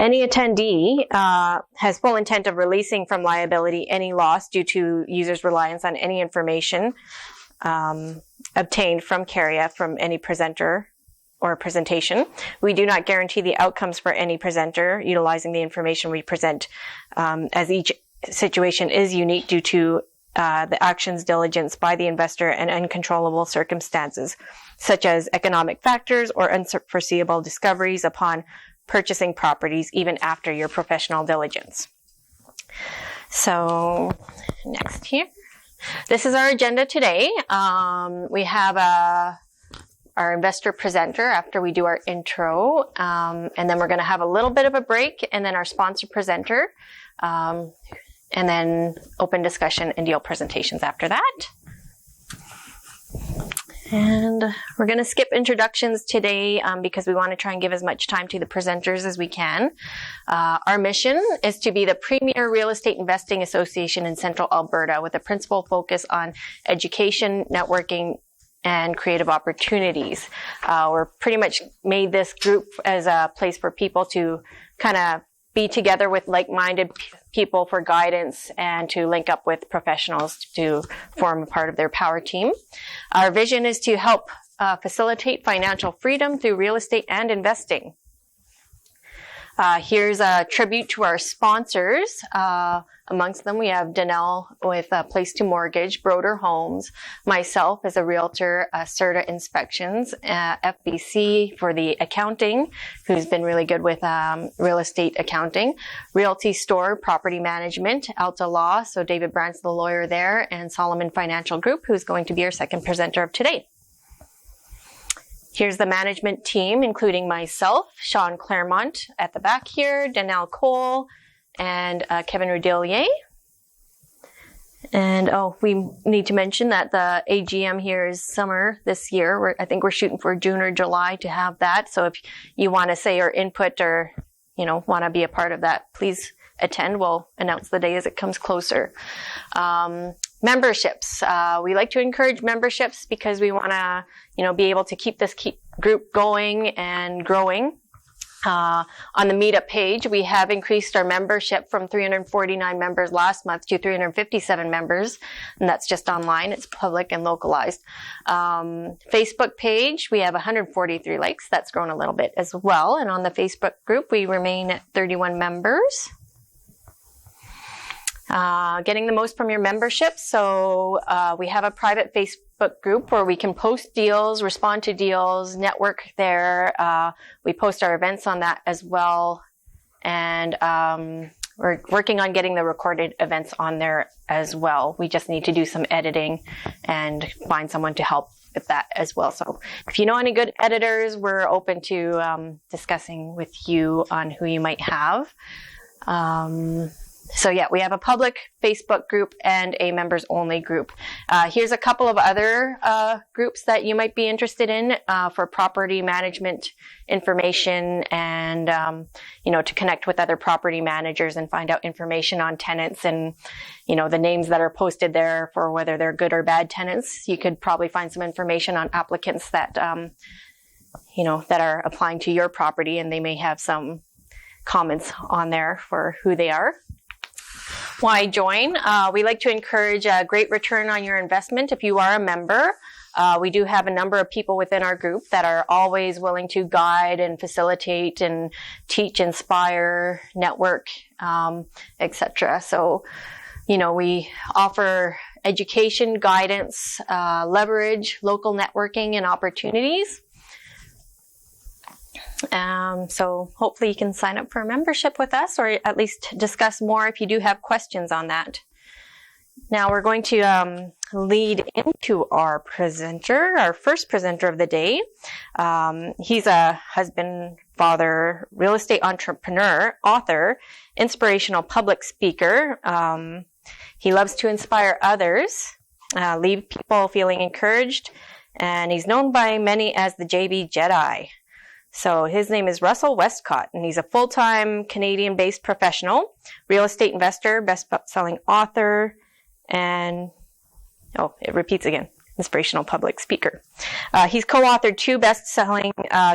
Any attendee has full intent of releasing from liability any loss due to users' reliance on any information obtained from CARIA from any presenter or presentation. We do not guarantee the outcomes for any presenter utilizing the information we present, as each situation is unique due to the actions diligence by the investor and uncontrollable circumstances, such as economic factors or unforeseeable discoveries upon purchasing properties, even after your professional diligence. So, next here. This is our agenda today. We have our investor presenter after we do our intro, and then we're going to have a little bit of a break, and then our sponsor presenter, and then open discussion and deal presentations after that. And we're going to skip introductions today because we want to try and give as much time to the presenters as we can. Our mission is to be the premier real estate investing association in Central Alberta with a principal focus on education, networking, and creative opportunities. We're pretty much made this group as a place for people to kind of be together with like-minded people for guidance and to link up with professionals to form a part of their power team. Our vision is to help facilitate financial freedom through real estate and investing. Here's a tribute to our sponsors. Amongst them, we have Danelle with Place to Mortgage, Broder Homes, myself as a realtor, CERTA Inspections, FBC for the accounting, who's been really good with real estate accounting, Realty Store, Property Management, Alta Law, so David Brandt's the lawyer there, and Salomon Financial Group, who's going to be our second presenter of today. Here's the management team, including myself, Sean Claremont at the back here, Danelle Cole, and Kevin Rudillier. And we need to mention that the AGM here is summer this year. I think we're shooting for June or July to have that. So if you want to say your input or, want to be a part of that, please attend. We'll announce the day as it comes closer. Memberships. We like to encourage memberships because we want to, be able to keep this group going and growing. On the meetup page, we have increased our membership from 349 members last month to 357 members, and that's just online. It's public and localized. Facebook page, we have 143 likes. That's grown a little bit as well. And on the Facebook group, we remain at 31 members. Getting the most from your membership. So we have a private Facebook group where we can post deals, respond to deals, network there. We post our events on that as well. And we're working on getting the recorded events on there as well. We just need to do some editing and find someone to help with that as well. So if you know any good editors, we're open to discussing with you on who you might have. So yeah, we have a public Facebook group and a members only group. Here's a couple of other groups that you might be interested in for property management information and, to connect with other property managers and find out information on tenants and, the names that are posted there for whether they're good or bad tenants. You could probably find some information on applicants that, that are applying to your property, and they may have some comments on there for who they are. Why join? We like to encourage a great return on your investment if you are a member. We do have a number of people within our group that are always willing to guide and facilitate and teach, inspire, network, etc. So, we offer education, guidance, leverage, local networking, and opportunities. So hopefully you can sign up for a membership with us, or at least discuss more if you do have questions on that. Now we're going to lead into our first presenter of the day. He's a husband, father, real estate entrepreneur, author, inspirational public speaker. He loves to inspire others, leave people feeling encouraged, and he's known by many as the Jedi. So his name is Russell Westcott, and he's a full-time Canadian-based professional, real estate investor, best-selling author, and, it repeats again. inspirational public speaker. He's co-authored 2 best-selling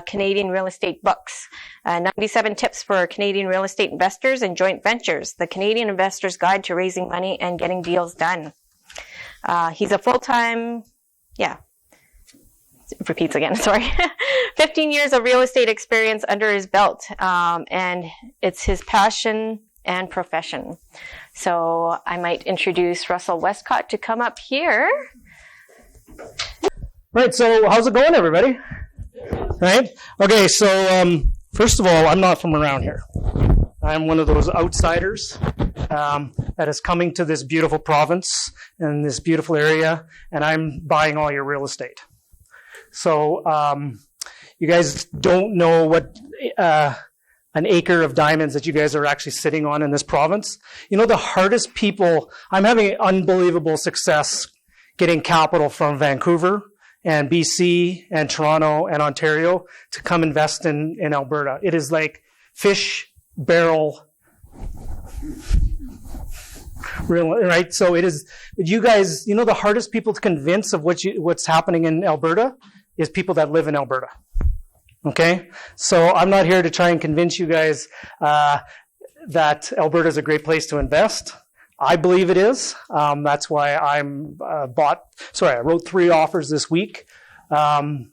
Canadian real estate books, 97 Tips for Canadian Real Estate Investors and Joint Ventures, The Canadian Investor's Guide to Raising Money and Getting Deals Done. He's a full-time, it repeats again, sorry. 15 years of real estate experience under his belt, and it's his passion and profession. So I might introduce Russell Westcott to come up here. Right, so how's it going, everybody? Right? Okay, so first of all, I'm not from around here. I'm one of those outsiders that is coming to this beautiful province and this beautiful area, and I'm buying all your real estate. So you guys don't know what an acre of diamonds that you guys are actually sitting on in this province. You know, the hardest people, I'm having unbelievable success getting capital from Vancouver and BC and Toronto and Ontario to come invest in Alberta. It is like fish barrel, right? So it is, you guys, you know, the hardest people to convince of what's happening in Alberta is people that live in Alberta. Okay? So I'm not here to try and convince you guys that Alberta is a great place to invest. I believe it is. That's why I wrote 3 offers this week. I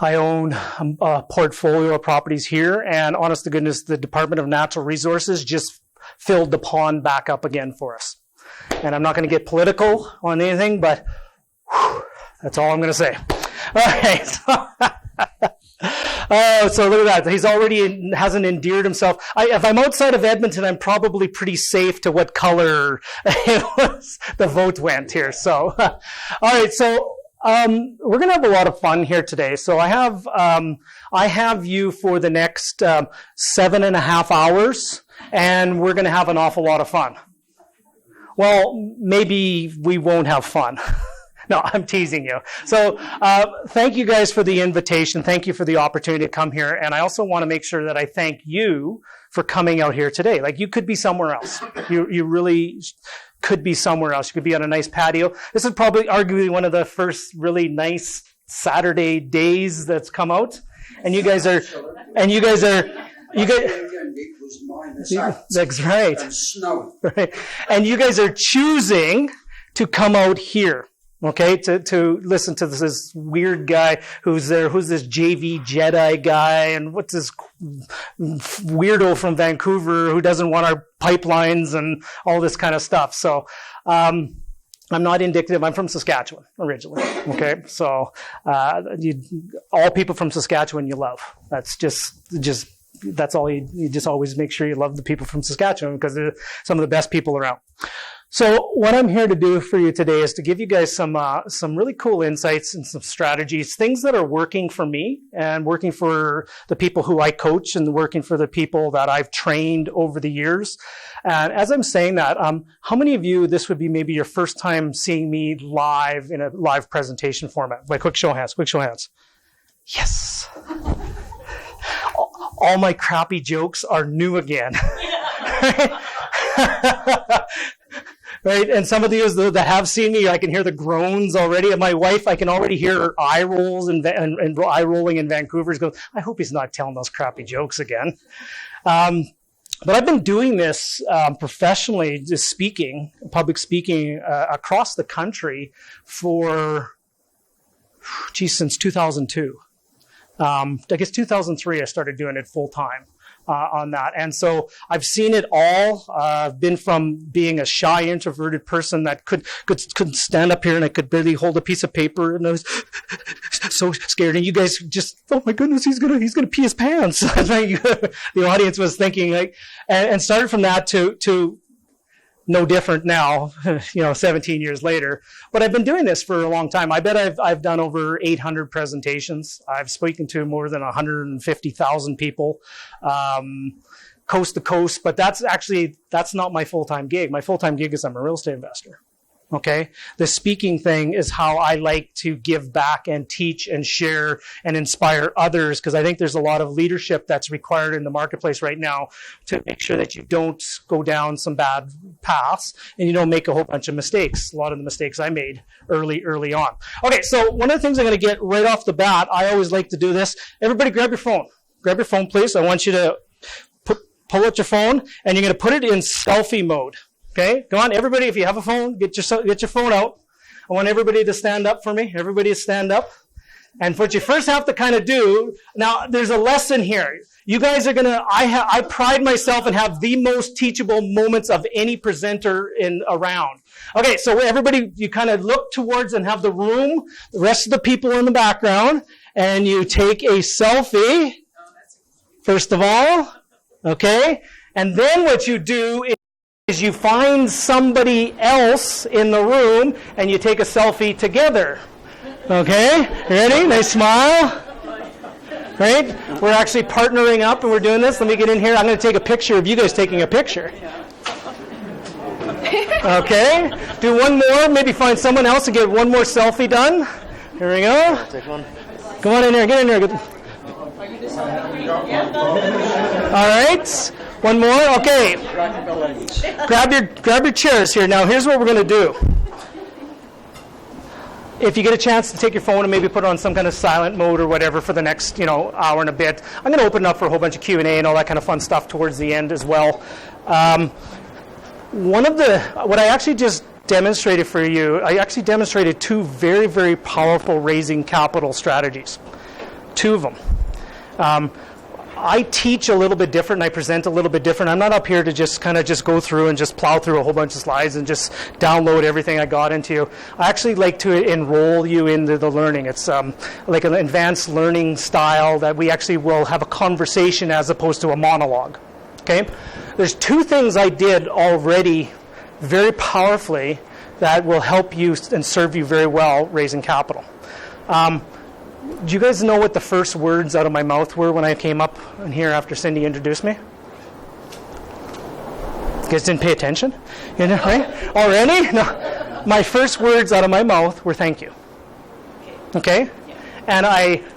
own a portfolio of properties here, and honest to goodness, the Department of Natural Resources just filled the pond back up again for us. And I'm not going to get political on anything, but that's all I'm going to say. All right. So look at that. He's already hasn't endeared himself. If I'm outside of Edmonton, I'm probably pretty safe to what color the vote went here. So, all right. So, we're going to have a lot of fun here today. So I have you for the next 7.5 hours, and we're going to have an awful lot of fun. Well, maybe we won't have fun. No, I'm teasing you. So thank you guys for the invitation. Thank you for the opportunity to come here. And I also want to make sure that I thank you for coming out here today. Like, you could be somewhere else. You really could be somewhere else. You could be on a nice patio. This is probably arguably one of the first really nice Saturday days that's come out. And you guys are, that's right. Right. And you guys are choosing to come out here. Okay, to listen to this weird guy who's this JV Jedi guy, and what's this weirdo from Vancouver who doesn't want our pipelines and all this kind of stuff. So, I'm not indicative. I'm from Saskatchewan originally. Okay, so all people from Saskatchewan you love. That's just that's all. You just always make sure you love the people from Saskatchewan because they're some of the best people around. So what I'm here to do for you today is to give you guys some really cool insights and some strategies, things that are working for me and working for the people who I coach and working for the people that I've trained over the years. And as I'm saying that, how many of you, this would be maybe your first time seeing me live in a live presentation format? Like, quick show of hands. Yes. All my crappy jokes are new again. Right? And some of you that have seen me, I can hear the groans already. And my wife, I can already hear her eye rolls and eye rolling in Vancouver. She goes, I hope he's not telling those crappy jokes again. But I've been doing this professionally, just speaking, public speaking across the country for, since 2002. I guess 2003, I started doing it full time. On that. And so I've seen it all. I've been from being a shy, introverted person that couldn't stand up here and I could barely hold a piece of paper and I was so scared. And you guys just, oh my goodness, he's gonna pee his pants. The audience was thinking like, and started from that to no different now, 17 years later. But I've been doing this for a long time. I bet I've done over 800 presentations. I've spoken to more than 150,000 people, coast to coast. But that's not my full-time gig. My full-time gig is I'm a real estate investor. Okay? The speaking thing is how I like to give back and teach and share and inspire others, because I think there's a lot of leadership that's required in the marketplace right now to make sure that you don't go down some bad paths and you don't make a whole bunch of mistakes. A lot of the mistakes I made early on. Okay, so one of the things I'm going to get right off the bat, I always like to do this. Everybody grab your phone. Grab your phone, please. I want you to pull out your phone, and you're going to put it in selfie mode. Okay? Go on, everybody, if you have a phone, get your phone out. I want everybody to stand up for me. Everybody to stand up. And what you first have to kind of do, now there's a lesson here. You guys are going to, I pride myself and have the most teachable moments of any presenter around. Okay, so everybody, you kind of look towards and have the room, the rest of the people in the background, and you take a selfie, first of all. Okay? And then what you do is you find somebody else in the room and you take a selfie together. Okay? Ready? Nice smile. Right? We're actually partnering up and we're doing this. Let me get in here. I'm going to take a picture of you guys taking a picture. Okay? Do one more. Maybe find someone else and get one more selfie done. Here we go. Take one. Come on in here. Get in here. All right. One more. Okay. Grab your chairs here. Now, here's what we're going to do. If you get a chance to take your phone and maybe put it on some kind of silent mode or whatever for the next, hour and a bit, I'm going to open it up for a whole bunch of Q&A and all that kind of fun stuff towards the end as well. What I actually just demonstrated for you, I actually demonstrated two very, very powerful raising capital strategies. Two of them. I teach a little bit different and I present a little bit different. I'm not up here to just go through and just plow through a whole bunch of slides and just download everything I got into you. I actually like to enroll you into the learning. It's like an advanced learning style that we actually will have a conversation as opposed to a monologue. Okay? There's two things I did already very powerfully that will help you and serve you very well raising capital. Do you guys know what the first words out of my mouth were when I came up in here after Cindy introduced me? You guys didn't pay attention? Right? Already? No. My first words out of my mouth were thank you. Okay? And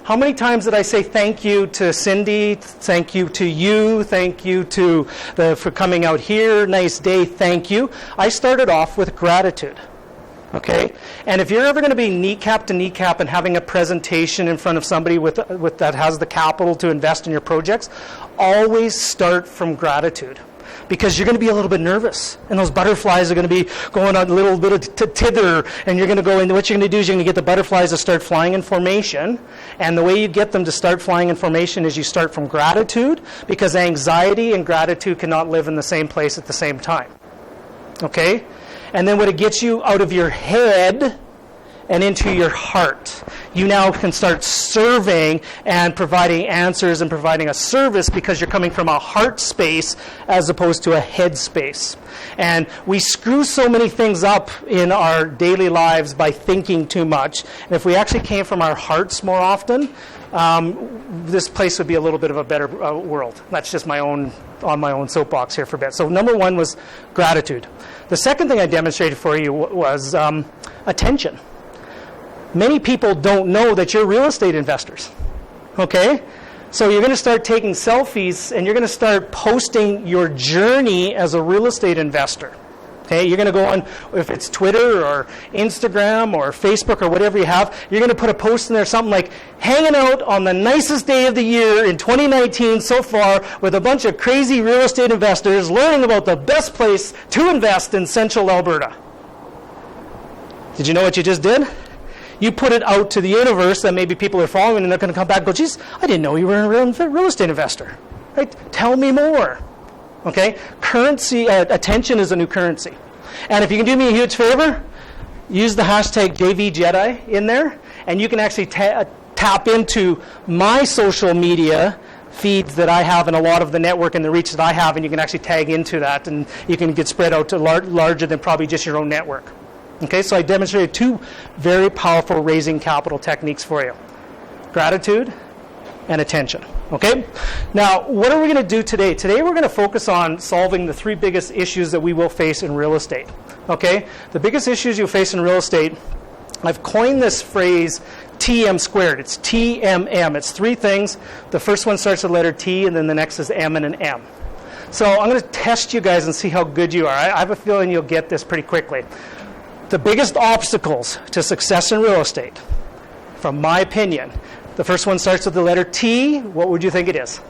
how many times did I say thank you to Cindy, thank you to you, thank you for coming out here, nice day, thank you. I started off with gratitude. Okay? And if you're ever going to be kneecap to kneecap and having a presentation in front of somebody with that has the capital to invest in your projects, always start from gratitude. Because you're going to be a little bit nervous. And those butterflies are going to be going on a little bit of tither. And you're going to go in. What you're going to do is you're going to get the butterflies to start flying in formation. And the way you get them to start flying in formation is you start from gratitude. Because anxiety and gratitude cannot live in the same place at the same time. Okay? And then when it gets you out of your head and into your heart, you now can start serving and providing answers and providing a service because you're coming from a heart space as opposed to a head space. And we screw so many things up in our daily lives by thinking too much. And if we actually came from our hearts more often, this place would be a little bit of a better world. That's just on my own soapbox here for a bit. So number one was gratitude. The second thing I demonstrated for you was attention. Many people don't know that you're real estate investors. Okay? So you're going to start taking selfies and you're going to start posting your journey as a real estate investor. Okay, you're going to go on, if it's Twitter or Instagram or Facebook or whatever you have, you're going to put a post in there, something like, hanging out on the nicest day of the year in 2019 so far with a bunch of crazy real estate investors learning about the best place to invest in central Alberta. Did you know what you just did? You put it out to the universe that maybe people are following and they're going to come back and go, geez, I didn't know you were a real estate investor. Right? Tell me more. Okay? Currency, attention is a new currency. And if you can do me a huge favor, use the hashtag JVJedi in there, and you can actually tap into my social media feeds that I have and a lot of the network and the reach that I have, and you can actually tag into that, and you can get spread out to larger than probably just your own network. Okay, so I demonstrated two very powerful raising capital techniques for you. Gratitude and attention. Okay? Now, what are we going to do today? Today we're going to focus on solving the 3 biggest issues that we will face in real estate. Okay? The biggest issues you'll face in real estate, I've coined this phrase TM squared. It's TMM. It's 3 things. The first one starts with the letter T, and then the next is M and an M. So I'm going to test you guys and see how good you are. I have a feeling you'll get this pretty quickly. The biggest obstacles to success in real estate, from my opinion, the first one starts with the letter T. What would you think it is?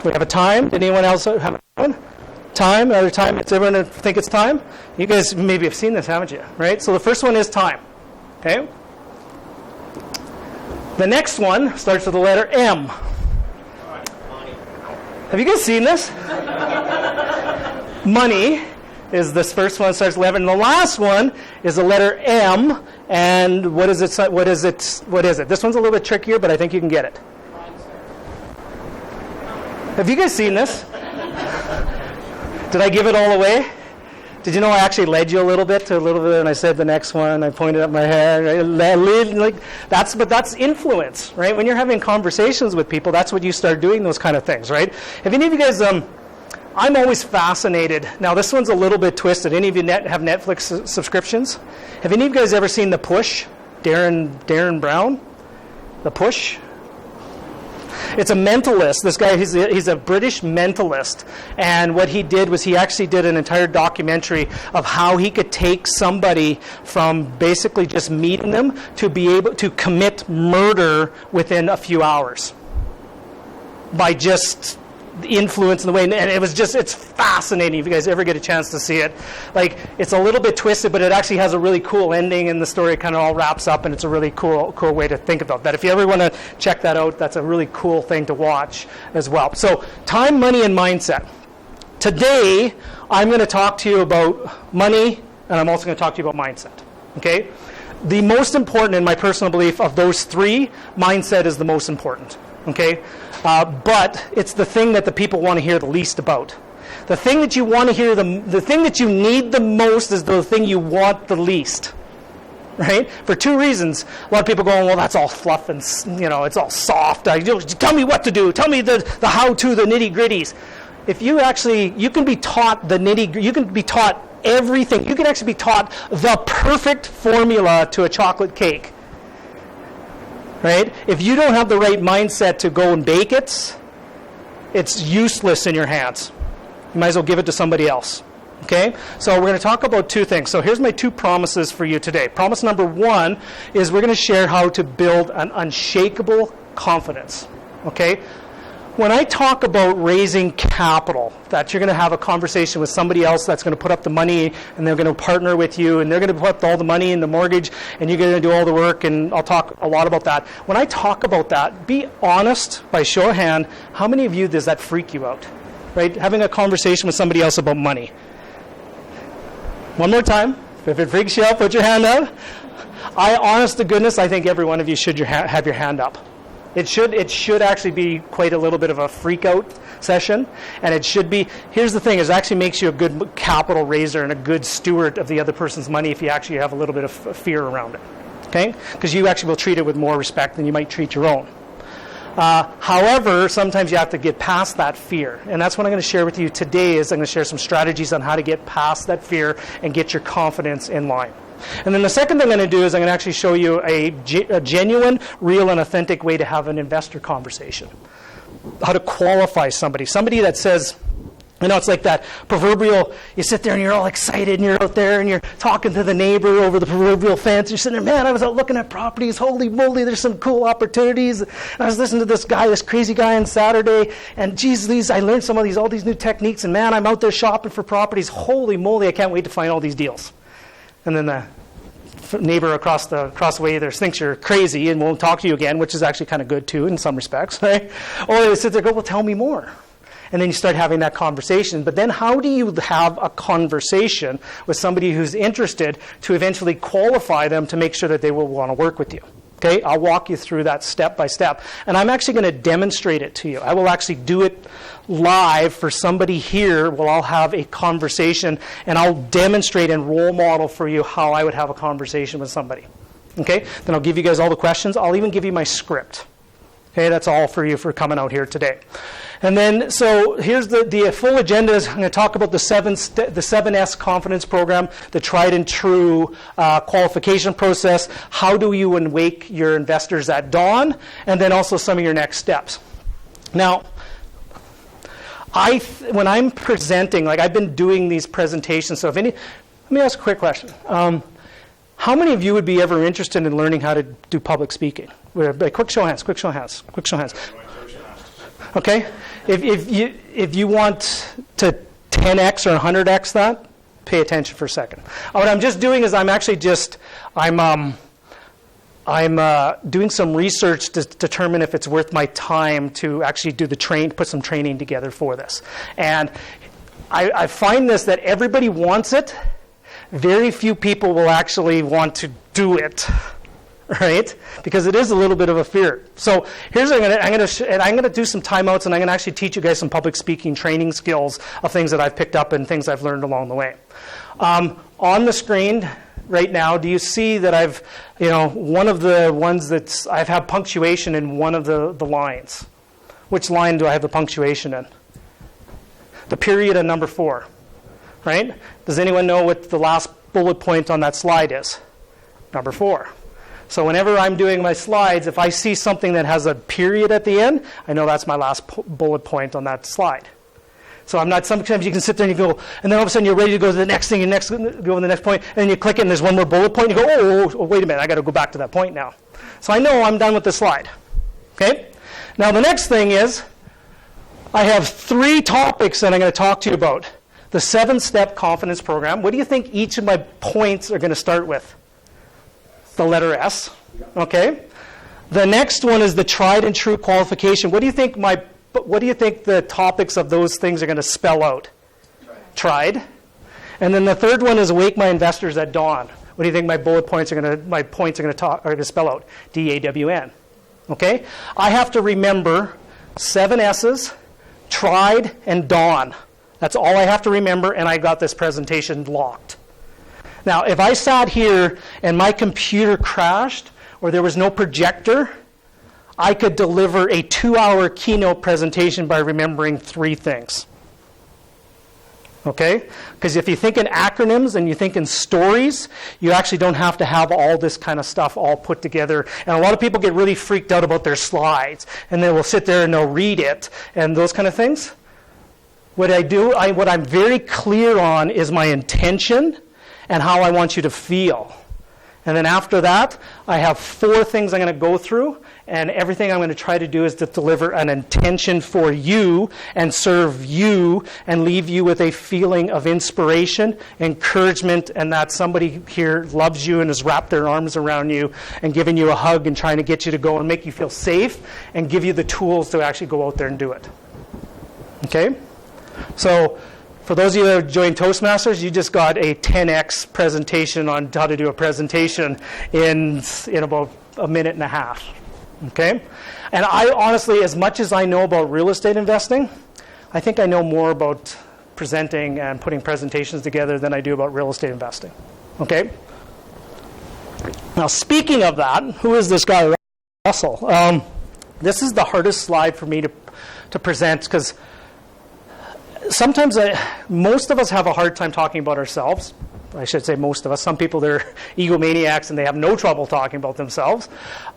We have a time. Did anyone else have a one? Time, another time. Does everyone think it's time? You guys maybe have seen this, haven't you? Right? So the first one is time. Okay? The next one starts with the letter M. Have you guys seen this? Money is this first one, starts with 11. And the last one is the letter M. And what is it? What is it? This one's a little bit trickier, but I think you can get it. Have you guys seen this? Did I give it all away? Did you know I actually led you a little bit, and I said the next one. I pointed up my head. Like that's influence, right? When you're having conversations with people, that's what you start doing. Those kind of things, right? Have any of you guys? I'm always fascinated. Now this one's a little bit twisted. Any of you have Netflix subscriptions? Have any of you guys ever seen The Push? Darren Brown? The Push? It's a mentalist. This guy, he's a British mentalist. And what he did was he actually did an entire documentary of how he could take somebody from basically just meeting them to be able to commit murder within a few hours. By just influence in the way, and it's fascinating if you guys ever get a chance to see it. Like, it's a little bit twisted, but it actually has a really cool ending, and the story kind of all wraps up, and it's a really cool way to think about that. If you ever want to check that out, that's a really cool thing to watch as well. So, time, money, and mindset. Today, I'm going to talk to you about money, and I'm also going to talk to you about mindset. Okay? The most important, in my personal belief, of those 3, mindset is the most important. Okay? But it's the thing that the people want to hear the least about. The thing that you want to hear, the thing that you need the most is the thing you want the least. Right? For 2 reasons. A lot of people going, well, that's all fluff and, it's all soft. Tell me what to do. Tell me the how-to, the nitty-gritties. If you can be taught you can be taught everything. You can actually be taught the perfect formula to a chocolate cake. Right? If you don't have the right mindset to go and bake it, it's useless in your hands. You might as well give it to somebody else. Okay? So we're going to talk about 2 things. So here's my 2 promises for you today. Promise number 1 is we're going to share how to build an unshakable confidence. Okay? When I talk about raising capital, that you're going to have a conversation with somebody else that's going to put up the money, and they're going to partner with you, and they're going to put up all the money in the mortgage, and you're going to do all the work, and I'll talk a lot about that. When I talk about that, be honest, by show of hand, how many of you does that freak you out? Right? Having a conversation with somebody else about money. One more time. If it freaks you out, put your hand up. Honest to goodness, I think every one of you should have your hand up. It should actually be quite a little bit of a freak out session, and it should be. Here's the thing: it actually makes you a good capital raiser and a good steward of the other person's money if you actually have a little bit of fear around it. Okay, because you actually will treat it with more respect than you might treat your own. However, sometimes you have to get past that fear, and that's what I'm going to share with you today. I'm going to share some strategies on how to get past that fear and get your confidence in line. And then the second thing I'm going to do is I'm going to actually show you a genuine, real, and authentic way to have an investor conversation. How to qualify somebody. Somebody that says, it's like that proverbial, you sit there and you're all excited and you're out there and you're talking to the neighbor over the proverbial fence. You're sitting there, man, I was out looking at properties. Holy moly, there's some cool opportunities. And I was listening to this crazy guy on Saturday. And geez, I learned all these new techniques. And man, I'm out there shopping for properties. Holy moly, I can't wait to find all these deals. And then the neighbor across the way there thinks you're crazy and won't talk to you again, which is actually kind of good too in some respects, right? Or they sit there and go, well, tell me more. And then you start having that conversation. But then how do you have a conversation with somebody who's interested to eventually qualify them to make sure that they will want to work with you? Okay, I'll walk you through that step by step. And I'm actually going to demonstrate it to you. I will actually do it live for somebody here. Well, I'll have a conversation, and I'll demonstrate and role model for you how I would have a conversation with somebody. Okay, then I'll give you guys all the questions. I'll even give you my script. Okay, that's all for you for coming out here today. And then, so here's the full agenda. I'm going to talk about the 7S confidence program, the tried and true qualification process. How do you awake your investors at dawn? And then also some of your next steps. Now, when I'm presenting, like I've been doing these presentations, so let me ask a quick question. How many of you would be ever interested in learning how to do public speaking? Quick show of hands, quick show of hands, quick show of hands. Okay? If you want to 10x or 100x that, pay attention for a second. What I'm just doing is I'm doing some research to determine if it's worth my time to actually do put some training together for this. And I find this that everybody wants it. Very few people will actually want to do it, right? Because it is a little bit of a fear. So here's what I'm going to do some timeouts, and I'm going to actually teach you guys some public speaking training skills of things that I've picked up and things I've learned along the way. On the screen right now, do you see that I've, one of the ones that I've had punctuation in one of the lines? Which line do I have the punctuation in? The period at number 4. Right? Does anyone know what the last bullet point on that slide is? Number 4. So whenever I'm doing my slides, if I see something that has a period at the end, I know that's my last bullet point on that slide. So sometimes you can sit there and you go, and then all of a sudden you're ready to go to the next thing, go to the next point, and then you click it and there's one more bullet point, and you go, oh, wait a minute, I got to go back to that point now. So I know I'm done with the slide. Okay? Now the next thing is, I have 3 topics that I'm going to talk to you about. The 7-step confidence program. What do you think each of my points are going to start with? The letter S. Okay. The next one is the tried and true qualification. What do you think the topics of those things are going to spell out? Tried. And then the third one is awake my investors at dawn. What do you think my points are going to spell out? DAWN. Okay. I have to remember 7 S's, tried, and dawn. That's all I have to remember, and I got this presentation locked. Now, if I sat here and my computer crashed or there was no projector, I could deliver a 2-hour keynote presentation by remembering 3 things. Okay? Because if you think in acronyms and you think in stories, you actually don't have to have all this kind of stuff all put together. And a lot of people get really freaked out about their slides, and they will sit there and they'll read it and those kind of things. What I'm very clear on is my intention and how I want you to feel. And then after that, I have 4 things I'm going to go through, and everything I'm going to try to do is to deliver an intention for you and serve you and leave you with a feeling of inspiration, encouragement, and that somebody here loves you and has wrapped their arms around you and giving you a hug and trying to get you to go and make you feel safe and give you the tools to actually go out there and do it. Okay? So, for those of you that have joined Toastmasters, you just got a 10x presentation on how to do a presentation in about a minute and a half. Okay? And I honestly, as much as I know about real estate investing, I think I know more about presenting and putting presentations together than I do about real estate investing. Okay? Now, speaking of that, who is this guy, Russell? This is the hardest slide for me to present because sometimes most of us have a hard time talking about ourselves. I should say most of us. Some people, they're egomaniacs and they have no trouble talking about themselves.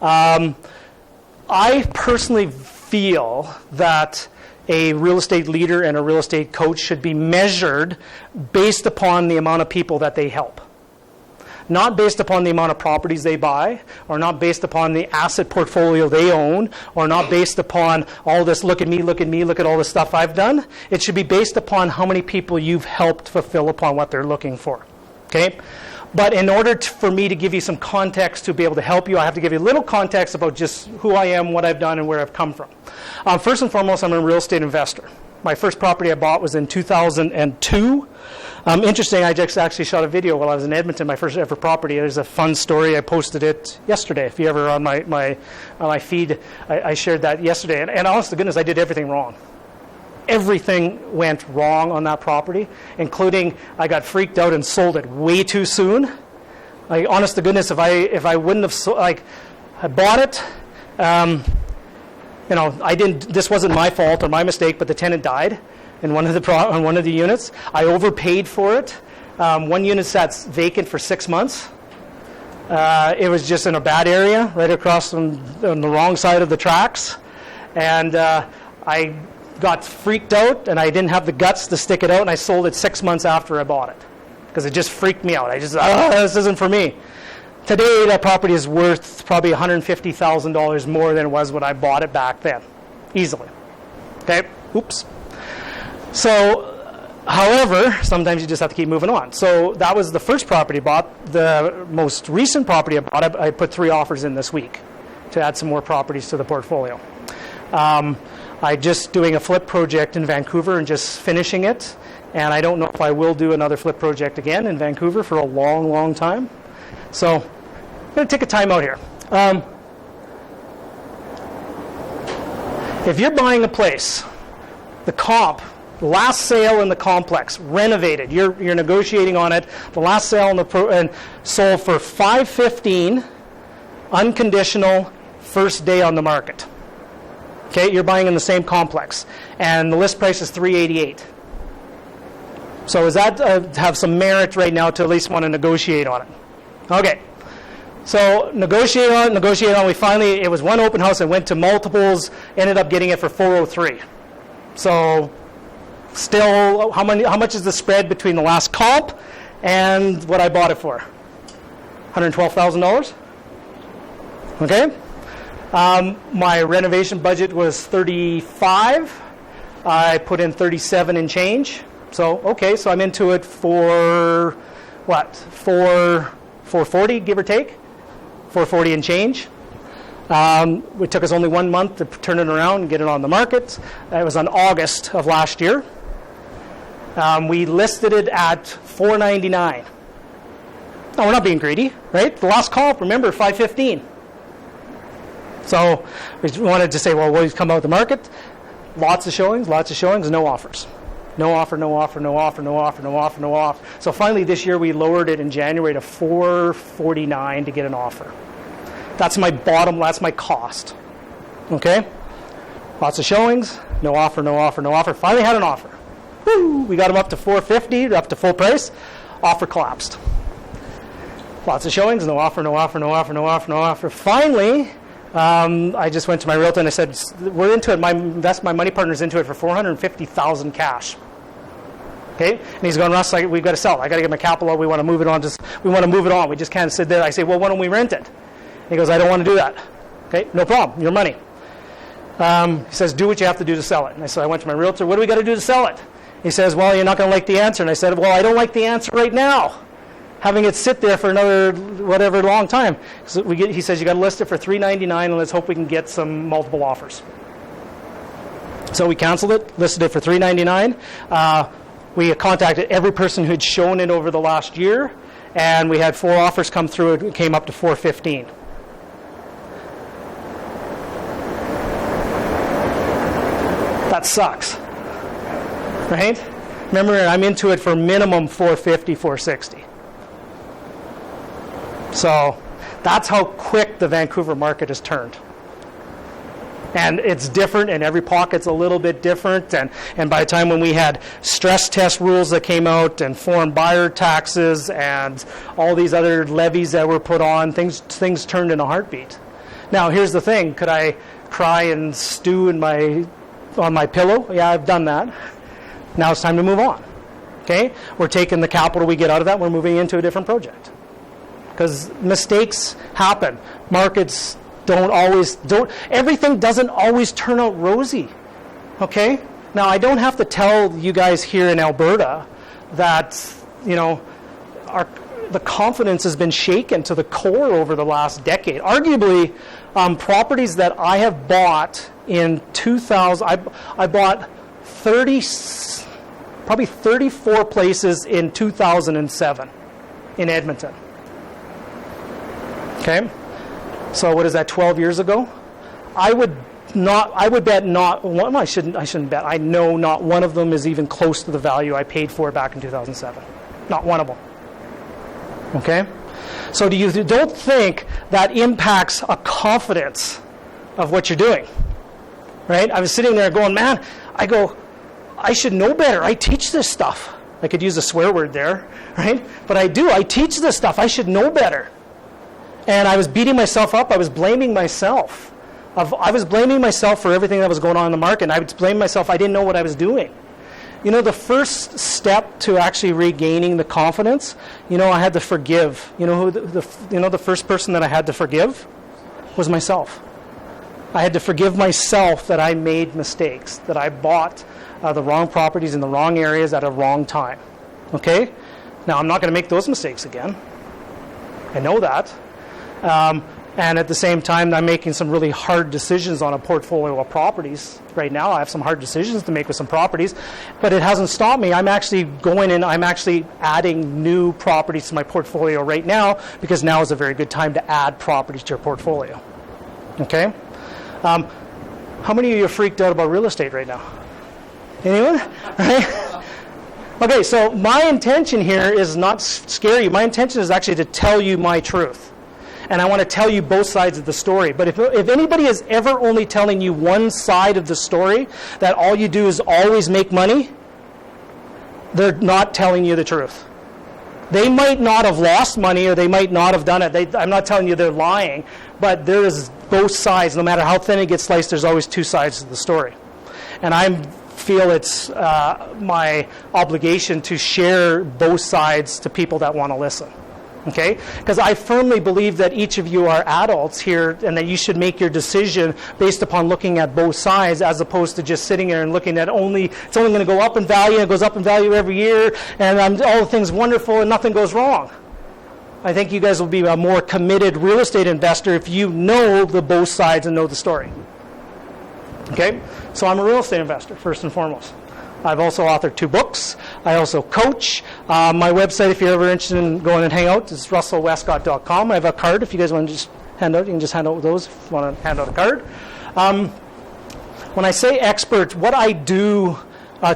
I personally feel that a real estate leader and a real estate coach should be measured based upon the amount of people that they help. Not based upon the amount of properties they buy, or not based upon the asset portfolio they own, or not based upon all this, look at me, look at all the stuff I've done. It should be based upon how many people you've helped fulfill upon what they're looking for. Okay? But in order for me to give you some context to be able to help you, I have to give you a little context about just who I am, what I've done, and where I've come from. First and foremost, I'm a real estate investor. My first property I bought was in 2002. Interesting, I just actually shot a video while I was in Edmonton, my first ever property. There's a fun story. I posted it yesterday. If you ever on my feed, I shared that yesterday. And honest to goodness, I did everything wrong. Everything went wrong on that property, including I got freaked out and sold it way too soon. Honest to goodness, if I wouldn't have I bought it. this wasn't my fault or my mistake, but the tenant died in one of the units. I overpaid for it. One unit sat vacant for 6 months. It was just in a bad area, right across on the wrong side of the tracks. And I got freaked out, and I didn't have the guts to stick it out, and I sold it 6 months after I bought it because it just freaked me out. I just, this isn't for me. Today, that property is worth probably $150,000 more than it was when I bought it back then, easily. Okay, oops. So, however, sometimes you just have to keep moving on. So that was the first property I bought. The most recent property I bought, I put 3 offers in this week to add some more properties to the portfolio. I'm just doing a flip project in Vancouver and just finishing it. And I don't know if I will do another flip project again in Vancouver for a long, long time. So I'm going to take a time out here. If you're buying a place, the comp, the last sale in the complex, renovated, you're negotiating on it, the last sale and sold for $515, unconditional, first day on the market. Okay, you're buying in the same complex, and the list price is $388. So does that have some merit right now to at least want to negotiate on it? Okay, so negotiate on. We finally, it was one open house and went to multiples, ended up getting it for $403. So still, how much is the spread between the last comp and what I bought it for? $112,000. Okay. My renovation budget was $35. I put in $37 and change. So okay, so I'm into it for what? $440, give or take. $440 and change. It took us only 1 month to turn it around and get it on the market. It was on August of last year. We listed it at $499. No, we're not being greedy, right? The last comp, remember, $515. So we wanted to say, well, will you come out of the market? Lots of showings, no offers. No offer. So finally this year we lowered it in January to $449 to get an offer. That's my bottom, that's my cost. Okay? Lots of showings, no offer. Finally had an offer. Woo! We got them up to $450, up to full price. Offer collapsed. Lots of showings, no offer. Finally, I just went to my realtor and I said, we're into it. My money partner's into it for $450,000 cash. Okay? And he's going, Russ, we've got to sell. I got to get my capital out. We want to move it on. We want to move it on. We just can't sit there. I say, well, why don't we rent it? He goes, I don't want to do that. Okay? No problem. Your money. He says, do what you have to do to sell it. And I went to my realtor, what do we got to do to sell it? He says, well, you're not going to like the answer. And I said, well, I don't like the answer right now. Having it sit there for another whatever long time. So he says you got to list it for $399, and let's hope we can get some multiple offers. So we canceled it, listed it for $399. We contacted every person who'd shown it over the last year, and we had 4 offers come through. It came up to $415. That sucks, right? Remember, I'm into it for minimum $450, $460. So that's how quick the Vancouver market has turned. And it's different, and every pocket's a little bit different. And by the time when we had stress test rules that came out and foreign buyer taxes and all these other levies that were put on, things turned in a heartbeat. Now, here's the thing. Could I cry and stew on my pillow? Yeah, I've done that. Now it's time to move on. Okay? We're taking the capital we get out of that. We're moving into a different project. Because mistakes happen. Markets everything doesn't always turn out rosy. Okay? Now, I don't have to tell you guys here in Alberta that, the confidence has been shaken to the core over the last decade. Arguably, properties that I have bought in 2000, I bought probably 34 places in 2007 in Edmonton. Okay? So what is that, 12 years ago? I would bet not one, I shouldn't bet. I know not one of them is even close to the value I paid for it back in 2007. Not one of them. Okay? So don't think that impacts a confidence of what you're doing. right? I was sitting there going, man, I should know better. I teach this stuff. I could use a swear word there, right? But I do. I teach this stuff. I should know better. And I was beating myself up. I was blaming myself. I was blaming myself for everything that was going on in the market. And I would blame myself. I didn't know what I was doing. You know, the first step to actually regaining the confidence, you know, I had to forgive. You know who the first person that I had to forgive was myself. I had to forgive myself that I made mistakes, that I bought the wrong properties in the wrong areas at a wrong time. Okay? Now, I'm not going to make those mistakes again. I know that. And at the same time, I'm making some really hard decisions on a portfolio of properties. Right now, I have some hard decisions to make with some properties, but it hasn't stopped me. I'm actually going in, I'm actually adding new properties to my portfolio right now, because now is a very good time to add properties to your portfolio. Okay? How many of you are freaked out about real estate right now? Anyone? Right? Okay, so my intention here is not scare you. My intention is actually to tell you my truth. And I want to tell you both sides of the story. But if anybody is ever only telling you one side of the story, that all you do is always make money, they're not telling you the truth. They might not have lost money, or they might not have done it. I'm not telling you they're lying, but there is both sides. No matter how thin it gets sliced, there's always two sides to the story. And I feel it's my obligation to share both sides to people that want to listen. Okay? Because I firmly believe that each of you are adults here, and that you should make your decision based upon looking at both sides, as opposed to just sitting there and looking at it's only going to go up in value, and it goes up in value every year, and all the things wonderful and nothing goes wrong. I think you guys will be a more committed real estate investor if you know the both sides and know the story. Okay? So I'm a real estate investor, first and foremost. I've also authored 2 books. I also coach. My website, if you're ever interested in going and hang out, is russellwestcott.com. I have a card if you guys want to just hand out. You can just hand out those if you want to hand out a card. When I say expert, what I do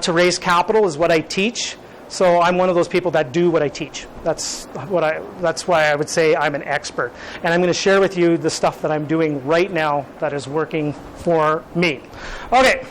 to raise capital is what I teach. So I'm one of those people that do what I teach. That's why I would say I'm an expert. And I'm going to share with you the stuff that I'm doing right now that is working for me. Okay.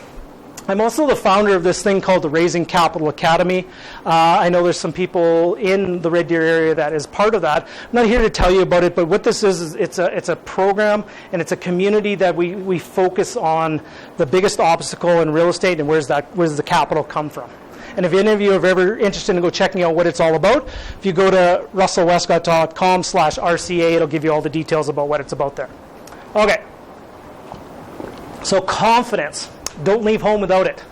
I'm also the founder of this thing called the Raising Capital Academy. I know there's some people in the Red Deer area that is part of that. I'm not here to tell you about it, but what this is it's a program, and it's a community that we focus on the biggest obstacle in real estate, and where's the capital come from. And if any of you are ever interested in go checking out what it's all about, if you go to russellwestcott.com/RCA, it'll give you all the details about what it's about there. Okay. So confidence. Don't leave home without it.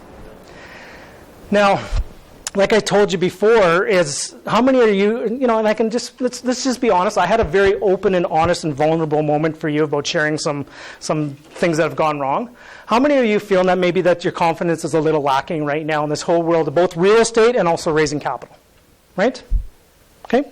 Now, like I told you before, is how many are you, and I can just, let's just be honest. I had a very open and honest and vulnerable moment for you about sharing some things that have gone wrong. How many of you feel that maybe that your confidence is a little lacking right now in this whole world of both real estate and also raising capital? Right? Okay?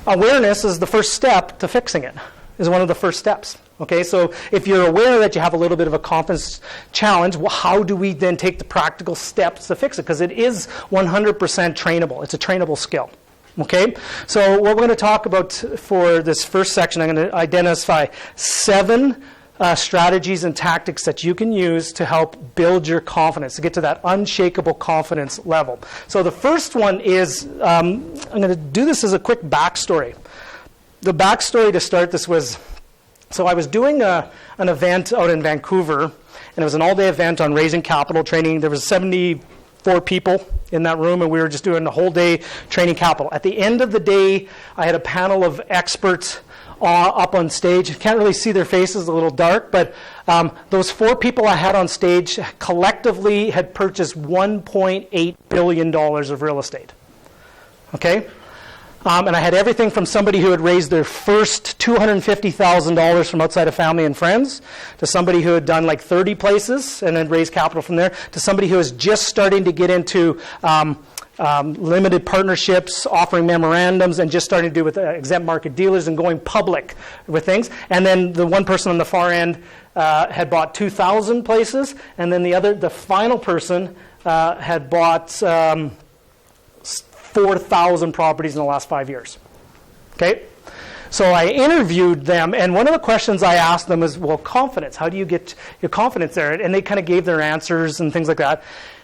Awareness is the first step to fixing it, is one of the first steps. Okay, so if you're aware that you have a little bit of a confidence challenge, well, how do we then take the practical steps to fix it? Because it is 100% trainable. It's a trainable skill. Okay, so what we're going to talk about for this first section, I'm going to identify 7 strategies and tactics that you can use to help build your confidence, to get to that unshakable confidence level. So the first one is, I'm going to do this as a quick backstory. The backstory to start this was, so I was doing an event out in Vancouver, and it was an all-day event on raising capital training. There was 74 people in that room, and we were just doing the whole day training capital. At the end of the day, I had a panel of experts up on stage. You can't really see their faces, a little dark, but those 4 people I had on stage collectively had purchased $1.8 billion of real estate. Okay? And I had everything from somebody who had raised their first $250,000 from outside of family and friends, to somebody who had done like 30 places and then raised capital from there, to somebody who was just starting to get into limited partnerships, offering memorandums, and just starting to do with exempt market dealers and going public with things. And then the one person on the far end had bought 2,000 places, and then the final person had bought 4,000 properties in the last 5 years. Okay? So I interviewed them, and one of the questions I asked them was, well, confidence. How do you get your confidence there? And they kind of gave their answers and things like that.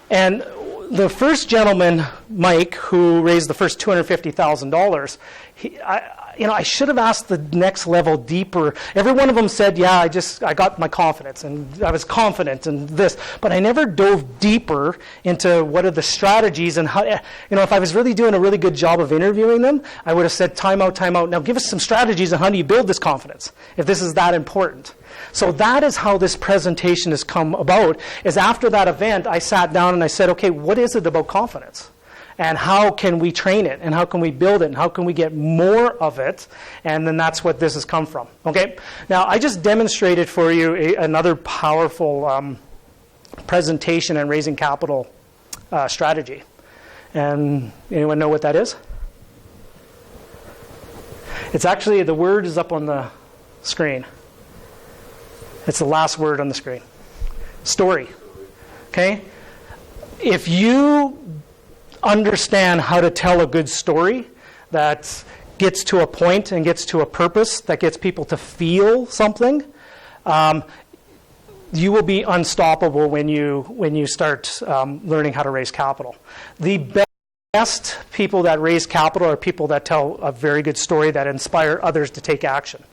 And the first gentleman, Mike, who raised the first $250,000, I should have asked the next level deeper. Every one of them said, yeah, I got my confidence, and I was confident in this. But I never dove deeper into what are the strategies and how, if I was really doing a really good job of interviewing them, I would have said, time out. Now give us some strategies on how do you build this confidence, if this is that important. So that is how this presentation has come about, is after that event, I sat down and I said, okay, what is it about confidence? And how can we train it? And how can we build it? And how can we get more of it? And then that's what this has come from. Okay? Now, I just demonstrated for you another powerful presentation and raising capital strategy. And anyone know what that is? It's actually, the word is up on the screen. It's the last word on the screen. Story. Okay? If you understand how to tell a good story that gets to a point and gets to a purpose, that gets people to feel something, you will be unstoppable when you start learning how to raise capital. The best people that raise capital are people that tell a very good story that inspire others to take action.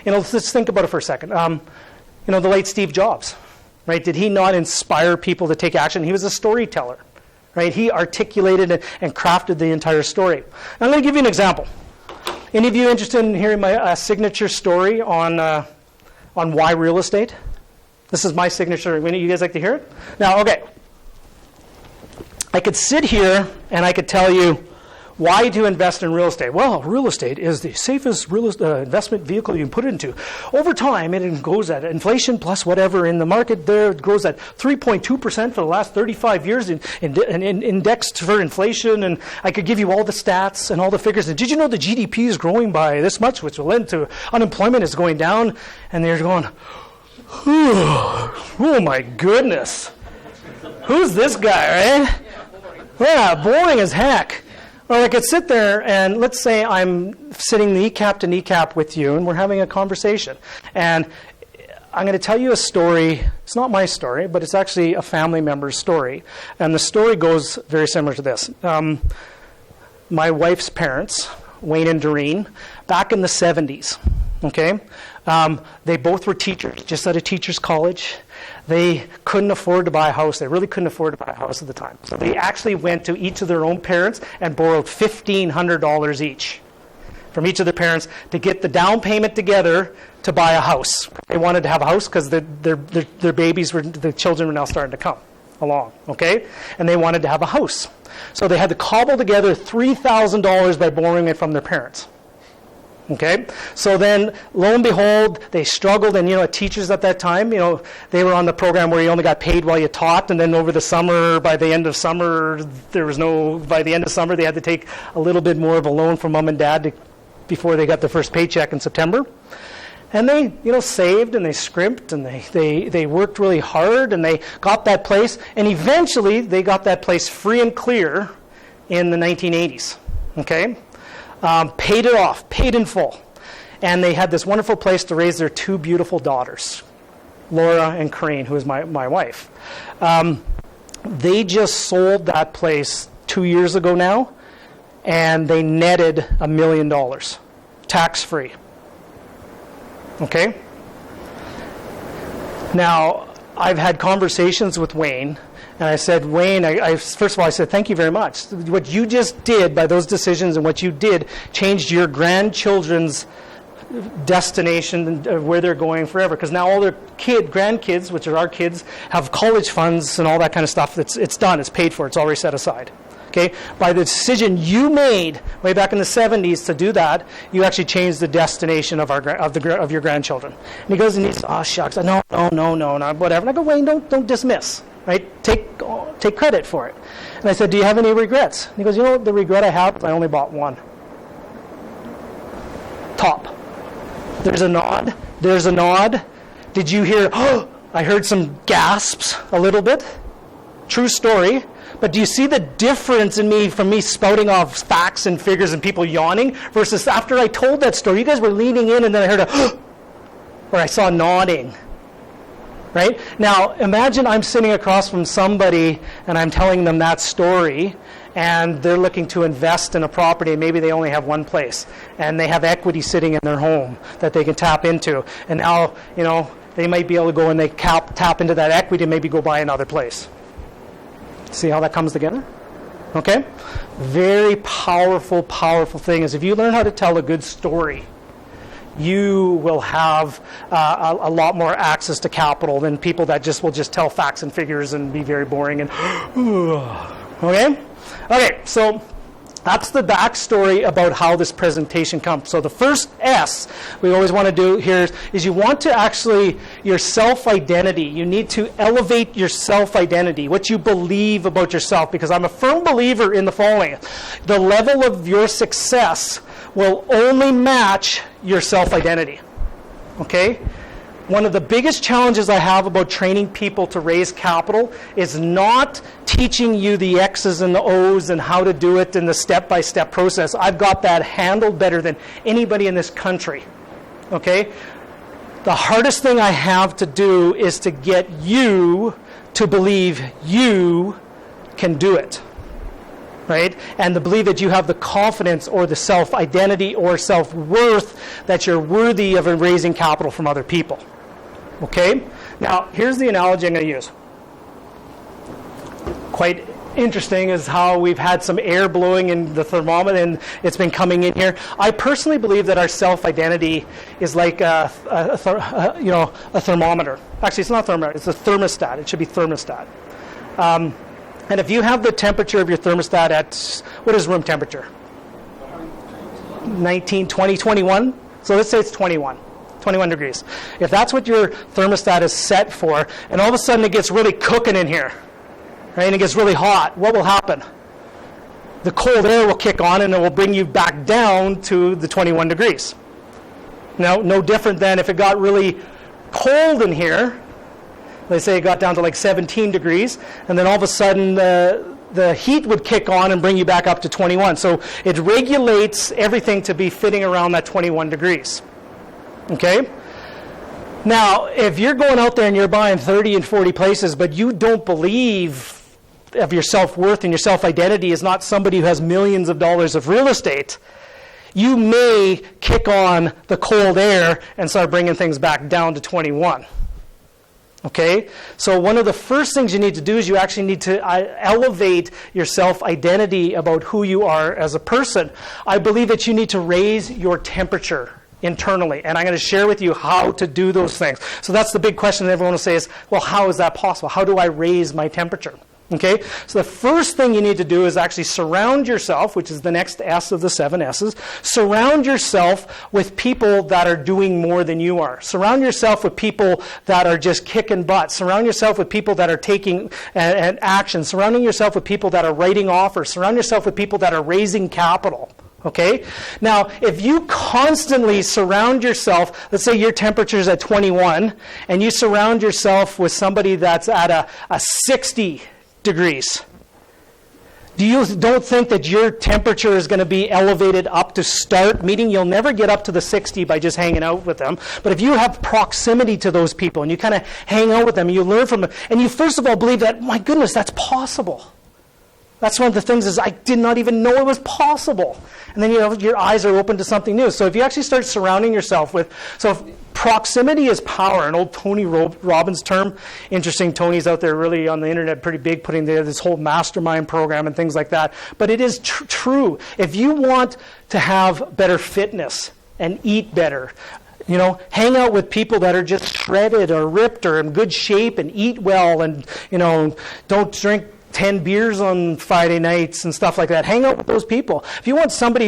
Let's think about it for a second. The late Steve Jobs, right? Did he not inspire people to take action? He was a storyteller. Right? He articulated and crafted the entire story. I'm going to give you an example. Any of you interested in hearing my signature story on why real estate? This is my signature. You guys like to hear it? Now, okay. I could sit here and I could tell you why to invest in real estate. Well, real estate is the safest investment vehicle you can put it into. Over time, it goes at inflation plus whatever in the market there. It grows at 3.2% for the last 35 years in indexed for inflation. And I could give you all the stats and all the figures. And did you know the GDP is growing by this much, which will lead to unemployment is going down? And they're going, oh my goodness. Who's this guy, right? Yeah, boring as heck. Or I could sit there and let's say I'm sitting kneecap to kneecap with you and we're having a conversation. And I'm going to tell you a story. It's not my story, but it's actually a family member's story. And the story goes very similar to this. My wife's parents, Wayne and Doreen, back in the 70s, okay? They both were teachers, just out of teachers' college. They couldn't afford to buy a house. They really couldn't afford to buy a house at the time. So they actually went to each of their own parents and borrowed $1,500 each from each of their parents to get the down payment together to buy a house. They wanted to have a house because their babies the children were now starting to come along, okay? And they wanted to have a house. So they had to cobble together $3,000 by borrowing it from their parents. Okay, so then, lo and behold, they struggled, and teachers at that time, they were on the program where you only got paid while you taught, and then over the summer, by the end of summer, by the end of summer, they had to take a little bit more of a loan from mom and dad before they got their first paycheck in September. And they, saved and they scrimped and they worked really hard and they got that place, and eventually they got that place free and clear in the 1980s. Okay. Paid it off, paid in full. And they had this wonderful place to raise their two beautiful daughters, Laura and Corinne, who is my wife. They just sold that place 2 years ago now, and they netted $1 million, tax-free. Okay? Now, I've had conversations with Wayne, and I said, Wayne, first of all, I said, thank you very much. What you just did by those decisions and what you did changed your grandchildren's destination of where they're going forever. Because now all their grandkids, which are our kids, have college funds and all that kind of stuff. It's done. It's paid for. It's already set aside. Okay? By the decision you made way back in the 70s to do that, you actually changed the destination of your grandchildren. And he goes and he says, oh, shucks. No, whatever. And I go, Wayne, don't dismiss. Right? Take credit for it. And I said, do you have any regrets? And he goes, the regret I have is I only bought one. Top. There's a nod. Did you hear, I heard some gasps a little bit. True story. But do you see the difference in me from me spouting off facts and figures and people yawning versus after I told that story, you guys were leaning in and then I heard a or I saw nodding. Right? Now, imagine I'm sitting across from somebody and I'm telling them that story and they're looking to invest in a property and maybe they only have one place and they have equity sitting in their home that they can tap into. And now, they might be able to go and they tap into that equity and maybe go buy another place. See how that comes together? Okay? Very powerful, powerful thing is if you learn how to tell a good story, you will have a lot more access to capital than people that will just tell facts and figures and be very boring. And Okay, so that's the backstory about how this presentation comes. So the first S we always want to do here is you want to actually, your self-identity, you need to elevate your self-identity, what you believe about yourself, because I'm a firm believer in the following. The level of your success will only match your self-identity. Okay? One of the biggest challenges I have about training people to raise capital is not teaching you the X's and the O's and how to do it in the step-by-step process. I've got that handled better than anybody in this country. Okay? The hardest thing I have to do is to get you to believe you can do it. Right? And to believe that you have the confidence or the self-identity or self-worth that you're worthy of raising capital from other people. Okay? Now, here's the analogy I'm going to use. Quite interesting is how we've had some air blowing in the thermometer and it's been coming in here. I personally believe that our self-identity is like a thermometer. Actually, it's not a thermometer. It's a thermostat. It should be thermostat. And if you have the temperature of your thermostat at, what is room temperature? 19, 20, 21? So let's say it's 21 degrees. If that's what your thermostat is set for, and all of a sudden it gets really cooking in here, right, and it gets really hot, what will happen? The cold air will kick on and it will bring you back down to the 21 degrees. Now, no different than if it got really cold in here. Let's say it got down to like 17 degrees, and then all of a sudden the heat would kick on and bring you back up to 21. So it regulates everything to be fitting around that 21 degrees. Okay? Now, if you're going out there and you're buying 30 and 40 places, but you don't believe of your self-worth and your self-identity is not somebody who has millions of dollars of real estate, you may kick on the cold air and start bringing things back down to 21. Okay? So one of the first things you need to do is you actually need to elevate your self-identity about who you are as a person. I believe that you need to raise your temperature internally. And I'm going to share with you how to do those things. So that's the big question that everyone will say is, well, how is that possible? How do I raise my temperature? Okay? So the first thing you need to do is actually surround yourself, which is the next S of the 7 S's. Surround yourself with people that are doing more than you are. Surround yourself with people that are just kicking butt. Surround yourself with people that are taking action. Surrounding yourself with people that are writing offers. Surround yourself with people that are raising capital. Okay? Now, if you constantly surround yourself, let's say your temperature is at 21, and you surround yourself with somebody that's at a 60 degrees, don't think that your temperature is going to be elevated up to start, meaning you'll never get up to the 60 by just hanging out with them. But if you have proximity to those people, and you kind of hang out with them, and you learn from them, and you first of all believe that, my goodness, that's possible. That's one of the things is I did not even know it was possible. And then your eyes are open to something new. So if you actually start surrounding yourself with, proximity is power, an old Tony Robbins term. Interesting, Tony's out there really on the internet pretty big, putting there this whole mastermind program and things like that. But it is true. If you want to have better fitness and eat better, hang out with people that are just shredded or ripped or in good shape and eat well and, don't drink 10 beers on Friday nights and stuff like that. Hang out with those people. If you want somebody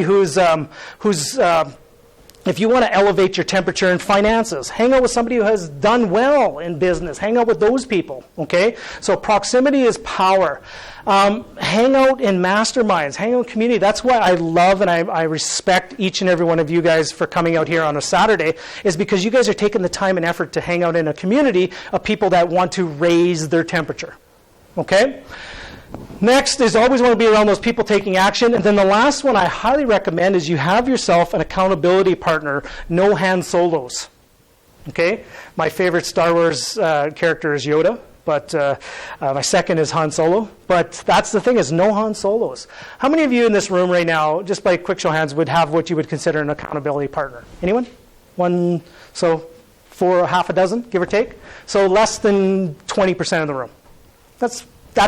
if you want to elevate your temperature in finances, hang out with somebody who has done well in business. Hang out with those people, okay? So proximity is power. Hang out in masterminds. Hang out in community. That's why I love and I respect each and every one of you guys for coming out here on a Saturday, is because you guys are taking the time and effort to hang out in a community of people that want to raise their temperature. Okay? Next is always want to be around those people taking action. And then the last one I highly recommend is you have yourself an accountability partner. No Han Solos. Okay? My favorite Star Wars character is Yoda, but my second is Han Solo. But that's the thing, is no Han Solos. How many of you in this room right now, just by quick show of hands, would have what you would consider an accountability partner? Anyone? One, so 4, half a dozen, give or take. So less than 20% of the room. That's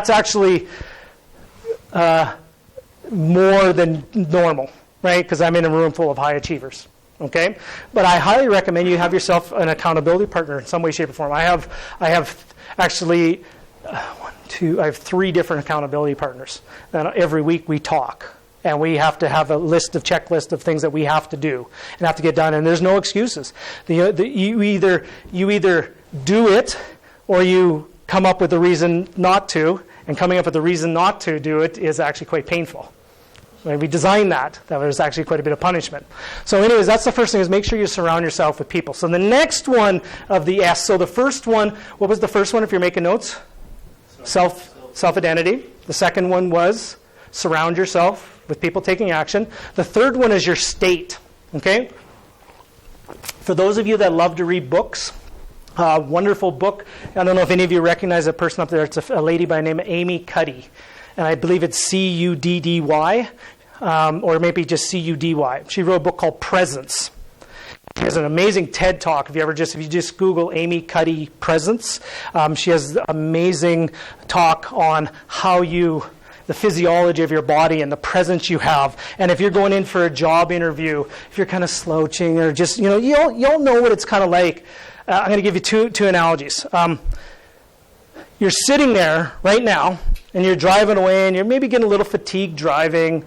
actually more than normal, right? Because I'm in a room full of high achievers. Okay, but I highly recommend you have yourself an accountability partner in some way, shape, or form. I have actually I have 3 different accountability partners, and every week we talk. And we have to have a checklist of things that we have to do and have to get done. And there's no excuses. You either do it, or you come up with a reason not to. And coming up with a reason not to do it is actually quite painful. When we designed that was actually quite a bit of punishment. So anyways, that's the first thing, is make sure you surround yourself with people. So the next one of the S. So the first one, what was the first one if you're making notes? Self-identity. The second one was surround yourself with people taking action. The third one is your state. Okay? For those of you that love to read books, wonderful book. I don't know if any of you recognize a person up there. It's a lady by the name of Amy Cuddy. And I believe it's Cuddy, or maybe just Cudy. She wrote a book called Presence. She has an amazing TED Talk. If you just Google Amy Cuddy Presence, she has an amazing talk on the physiology of your body and the presence you have. And if you're going in for a job interview, if you're kind of slouching or just, you'll know what it's kind of like. I'm going to give you two analogies. You're sitting there right now, and you're driving away, and you're maybe getting a little fatigued driving,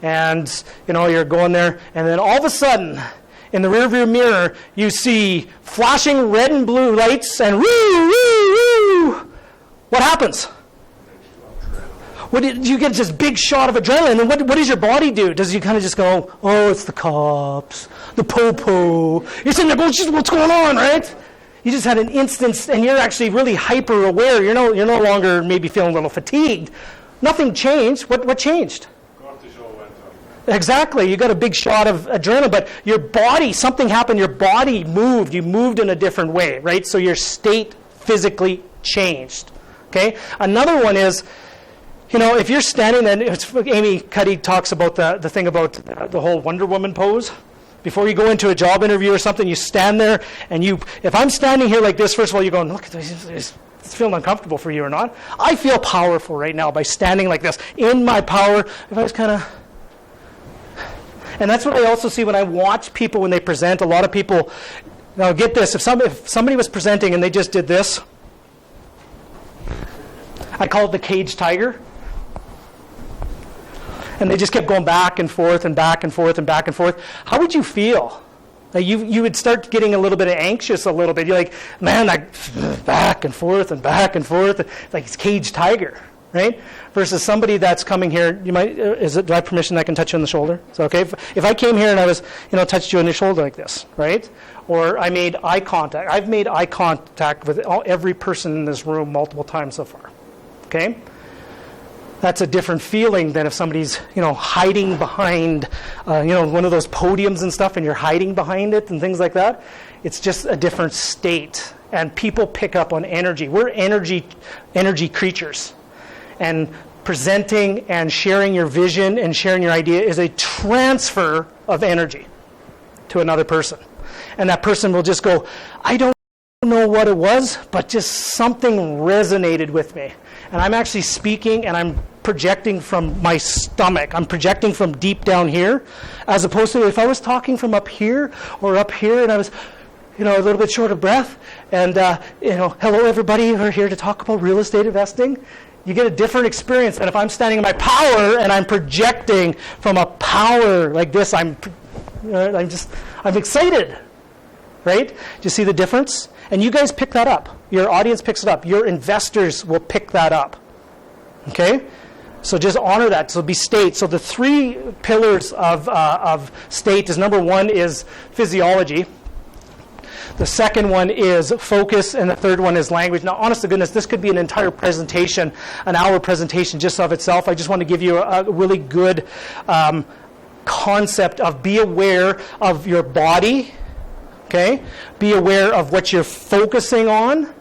and you're going there, and then all of a sudden, in the rearview mirror, you see flashing red and blue lights, and woo, woo, woo. What happens? You get this big shot of adrenaline, and what does your body do? Does you kind of just go, oh, it's the cops, the po-po. You're sitting there going, what's going on, right? You just had an instance, and you're actually really hyper-aware. You're no longer maybe feeling a little fatigued. Nothing changed. What changed? Cortisol went up. Exactly. You got a big shot of adrenaline, but your body, something happened. Your body moved. You moved in a different way, right? So your state physically changed. Okay? Another one is, if you're standing, and Amy Cuddy talks about the thing about the whole Wonder Woman pose. Before you go into a job interview or something, you stand there, and if I'm standing here like this, first of all, you're going, look, it's feeling uncomfortable for you or not. I feel powerful right now by standing like this. In my power, if I was kind of... And that's what I also see when I watch people when they present. A lot of people... Now get this, if somebody was presenting and they just did this, I call it the caged tiger. And they just kept going back and forth and back and forth and back and forth. How would you feel? Like you would start getting a little bit anxious a little bit. You're like, man, back and forth and back and forth. Like it's caged tiger, right? Versus somebody that's coming here, do I have permission that I can touch you on the shoulder? Is that okay? If I came here and I was, touched you on the shoulder like this, right? Or I made eye contact. I've made eye contact with every person in this room multiple times so far, okay? That's a different feeling than if somebody's, hiding behind, one of those podiums and stuff, and you're hiding behind it and things like that. It's just a different state, and people pick up on energy. We're energy creatures, and presenting and sharing your vision and sharing your idea is a transfer of energy to another person, and that person will just go, I don't know what it was, but just something resonated with me. And I'm actually speaking, and I'm projecting from my stomach. I'm projecting from deep down here, as opposed to if I was talking from up here or up here, and I was, a little bit short of breath, and hello everybody, we're here to talk about real estate investing. You get a different experience than if I'm standing in my power and I'm projecting from a power like this. I'm excited, right? Do you see the difference? And you guys pick that up. Your audience picks it up. Your investors will pick that up. Okay? So just honor that. So be state. So the 3 pillars of state is, number 1 is physiology. The second one is focus, and the third one is language. Now, honest to goodness, this could be an entire presentation, an hour presentation just of itself. I just want to give you a really good concept of be aware of your body, okay? Be aware of what you're focusing on,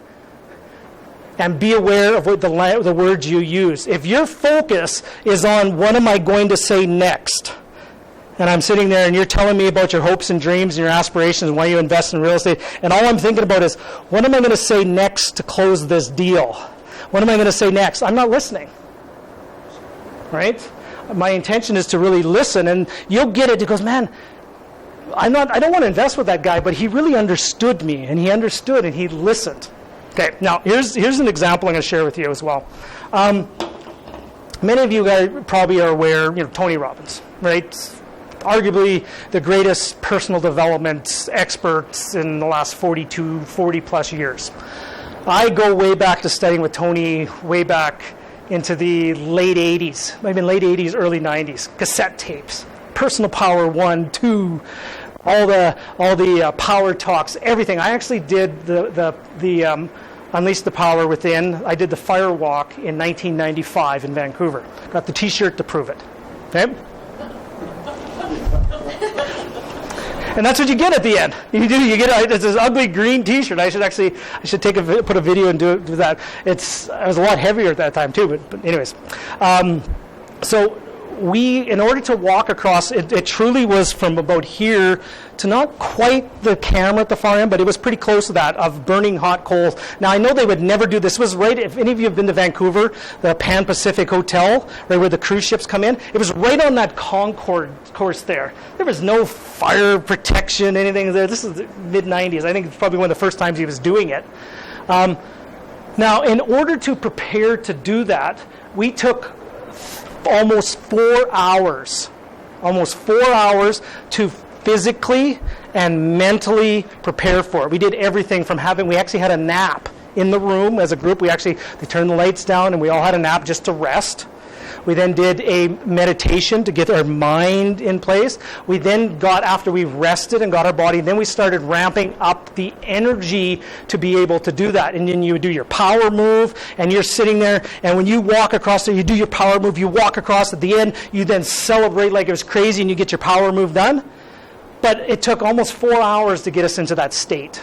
and be aware of what the words you use. If your focus is on what am I going to say next, and I'm sitting there and you're telling me about your hopes and dreams and your aspirations and why you invest in real estate, and all I'm thinking about is, what am I going to say next to close this deal? What am I going to say next? I'm not listening, right? My intention is to really listen, and you'll get it. It goes, man, I don't want to invest with that guy, but he really understood me, and he understood, and he listened. Okay, now here's an example I'm going to share with you as well. Many of you guys probably are aware, Tony Robbins, right? Arguably the greatest personal development experts in the last 40 plus years. I go way back to studying with Tony, way back into the late 80s, maybe late 80s, early 90s, cassette tapes, Personal Power 1, 2, all the power talks, everything. I actually did the Unleash the Power Within. I did the Fire Walk in 1995 in Vancouver. Got the T-shirt to prove it. Okay? And that's what you get at the end. You get it's this ugly green T-shirt. I should put a video and do that. I was a lot heavier at that time too. But anyways, so in order to walk across, it truly was from about here to not quite the camera at the far end, but it was pretty close to that, of burning hot coals. Now, I know they would never do this. It was right, if any of you have been to Vancouver, the Pan Pacific Hotel, right where the cruise ships come in, it was right on that Concord course there. There was no fire protection, anything there. This is the mid-90s. I think it's probably one of the first times he was doing it. Now, in order to prepare to do that, we took almost 4 hours to physically and mentally prepare for it. We did everything from we actually had a nap in the room as a group. They turned the lights down and we all had a nap just to rest. We then did a meditation to get our mind in place. We then after we rested and got our body, then we started ramping up the energy to be able to do that. And then you would do your power move, and you're sitting there, and when you walk across there, you do your power move, you walk across at the end, you then celebrate like it was crazy, and you get your power move done. But it took almost 4 hours to get us into that state.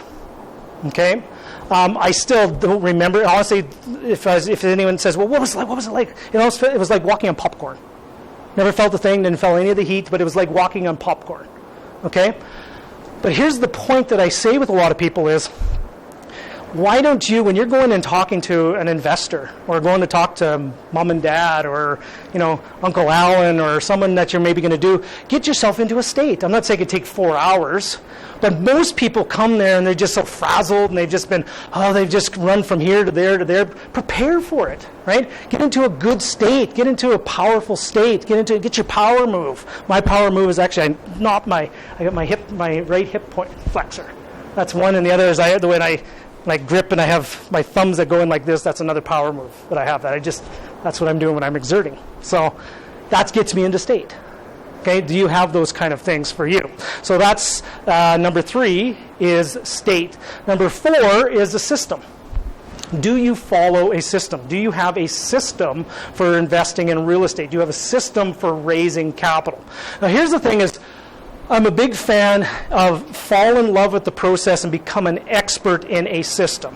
Okay? I still don't remember. Honestly, if anyone says, well, what was it like? It was like walking on popcorn. Never felt the thing, didn't feel any of the heat, but it was like walking on popcorn. Okay? But here's the point that I say with a lot of people is, why don't you, when you're going and talking to an investor, or going to talk to mom and dad, or Uncle Alan, or someone that you're maybe going to do, get yourself into a state. I'm not saying it take 4 hours, but most people come there and they're just so frazzled, and they've just run from here to there to there. Prepare for it, right? Get into a good state. Get into a powerful state. Get your power move. My power move is actually I got my right hip point flexor. That's one, and the other is the way I grip, and I have my thumbs that go in like this. That's another power move that I have. That's what I'm doing when I'm exerting. So that gets me into state. Okay, do you have those kind of things for you? So that's number 3 is state. Number 4 is a system. Do you follow a system? Do you have a system for investing in real estate? Do you have a system for raising capital? Now here's the thing is, I'm a big fan of fall in love with the process and become an expert in a system.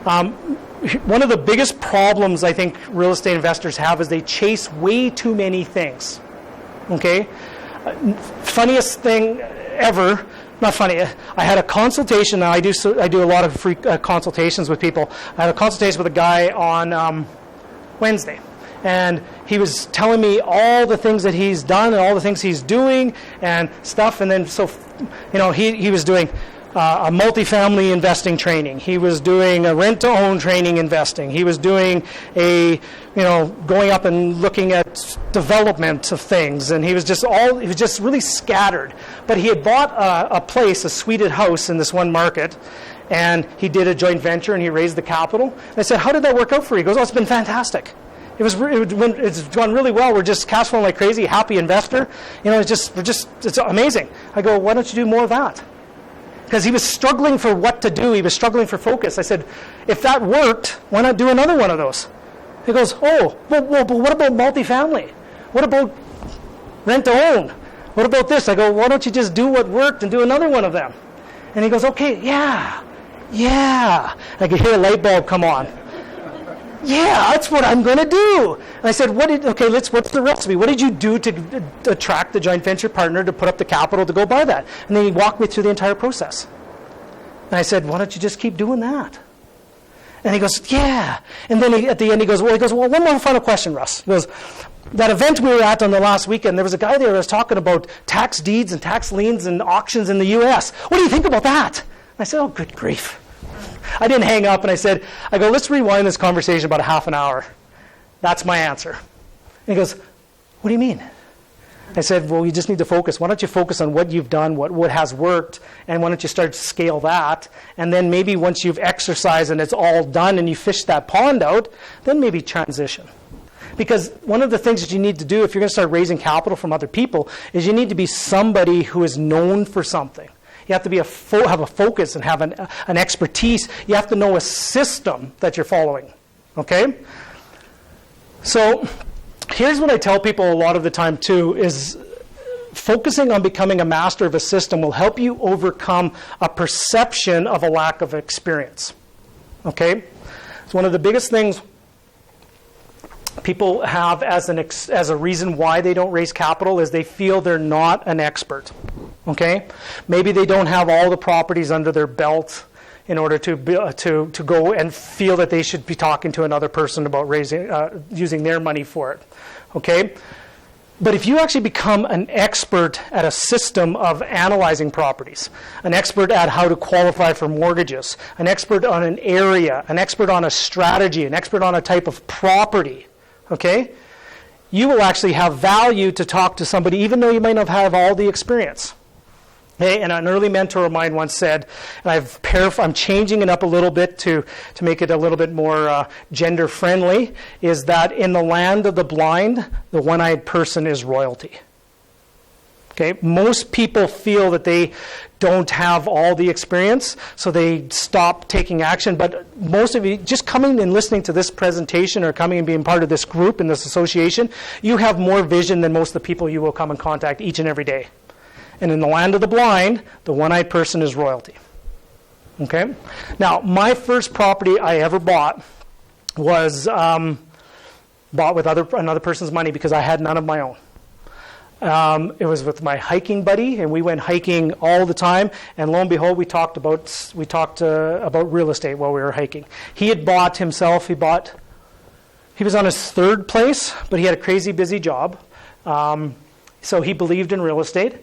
One of the biggest problems I think real estate investors have is they chase way too many things. Okay? Funniest thing ever, not funny, I had a consultation. Now I do a lot of free consultations with people. I had a consultation with a guy on Wednesday. And he was telling me all the things that he's done and all the things he's doing and stuff. And then, he was doing a multifamily investing training. He was doing a rent-to-own training investing. He was doing going up and looking at development of things. And he was just really scattered. But he had bought a suited house in this one market. And he did a joint venture and he raised the capital. And I said, how did that work out for you? He goes, it's been fantastic. It's gone really well. We're just cash flowing like crazy. Happy investor. It's amazing. I go, why don't you do more of that? because he was struggling for what to do. He was struggling for focus. I said, if that worked, why not do another one of those? He goes, oh, but what about multifamily? What about rent to own? What about this? I go, why don't you just do what worked and do another one of them? And he goes, okay, yeah. I could hear a light bulb come on. Yeah, that's what I'm going to do. And I said, what's the recipe? What did you do to attract the joint venture partner to put up the capital to go buy that? And then he walked me through the entire process. And I said, why don't you just keep doing that? And he goes, yeah. And then at the end he goes, well, one more final question, Russ. He goes, that event we were at on the last weekend, there was a guy there that was talking about tax deeds and tax liens and auctions in the U.S. What do you think about that? And I said, oh, good grief. I didn't hang up, and I go, let's rewind this conversation about a half an hour. That's my answer. And he goes, what do you mean? I said, well, you just need to focus. Why don't you focus on what you've done, what has worked, and why don't you start to scale that? And then maybe once you've exercised and it's all done and you fish that pond out, then maybe transition. Because one of the things that you need to do if you're going to start raising capital from other people is you need to be somebody who is known for something. You have to be have a focus and have an expertise. You have to know a system that you're following. Okay? So here's what I tell people a lot of the time too is focusing on becoming a master of a system will help you overcome a perception of a lack of experience. Okay? It's one of the biggest things people have as a reason why they don't raise capital is they feel they're not an expert. Okay? Maybe they don't have all the properties under their belt in order to go and feel that they should be talking to another person about using their money for it. Okay? But if you actually become an expert at a system of analyzing properties, an expert at how to qualify for mortgages, an expert on an area, an expert on a strategy, an expert on a type of property, okay, you will actually have value to talk to somebody even though you might not have all the experience. Okay, and an early mentor of mine once said, and I'm changing it up a little bit to make it a little bit more gender friendly, is that in the land of the blind, the one-eyed person is royalty. Okay, most people feel that they don't have all the experience, so they stop taking action. But most of you, just coming and listening to this presentation or coming and being part of this group in this association, you have more vision than most of the people you will come in contact each and every day. And in the land of the blind, the one-eyed person is royalty. Okay? Now, my first property I ever bought was bought with another person's money because I had none of my own. It was with my hiking buddy, and we went hiking all the time. And lo and behold, we talked about real estate while we were hiking. He had bought himself. He was on his third place, but he had a crazy busy job. So he believed in real estate.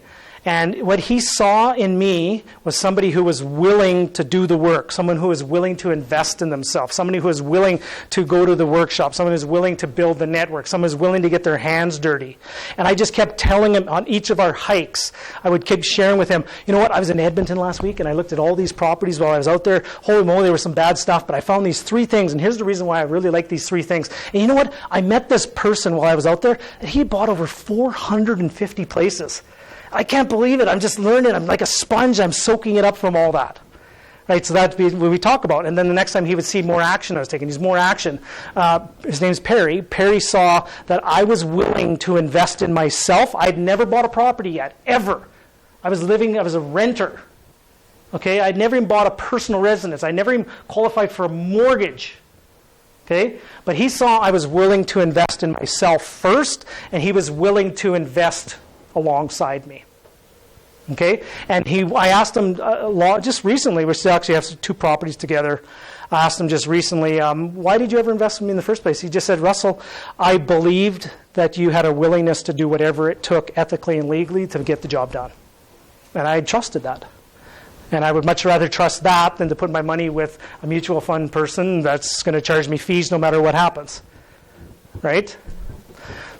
And what he saw in me was somebody who was willing to do the work, someone who was willing to invest in themselves, somebody who was willing to go to the workshop, someone who's willing to build the network, someone who's willing to get their hands dirty. And I just kept telling him on each of our hikes, I would keep sharing with him, you know what, I was in Edmonton last week and I looked at all these properties while I was out there. Holy moly, there was some bad stuff, but I found these 3 things, and here's the reason why I really like these 3 things. And you know what, I met this person while I was out there, and he bought over 450 places. I can't believe it. I'm just learning. I'm like a sponge. I'm soaking it up from all that. Right? So that's what we talk about. And then the next time he would see more action I was taking. He's more action. His name's Perry. Perry saw that I was willing to invest in myself. I'd never bought a property yet, ever. I was a renter. Okay? I'd never even bought a personal residence. I never even qualified for a mortgage. Okay? But he saw I was willing to invest in myself first, and he was willing to invest alongside me. Okay? And I asked him just recently, we still actually have 2 properties together. I asked him just recently, why did you ever invest in me in the first place? He just said, Russell, I believed that you had a willingness to do whatever it took ethically and legally to get the job done. And I trusted that. And I would much rather trust that than to put my money with a mutual fund person that's going to charge me fees no matter what happens. Right?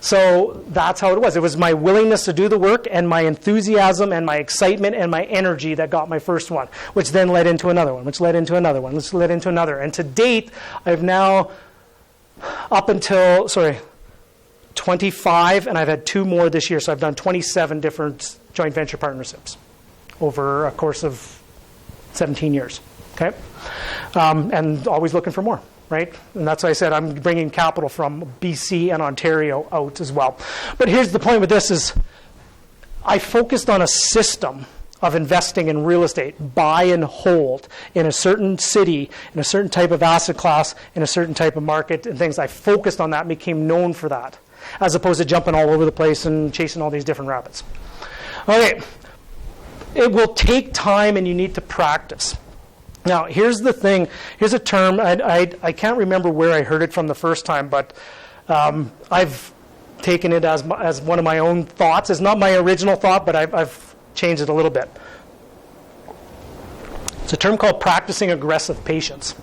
So that's how it was. It was my willingness to do the work and my enthusiasm and my excitement and my energy that got my first one, which then led into another one, which led into another one, which led into another. And to date, I've now, up until, 25, and I've had 2 more this year. So I've done 27 different joint venture partnerships over a course of 17 years. Okay, and always looking for more. Right? And that's why I said I'm bringing capital from BC and Ontario out as well. But here's the point with this is I focused on a system of investing in real estate, buy and hold in a certain city, in a certain type of asset class, in a certain type of market and things. I focused on that and became known for that, as opposed to jumping all over the place and chasing all these different rabbits. Okay, it will take time and you need to practice. Now, here's the thing. Here's a term. I can't remember where I heard it from the first time, but I've taken it as one of my own thoughts. It's not my original thought, but I've changed it a little bit. It's a term called practicing aggressive patience.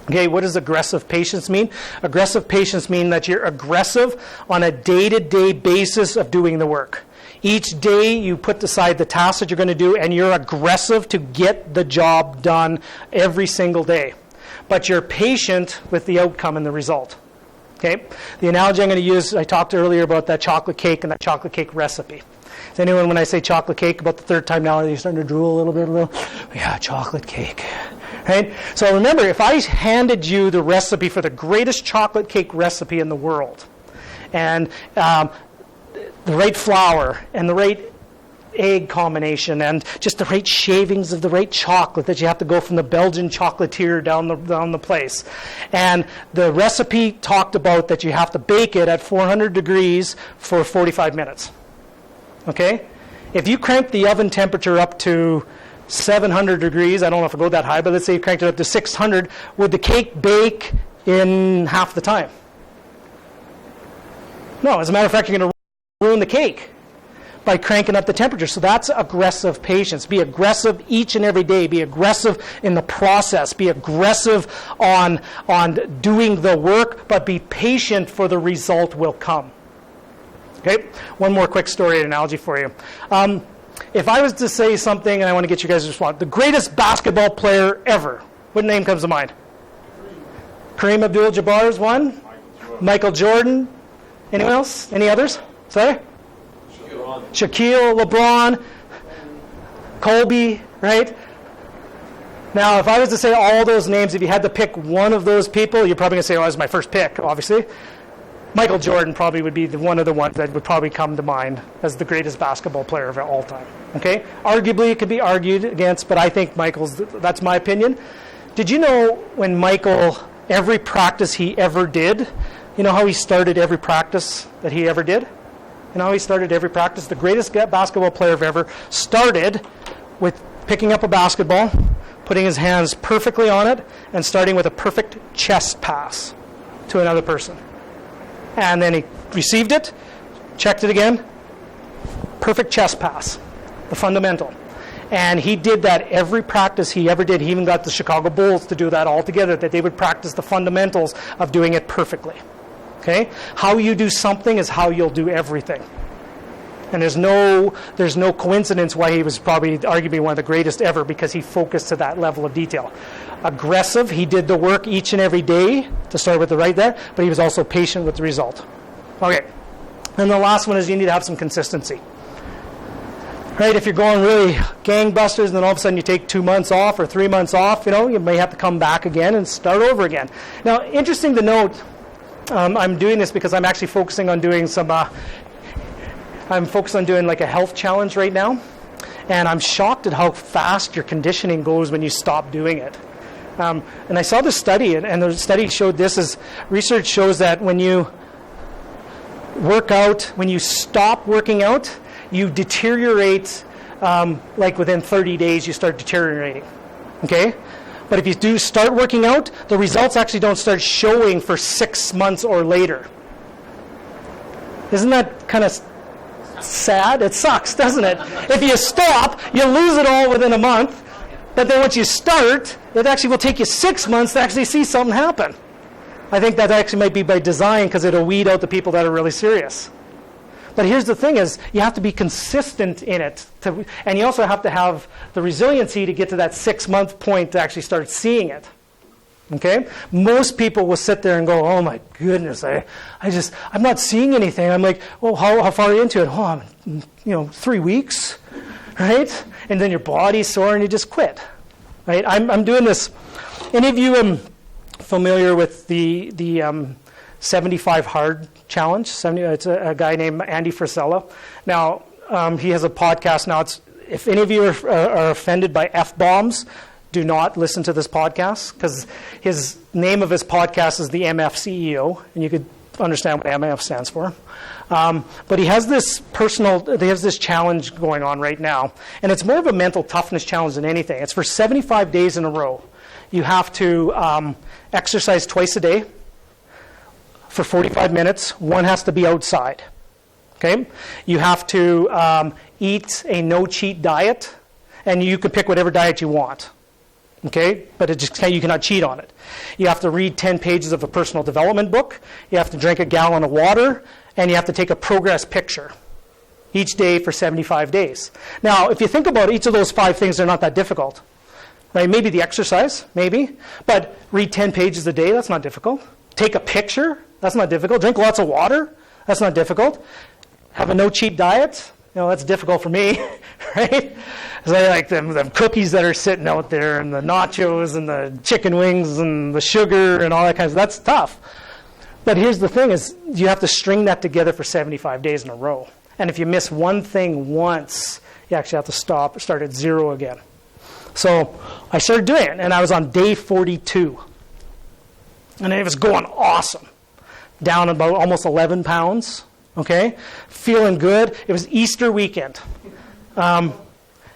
Okay, what does aggressive patience mean? Aggressive patience means that you're aggressive on a day-to-day basis of doing the work. Each day you put aside the tasks that you're going to do and you're aggressive to get the job done every single day. But you're patient with the outcome and the result. Okay? The analogy I'm going to use, I talked earlier about that chocolate cake and that chocolate cake recipe. Does anyone, when I say chocolate cake, about the third time now, you're starting to drool a little bit? Yeah, chocolate cake. Right? So remember, if I handed you the recipe for the greatest chocolate cake recipe in the world, and the right flour and the right egg combination and just the right shavings of the right chocolate that you have to go from the Belgian chocolatier down the place. And the recipe talked about that you have to bake it at 400 degrees for 45 minutes. Okay? If you crank the oven temperature up to 700 degrees, I don't know if it go that high, but let's say you cranked it up to 600, would the cake bake in half the time? No, as a matter of fact, you're going to ruin the cake by cranking up the temperature. So that's aggressive patience. Be aggressive each and every day. Be aggressive in the process. Be aggressive on doing the work, but be patient for the result will come. Okay? One more quick story and analogy for you. If I was to say something, and I want to get you guys to respond, the greatest basketball player ever, what name comes to mind? Kareem Abdul-Jabbar is one. Michael Jordan. Anyone else? Any others? Sorry? Shaquille, LeBron, Kobe, right? Now, if I was to say all those names, if you had to pick one of those people, you're probably going to say, oh, that was my first pick, obviously. Michael Jordan probably would be one of the ones that would probably come to mind as the greatest basketball player of all time. Okay? Arguably, it could be argued against, but I think that's my opinion. Did you know when Michael, every practice he ever did, you know how he started every practice that he ever did? You know how he started every practice? The greatest basketball player ever started with picking up a basketball, putting his hands perfectly on it, and starting with a perfect chest pass to another person. And then he received it, checked it again, perfect chest pass, the fundamental. And he did that every practice he ever did. He even got the Chicago Bulls to do that all together, that they would practice the fundamentals of doing it perfectly. Okay? How you do something is how you'll do everything. And there's no coincidence why he was probably arguably one of the greatest ever, because he focused to that level of detail. Aggressive, he did the work each and every day to start with the right there, but he was also patient with the result. Okay. And the last one is you need to have some consistency. Right? If you're going really gangbusters and then all of a sudden you take 2 months off or 3 months off, you may have to come back again and start over again. Now, interesting to note, I'm doing this because I'm actually focusing on doing I'm focused on doing like a health challenge right now, and I'm shocked at how fast your conditioning goes when you stop doing it. And I saw this study, and the study showed this as research shows that when you work out, when you stop working out, you deteriorate, like within 30 days you start deteriorating. Okay? But if you do start working out, the results actually don't start showing for 6 months or later. Isn't that kind of sad? It sucks, doesn't it? If you stop, you lose it all within a month. But then once you start, it actually will take you 6 months to actually see something happen. I think that actually might be by design, because it'll weed out the people that are really serious. But here's the thing is, you have to be consistent in it. And you also have to have the resiliency to get to that 6 month point to actually start seeing it. Okay? Most people will sit there and go, oh my goodness, I'm not seeing anything. I'm like, well, how far are you into it? Oh, I'm, 3 weeks, right? And then your body's sore and you just quit. right? I'm doing this. Any of you familiar with the 75 Hard Challenge? It's a guy named Andy Frisella. Now, he has a podcast now. If any of you are offended by F-bombs, do not listen to this podcast, because his name of his podcast is the MF CEO, and you could understand what MF stands for. But he has this challenge going on right now, and it's more of a mental toughness challenge than anything. It's for 75 days in a row. You have to exercise twice a day for 45 minutes. One has to be outside. Okay? You have to eat a no-cheat diet, and you can pick whatever diet you want. Okay? But you cannot cheat on it. You have to read 10 pages of a personal development book. You have to drink a gallon of water, and you have to take a progress picture each day for 75 days. Now, if you think about each of those 5 things, they're not that difficult. Right? Maybe the exercise, maybe. But read 10 pages a day, that's not difficult. Take a picture, that's not difficult. Drink lots of water, that's not difficult. Have a no-cheat diet, that's difficult for me, right? So I like them cookies that are sitting out there, and the nachos, and the chicken wings, and the sugar, and all that kind of stuff. That's tough. But here's the thing is, you have to string that together for 75 days in a row. And if you miss one thing once, you actually have to start at 0 again. So I started doing it, and I was on day 42. And it was going awesome. Down about almost 11 pounds, okay? Feeling good. It was Easter weekend.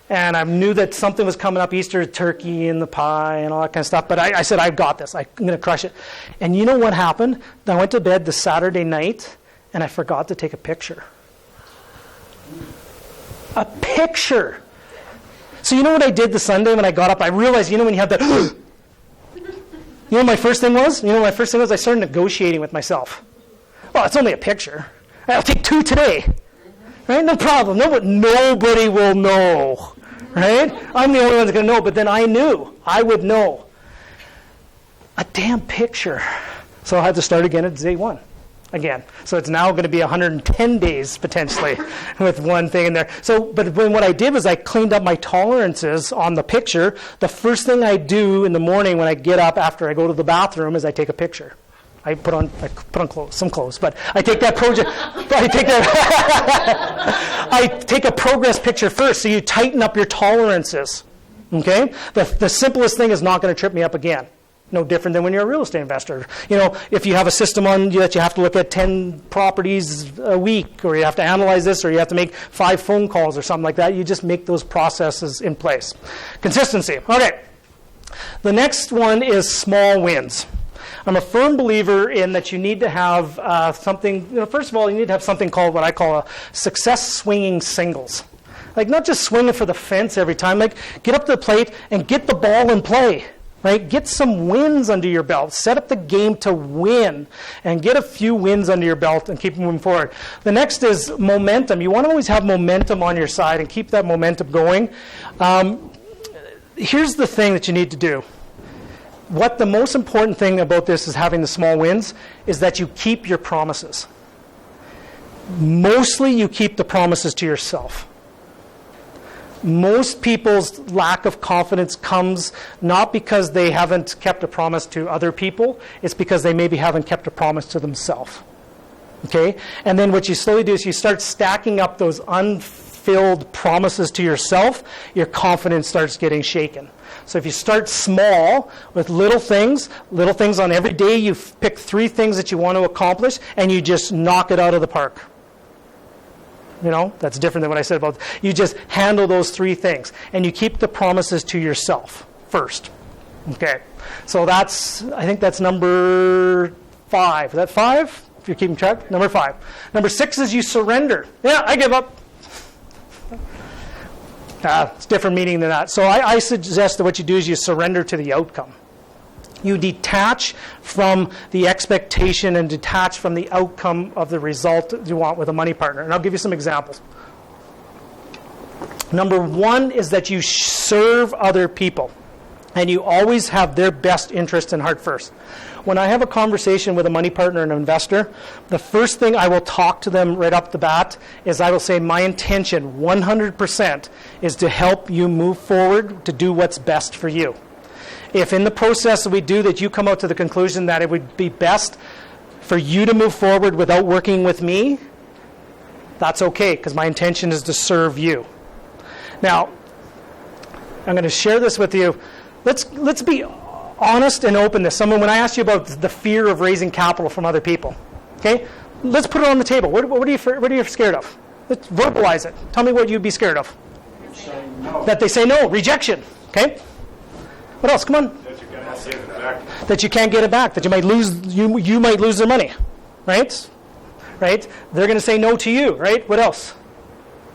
And I knew that something was coming up, Easter turkey and the pie and all that kind of stuff. But I said, I've got this. I'm going to crush it. And you know what happened? I went to bed the Saturday night, and I forgot to take a picture. A picture! So you know what I did the Sunday when I got up? I realized, when you have that... You know what my first thing was? I started negotiating with myself. Well, it's only a picture. I'll take 2 today. Right? No problem. Nobody will know. Right? I'm the only one that's going to know. But then I knew. I would know. A damn picture. So I had to start again at day 1. Again. So it's now going to be 110 days, potentially, with one thing in there. But what I did was I cleaned up my tolerances on the picture. The first thing I do in the morning when I get up after I go to the bathroom is I take a picture. I put on some clothes, but I take that project. I take a progress picture first, so you tighten up your tolerances. Okay, the simplest thing is not going to trip me up again. No different than when you're a real estate investor. If you have a system on that you have to look at 10 properties a week, or you have to analyze this, or you have to make 5 phone calls or something like that, you just make those processes in place. Consistency. Okay. The next one is small wins. I'm a firm believer in that you need to have something, first of all, you need to have something called what I call a success swinging singles. Like not just swinging for the fence every time, like get up to the plate and get the ball in play. Right? Get some wins under your belt. Set up the game to win and get a few wins under your belt and keep moving forward. The next is momentum. You want to always have momentum on your side and keep that momentum going. Here's the thing that you need to do. What the most important thing about this is having the small wins is that you keep your promises. Mostly you keep the promises to yourself. Most people's lack of confidence comes not because they haven't kept a promise to other people, it's because they maybe haven't kept a promise to themselves. Okay? And then what you slowly do is you start stacking up those unfilled promises to yourself, your confidence starts getting shaken. So if you start small with little things on every day, you pick 3 things that you want to accomplish, and you just knock it out of the park. That's different than what I said about, you just handle those 3 things. And you keep the promises to yourself first. Okay. So I think that's number 5. Is that 5? If you're keeping track? Number 5. Number 6 is you surrender. Yeah, I give up. It's different meaning than that. So I suggest that what you do is you surrender to the outcome. You detach from the expectation and detach from the outcome of the result that you want with a money partner. And I'll give you some examples. Number 1 is that you serve other people. And you always have their best interest in heart first. When I have a conversation with a money partner and an investor, the first thing I will talk to them right up the bat is I will say my intention 100% is to help you move forward to do what's best for you. If in the process that we do that you come out to the conclusion that it would be best for you to move forward without working with me, that's okay, because my intention is to serve you. Now, I'm going to share this with you. Let's be honest and open this. When I asked you about the fear of raising capital from other people, okay? Let's put it on the table. What are you scared of? Let's verbalize it. Tell me what you'd be scared of. No. That they say no, rejection. Okay. What else? Come on. That you cannot get it back. That you can't get it back. That you might lose. You might lose their money, right? Right. They're going to say no to you, right? What else?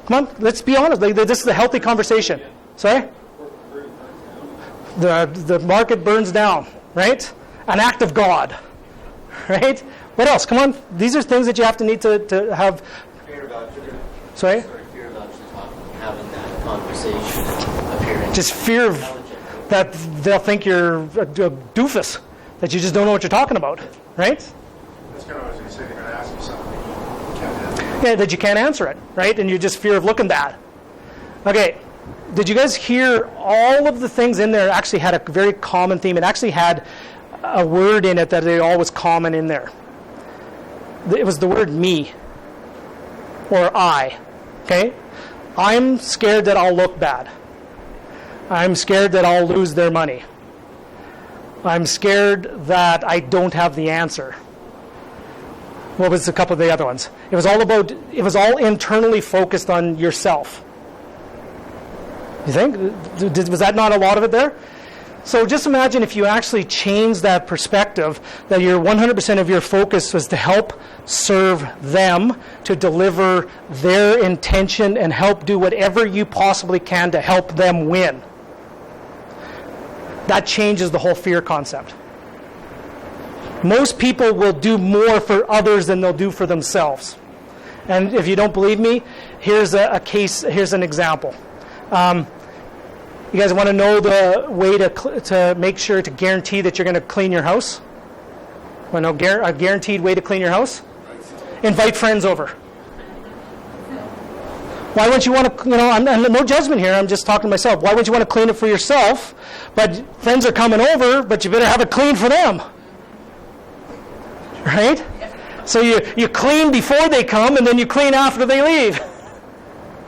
Come on. Let's be honest. This is a healthy conversation. Sorry. The market burns down, right? An act of God, right? What else? Come on. These are things that you have to need to have. Fear about Sorry? fear about just having that conversation, appearing. Just fear of that they'll think you're a doofus, that you just don't know what you're talking about, right? That's kind of what I was going to say. They're going to ask you something you can't answer. Yeah, that you can't answer it, right? And you just fear of looking bad. Okay. Did you guys hear all of the things in there actually had a very common theme? It actually had a word in it that they always common in there. It was the word me or I. Okay? I'm scared that I'll look bad. I'm scared that I'll lose their money. I'm scared that I don't have the answer. What was a couple of the other ones? It was all internally focused on yourself. You think? Was that not a lot of it there? So just imagine if you actually change that perspective, that your 100% of your focus was to help serve them, to deliver their intention and help do whatever you possibly can to help them win. That changes the whole fear concept. Most people will do more for others than they'll do for themselves. And if you don't believe me, here's a case, here's an example. You guys want to know the way to make sure to guarantee that you're going to clean your house? Want to know a guaranteed way to clean your house? Invite friends over. Why wouldn't you want to, I'm no judgment here, I'm just talking to myself. Why wouldn't you want to clean it for yourself? But friends are coming over, but you better have it clean for them. Right? So you clean before they come, and then you clean after they leave.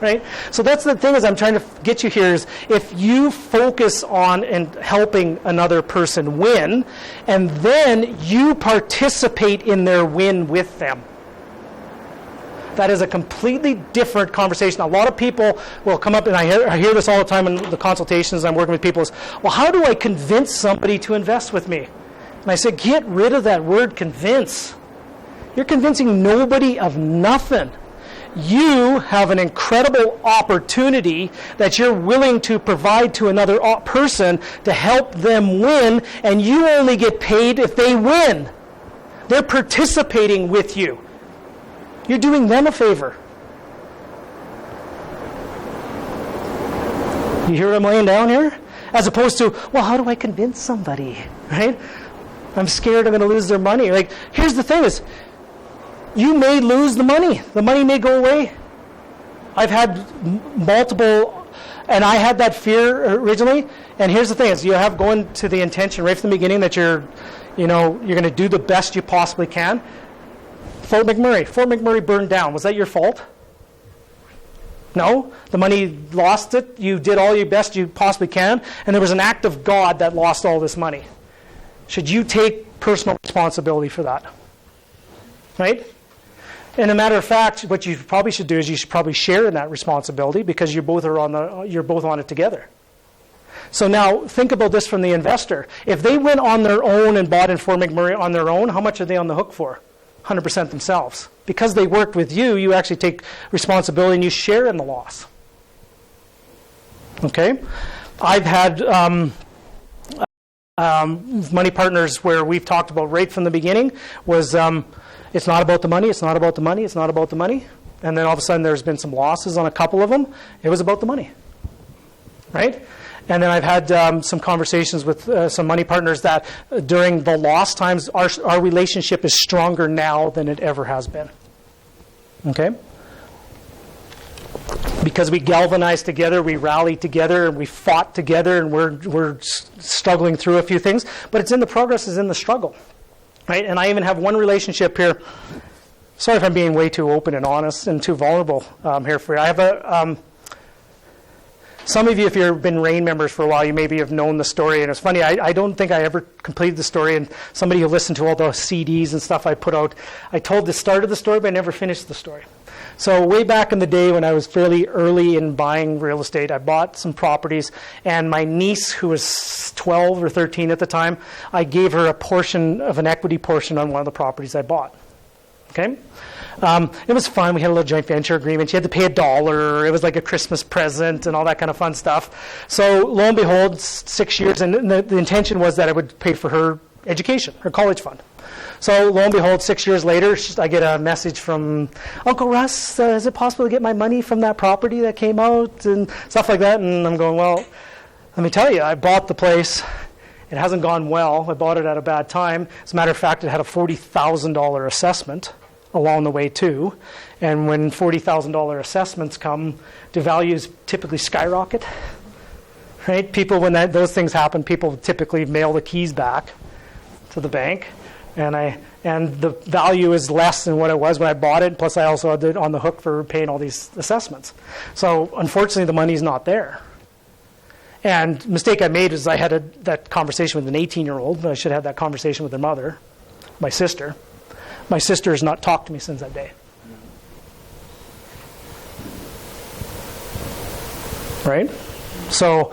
Right? So that's the thing is I'm trying to get you here is if you focus on and helping another person win, and then you participate in their win with them. That is a completely different conversation. A lot of people will come up, and I hear this all the time in the consultations I'm working with people is, well, how do I convince somebody to invest with me? And I say, get rid of that word convince. You're convincing nobody of nothing. You have an incredible opportunity that you're willing to provide to another person to help them win, and you only get paid if they win. They're participating with you. You're doing them a favor. You hear what I'm laying down here? As opposed to, well, how do I convince somebody? Right? I'm scared I'm going to lose their money. Like, here's the thing is, you may lose the money. The money may go away. I've had multiple, and I had that fear originally. And here's the thing: is you have going to the intention right from the beginning that you're going to do the best you possibly can. Fort McMurray burned down. Was that your fault? No, the money lost it. You did all your best you possibly can, and there was an act of God that lost all this money. Should you take personal responsibility for that? Right? And a matter of fact, what you probably should do is you should probably share in that responsibility because you're both on it together. So now think about this from the investor. If they went on their own and bought in Fort McMurray on their own, how much are they on the hook for? 100% themselves. Because they worked with you, you actually take responsibility and you share in the loss. Okay? I've had money partners where we've talked about right from the beginning was it's not about the money, it's not about the money, it's not about the money. And then all of a sudden there's been some losses on a couple of them. It was about the money. Right? And then I've had some conversations with some money partners that during the lost times, our relationship is stronger now than it ever has been. Okay? Because we galvanized together, we rallied together, and we fought together, and we're struggling through a few things. But it's in the progress, is in the struggle, right? And I even have one relationship here. Sorry if I'm being way too open and honest and too vulnerable here for you. I have some of you, if you've been RAIN members for a while, you maybe have known the story. And it's funny, I don't think I ever completed the story. And somebody who listened to all the CDs and stuff I put out, I told the start of the story, but I never finished the story. So way back in the day when I was fairly early in buying real estate, I bought some properties, and my niece, who was 12 or 13 at the time, I gave her a portion of an equity portion on one of the properties I bought. Okay? It was fun. We had a little joint venture agreement. She had to pay $1. It was like a Christmas present and all that kind of fun stuff. So lo and behold, 6 years, and the intention was that I would pay for her education, her college fund. So lo and behold, 6 years later, I get a message from Uncle Russ, is it possible to get my money from that property that came out and stuff like that? And I'm going, well, let me tell you, I bought the place. It hasn't gone well. I bought it at a bad time. As a matter of fact, it had a $40,000 assessment along the way too. And when $40,000 assessments come, the values typically skyrocket. Right? People, when those things happen, people typically mail the keys back to the bank. And the value is less than what it was when I bought it. Plus, I also had it on the hook for paying all these assessments. So, unfortunately, the money's not there. And the mistake I made is I had that conversation with an 18-year-old, but I should have had that conversation with her mother, my sister. My sister has not talked to me since that day. Right? So,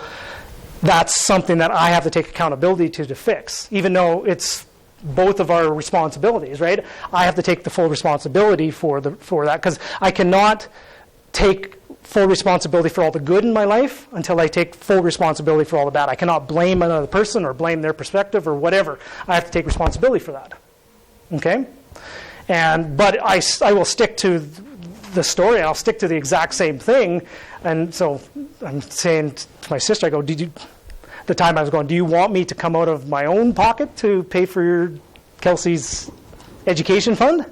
that's something that I have to take accountability to fix, even though it's both of our responsibilities, right? I have to take the full responsibility for that, because I cannot take full responsibility for all the good in my life until I take full responsibility for all the bad. I cannot blame another person or blame their perspective or whatever. I have to take responsibility for that. Okay? But I will stick to the story. I'll stick to the exact same thing. And so I'm saying to my sister, I go, the time I was going, do you want me to come out of my own pocket to pay for your Kelsey's education fund?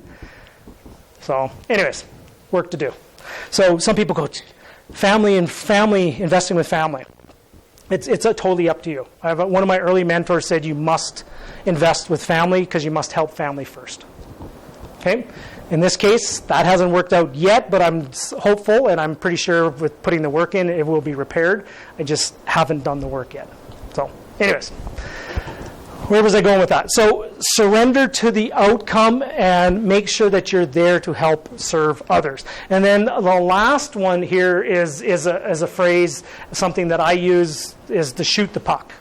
So anyways, work to do. So some people go, family, investing with family. It's totally up to you. One of my early mentors said you must invest with family because you must help family first. Okay? In this case, that hasn't worked out yet, but I'm hopeful, and I'm pretty sure with putting the work in, it will be repaired. I just haven't done the work yet. So, anyways, where was I going with that? So, surrender to the outcome and make sure that you're there to help serve others. And then the last one here is a phrase, something that I use, is to shoot the puck.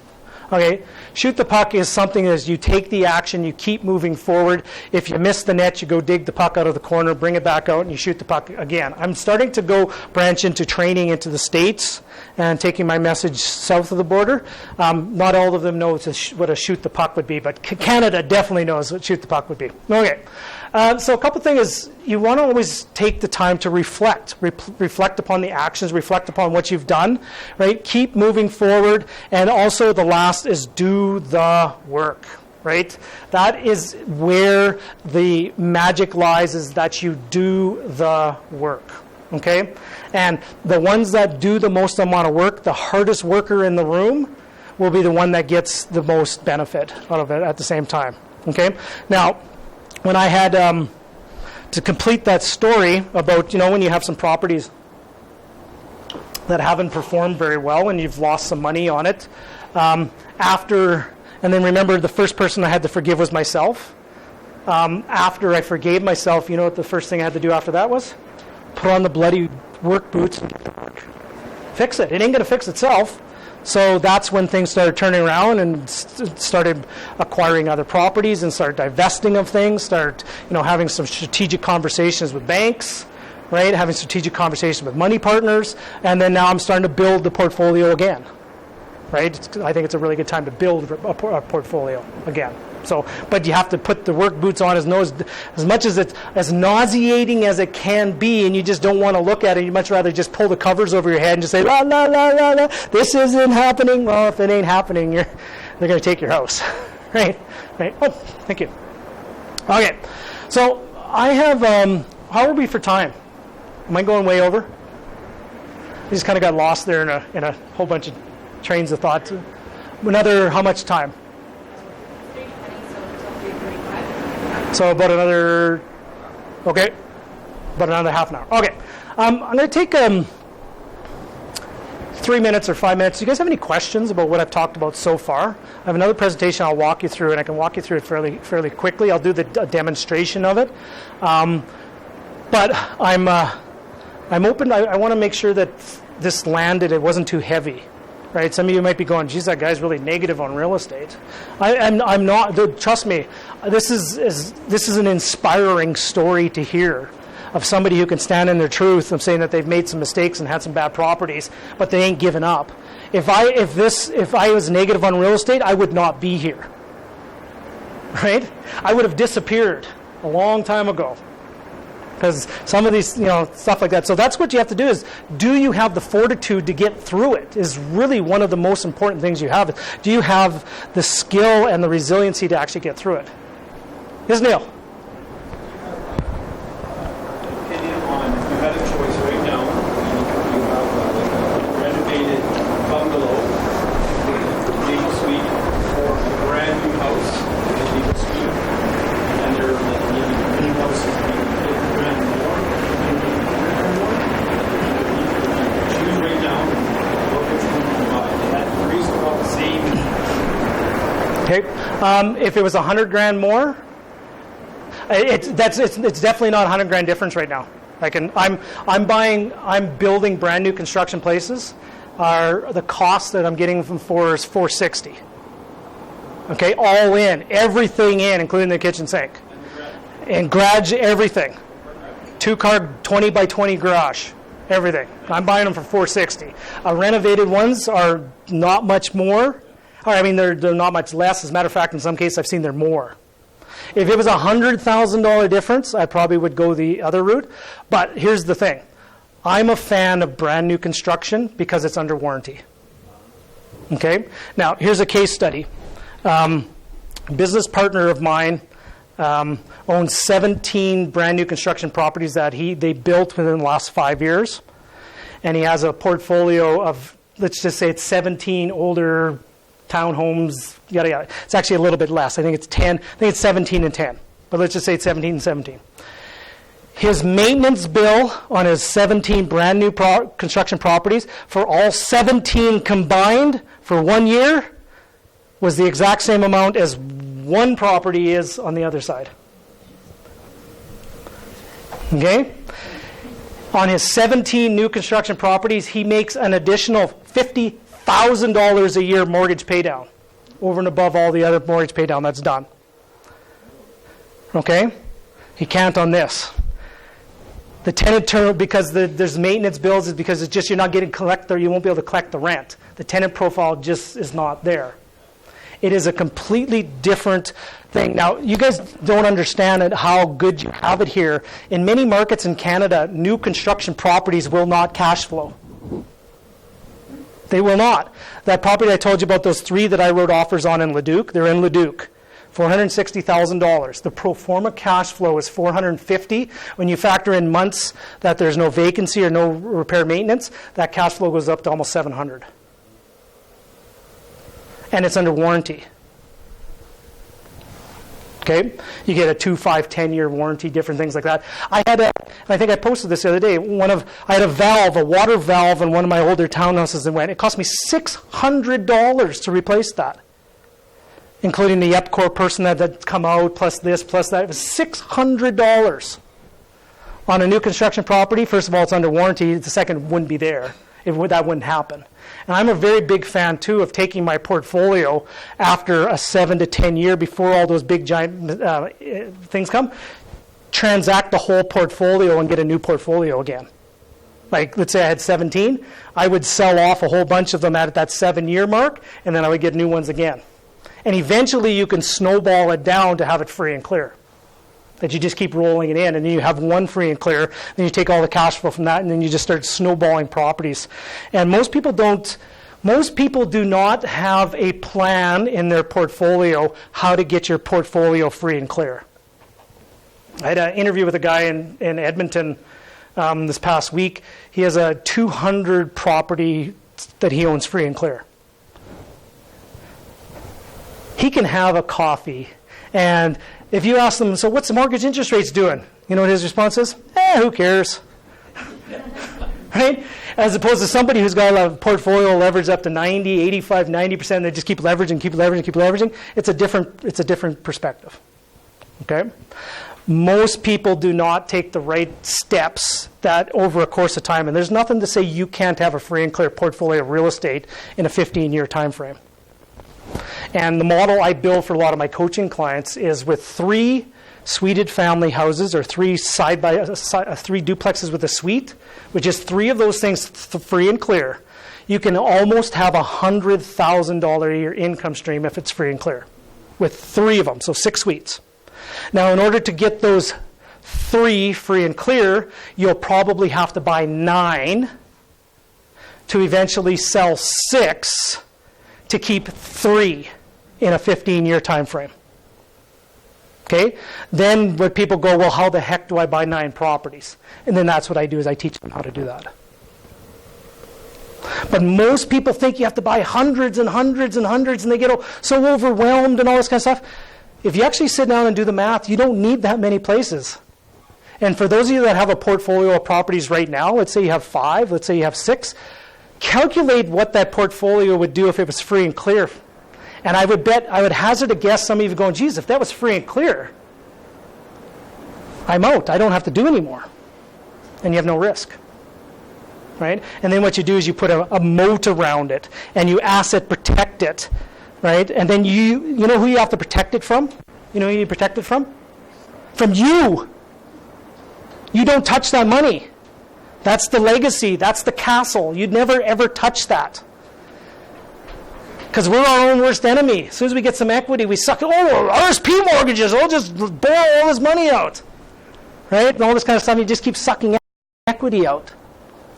Okay, shoot the puck is something as you take the action, you keep moving forward. If you miss the net, you go dig the puck out of the corner, bring it back out, and you shoot the puck again. I'm starting to go branch into training into the States and taking my message south of the border. Not all of them know what a shoot the puck would be, but Canada definitely knows what shoot the puck would be. Okay, so a couple things is you want to always take the time to reflect. Reflect upon the actions, reflect upon what you've done, right? Keep moving forward. And also the last is do the work, right? That is where the magic lies, is that you do the work, okay? And the ones that do the most amount of work, the hardest worker in the room, will be the one that gets the most benefit out of it at the same time, okay? Now, when I had to complete that story about, when you have some properties that haven't performed very well and you've lost some money on it, and then remember, the first person I had to forgive was myself. After I forgave myself, you know what the first thing I had to do after that was? Put on the bloody work boots and get to work. Fix it. It ain't going to fix itself. So that's when things started turning around and started acquiring other properties and started divesting of things, having some strategic conversations with banks, right? Having strategic conversations with money partners. And then now I'm starting to build the portfolio again, right? I think it's a really good time to build a portfolio again. So, but you have to put the work boots on as much as it's as nauseating as it can be, and you just don't want to look at it. You'd much rather just pull the covers over your head and just say, la, la, la, la, la, this isn't happening. Well, if it ain't happening, they're going to take your house. Right? Oh, thank you. Okay. So I have, how are we for time? Am I going way over? I just kind of got lost there in a whole bunch of trains of thought. Another, how much time? So about another, okay, about another half an hour. Okay, I'm going to take 3 minutes or 5 minutes. Do you guys have any questions about what I've talked about so far? I have another presentation I'll walk you through, and I can walk you through it fairly quickly. I'll do the demonstration of it. But I'm open. I want to make sure that this landed, it wasn't too heavy. Right? Some of you might be going, geez, that guy's really negative on real estate. I'm not. Trust me, this is an inspiring story to hear of somebody who can stand in their truth of saying that they've made some mistakes and had some bad properties, but they ain't given up. If I was negative on real estate, I would not be here. Right? I would have disappeared a long time ago. Because some of these, stuff like that. So that's what you have to do is, do you have the fortitude to get through it is really one of the most important things you have. Do you have the skill and the resiliency to actually get through it? Yes, Neil? Opinion on, if you had a choice right now, you have a renovated bungalow, legal suite, or a brand new house, legal suite, and they're like maybe new houses. Okay, if it was $100,000 more, it's definitely not $100,000 difference right now. I'm building brand new construction places. The cost that I'm getting them for is $460,000. Okay, all in, everything in, including the kitchen sink, and garage, everything. 2-car 20 by 20 garage, everything. I'm buying them for $460,000. Renovated ones are not much more. They're not much less. As a matter of fact, in some cases, I've seen they're more. If it was a $100,000 difference, I probably would go the other route. But here's the thing. I'm a fan of brand new construction because it's under warranty. Okay? Now, here's a case study. Business partner of mine owns 17 brand new construction properties that they built within the last 5 years. And he has a portfolio of, let's just say it's 17 older townhomes, yada yada. It's actually a little bit less. I think it's 10. I think it's 17 and 10. But let's just say it's 17 and 17. His maintenance bill on his 17 brand new construction properties for all 17 combined for 1 year was the exact same amount as one property is on the other side. Okay? On his 17 new construction properties, he makes an additional $50,000 a year mortgage pay down over and above all the other mortgage pay down that's done. Okay? He can't on this. The tenant term, because there's maintenance bills, is because it's just you're not getting you won't be able to collect the rent. The tenant profile just is not there. It is a completely different thing. Now, you guys don't understand how good you have it here. In many markets in Canada, new construction properties will not cash flow. They will not. That property I told you about, those 3 that I wrote offers on in Leduc, they're in Leduc. $460,000. The pro forma cash flow is $450,000. When you factor in months that there's no vacancy or no repair maintenance, that cash flow goes up to almost $700,000. And it's under warranty. Okay? You get a 2, 5, 10-year warranty, different things like that. I think I posted this the other day. I had a water valve in one of my older townhouses and it cost me $600 to replace that. Including the EPCOR person that come out, plus this, plus that. It was $600 on a new construction property. First of all, it's under warranty. The second wouldn't be there. That wouldn't happen. And I'm a very big fan, too, of taking my portfolio after a 7 to 10 year, before all those big giant things come, transact the whole portfolio and get a new portfolio again. Like, let's say I had 17. I would sell off a whole bunch of them at that 7-year mark, and then I would get new ones again. And eventually you can snowball it down to have it free and clear. That you just keep rolling it in, and then you have one free and clear, then you take all the cash flow from that, and then you just start snowballing properties. And most people do not have a plan in their portfolio how to get your portfolio free and clear. I had an interview with a guy in Edmonton this past week. He has a 200 property that he owns free and clear. He can have a coffee, and if you ask them, so what's the mortgage interest rates doing? You know what his response is? Who cares? Right? As opposed to somebody who's got a portfolio leveraged up to 90, 85, 90%, they just keep leveraging. It's a different perspective. Okay? Most people do not take the right steps that over a course of time, and there's nothing to say you can't have a free and clear portfolio of real estate in a 15-year time frame. And the model I build for a lot of my coaching clients is with 3 suited family houses, or 3 duplexes with a suite, which is 3 of those things free and clear. You can almost have $100,000 a year income stream if it's free and clear, with 3 of them, so 6 suites. Now, in order to get those 3 free and clear, you'll probably have to buy 9 to eventually sell 6 to keep 3 in a 15-year time frame. Okay? Then when people go, well, how the heck do I buy 9 properties? And then that's what I do, is I teach them how to do that. But most people think you have to buy hundreds and hundreds and hundreds, and they get so overwhelmed and all this kind of stuff. If you actually sit down and do the math, you don't need that many places. And for those of you that have a portfolio of properties right now, let's say you have 5, let's say you have 6, calculate what that portfolio would do if it was free and clear. And I would hazard a guess, some of you are going, geez, if that was free and clear, I'm out. I don't have to do anymore. And you have no risk. Right? And then what you do is you put a moat around it, and you asset protect it. Right? And then you know who you have to protect it from? You know who you protect it from? From you. You don't touch that money. That's the legacy. That's the castle. You'd never, ever touch that. Because we're our own worst enemy. As soon as we get some equity, we suck. RSP mortgages. I'll just borrow all this money out. Right? And all this kind of stuff. You just keep sucking equity out.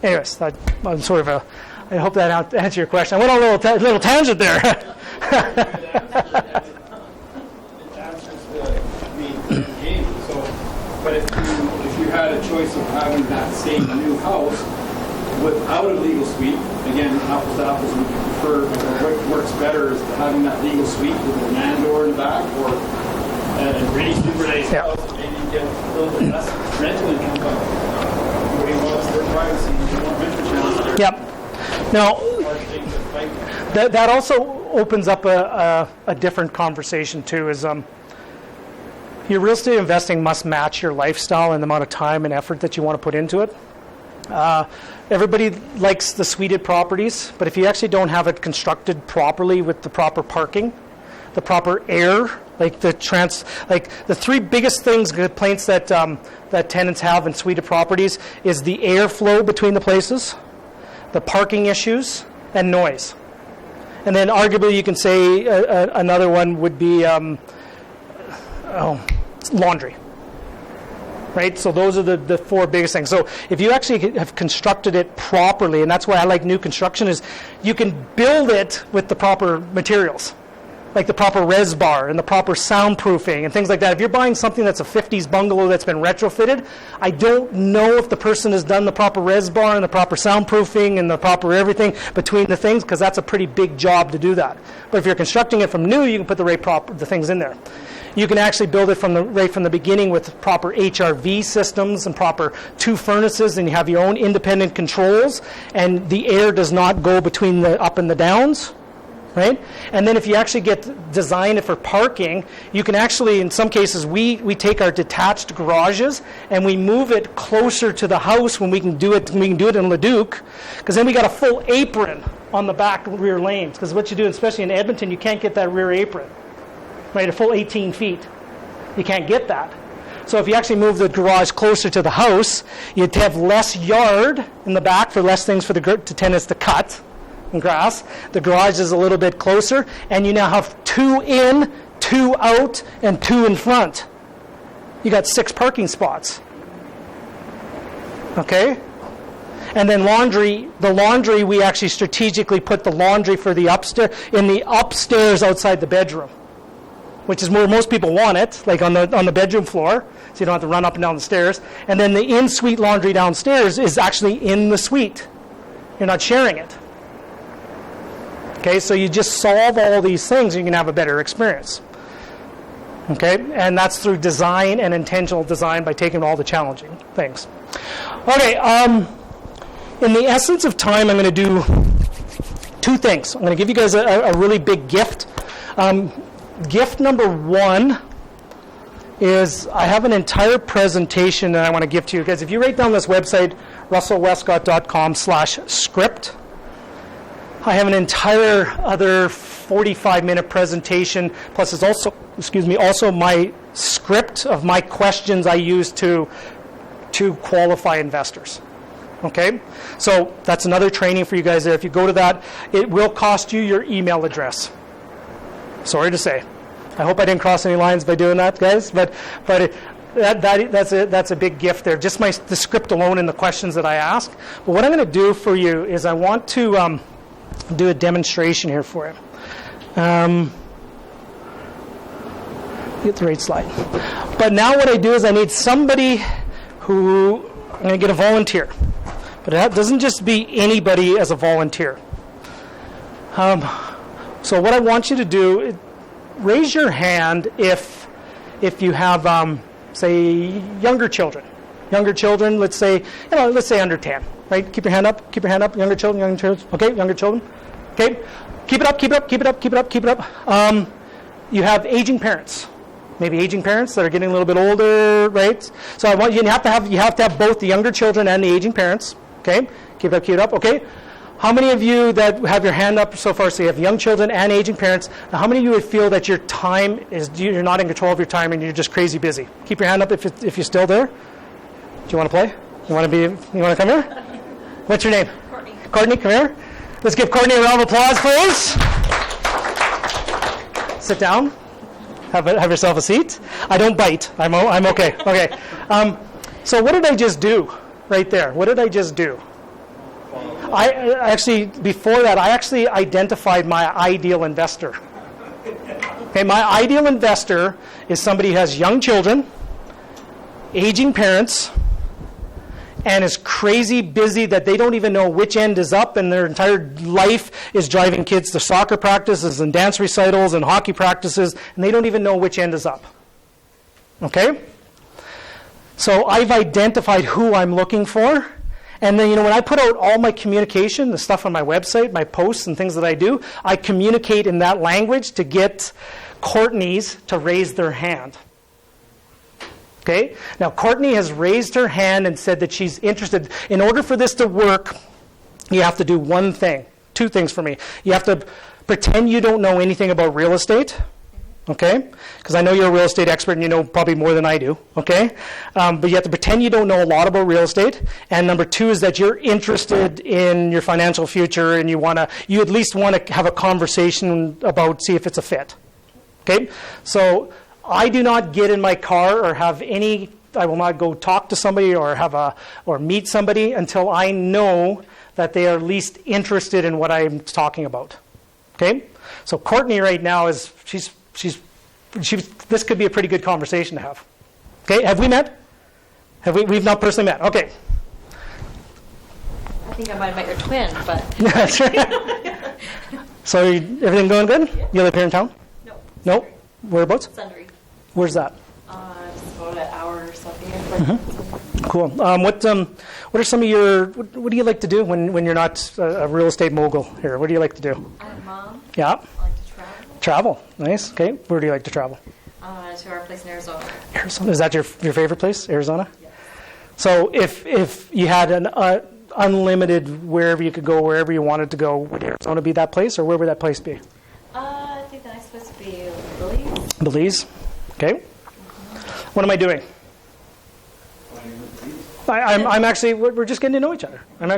Anyways, I'm sort of I hope that answered your question. I went on a little tangent there. But if you had a choice of having that same new house without a legal suite, again, apples to apples, would you prefer, what works better is having that legal suite with a man door in the back, or a really super nice house, and maybe you get a little bit less rental income, but everybody wants their privacy, you want rent challenges. Yep. Now, that also opens up a different conversation too, is your real estate investing must match your lifestyle and the amount of time and effort that you want to put into it. Everybody likes the suited properties, but if you actually don't have it constructed properly with the proper parking, the proper air, like the 3 biggest complaints that tenants have in suited properties is the airflow between the places, the parking issues, and noise. And then arguably you can say another one would be laundry. Right? So those are the 4 biggest things. So if you actually have constructed it properly, and that's why I like new construction, is you can build it with the proper materials, like the proper res bar and the proper soundproofing and things like that. If you're buying something that's a 50s bungalow that's been retrofitted, I don't know if the person has done the proper res bar and the proper soundproofing and the proper everything between the things, because that's a pretty big job to do that. But if you're constructing it from new, you can put the things in there. You can actually build it right from the beginning with proper HRV systems and proper 2 furnaces, and you have your own independent controls, and the air does not go between the up and the downs. Right? And then if you actually design it for parking, you can actually, in some cases, we take our detached garages and we move it closer to the house when we can do it in Leduc, because then we got a full apron on the back rear lanes. Because what you do, especially in Edmonton, you can't get that rear apron. Right, a full 18 feet. You can't get that. So if you actually move the garage closer to the house, you'd have less yard in the back for less things for the tenants to cut and grass. The garage is a little bit closer, and you now have 2 in, 2 out, and 2 in front. You got 6 parking spots. Okay? And then laundry, the laundry, we actually strategically put the laundry for the upstairs, in the upstairs outside the bedroom, which is where most people want it, like on the bedroom floor, so you don't have to run up and down the stairs. And then the in-suite laundry downstairs is actually in the suite. You're not sharing it. Okay, so you just solve all these things and you can have a better experience. Okay, and that's through design and intentional design by taking all the challenging things. Okay, in the essence of time, I'm going to do 2 things. I'm going to give you guys a really big gift. Gift number 1 is I have an entire presentation that I want to give to you guys. If you write down this website, russellwestcott.com/script, I have an entire other 45-minute presentation, plus it's also, also my script of my questions I use to qualify investors. Okay? So that's another training for you guys there. If you go to that, it will cost you your email address. Sorry to say. I hope I didn't cross any lines by doing that, guys. But that's a big gift there. Just the script alone and the questions that I ask. But what I'm going to do for you is I want to do a demonstration here for you. Get the right slide. But now what I do is I need somebody who I'm going to get a volunteer. But it doesn't just be anybody as a volunteer. So what I want you to do is raise your hand if you have, say, younger children. Younger children, let's say under 10, right? Keep your hand up. Keep your hand up. Younger children. Okay, younger children. Okay, keep it up. Keep it up. Keep it up. Keep it up. Keep it up. You have aging parents. Maybe aging parents that are getting a little bit older, right? So I want you have to have both the younger children and the aging parents. Okay, keep it up. Keep it up. Okay. How many of you that have your hand up so far, so you have young children and aging parents, now how many of you would feel that your time you're not in control of your time and you're just crazy busy? Keep your hand up if you're still there. Do you want to play? You want to come here? What's your name? Courtney. Courtney, come here. Let's give Courtney a round of applause, please. Sit down. Have yourself a seat. I don't bite. I'm okay. Okay. So what did I just do right there? What did I just do? Before that, I actually identified my ideal investor. Okay, my ideal investor is somebody who has young children, aging parents, and is crazy busy that they don't even know which end is up, and their entire life is driving kids to soccer practices and dance recitals and hockey practices, and they don't even know which end is up. Okay? So I've identified who I'm looking for. And then, when I put out all my communication, the stuff on my website, my posts and things that I do, I communicate in that language to get Courtney's to raise their hand. Okay? Now, Courtney has raised her hand and said that she's interested. In order for this to work, you have to do 2 things for me. You have to pretend you don't know anything about real estate. Okay? Because I know you're a real estate expert and you know probably more than I do. Okay? But you have to pretend you don't know a lot about real estate. And number 2 is that you're interested in your financial future and you at least want to have a conversation about, see if it's a fit. Okay? So I do not get in my car or I will not go talk to somebody or meet somebody until I know that they are at least interested in what I'm talking about. Okay? So Courtney right now this could be a pretty good conversation to have. Okay, have we met? We've not personally met. Okay. I think I might have met your twin, but... That's right. So everything going good? Yeah. You live here in town? No. No? Whereabouts? Sundry. Where's that? Just about an hour or something. Cool. What are some of what do you like to do when you're not a real estate mogul here? What do you like to do? I'm a mom. Yeah. I like to travel. Travel. Nice. Okay. Where do you like to travel? To our place in Arizona. Arizona. Is that your favorite place, Arizona? Yes. So if you had an unlimited wherever you could go, wherever you wanted to go, would Arizona be that place, or where would that place be? I think the next place would be Belize. Belize. Okay. Mm-hmm. What am I doing? I'm actually, we're just getting to know each other. I'm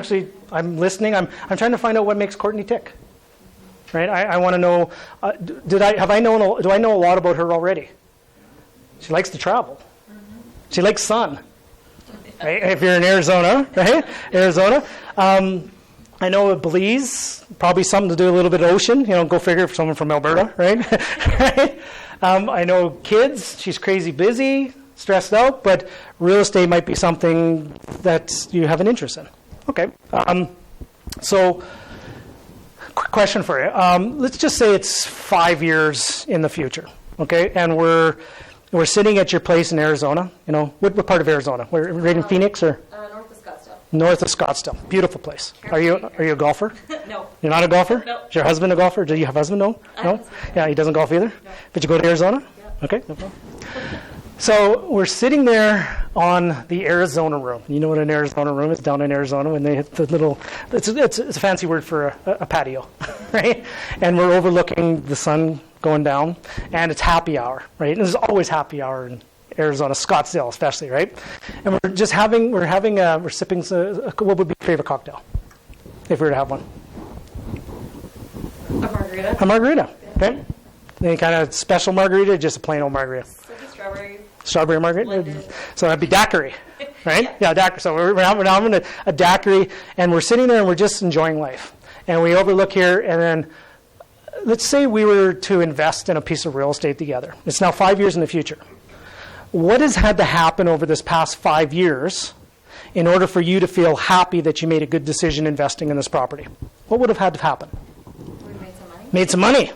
listening. I'm trying to find out what makes Courtney tick. right? I want to know, do I know a lot about her already? She likes to travel. She likes sun. Right? If you're in Arizona, right? Arizona. I know Belize, probably something to do a little bit of ocean. Go figure for someone from Alberta, right? Right? I know kids. She's crazy busy, stressed out, but real estate might be something that you have an interest in. Okay. So, quick question for you. Let's just say it's 5 years in the future, okay? And we're sitting at your place in Arizona. What part of Arizona? We're right in Phoenix or? North of Scottsdale. North of Scottsdale. Beautiful place. Are you a golfer? No. You're not a golfer? No. Is your husband a golfer? Do you have a husband? No? No? Yeah, he doesn't golf either? No. But you go to Arizona? Yeah. Okay, no problem. So we're sitting there on the Arizona room. You know what an Arizona room is down in Arizona when they hit the little, it's a fancy word for a patio, right? And we're overlooking the sun going down, and it's happy hour, right? And there's always happy hour in Arizona, Scottsdale especially, right? And we're sipping, what would be your favorite cocktail, if we were to have one? A margarita. A margarita, okay? Any kind of special margarita, just a plain old margarita? Like a strawberry. Strawberry margarita? Blended. So that'd be daiquiri, right? Yeah. Daiquiri. So we're having a daiquiri, and we're sitting there and we're just enjoying life. And we overlook here, and then let's say we were to invest in a piece of real estate together. It's now 5 years in the future. What has had to happen over this past 5 years in order for you to feel happy that you made a good decision investing in this property? What would have had to happen? We made some money. Made some money.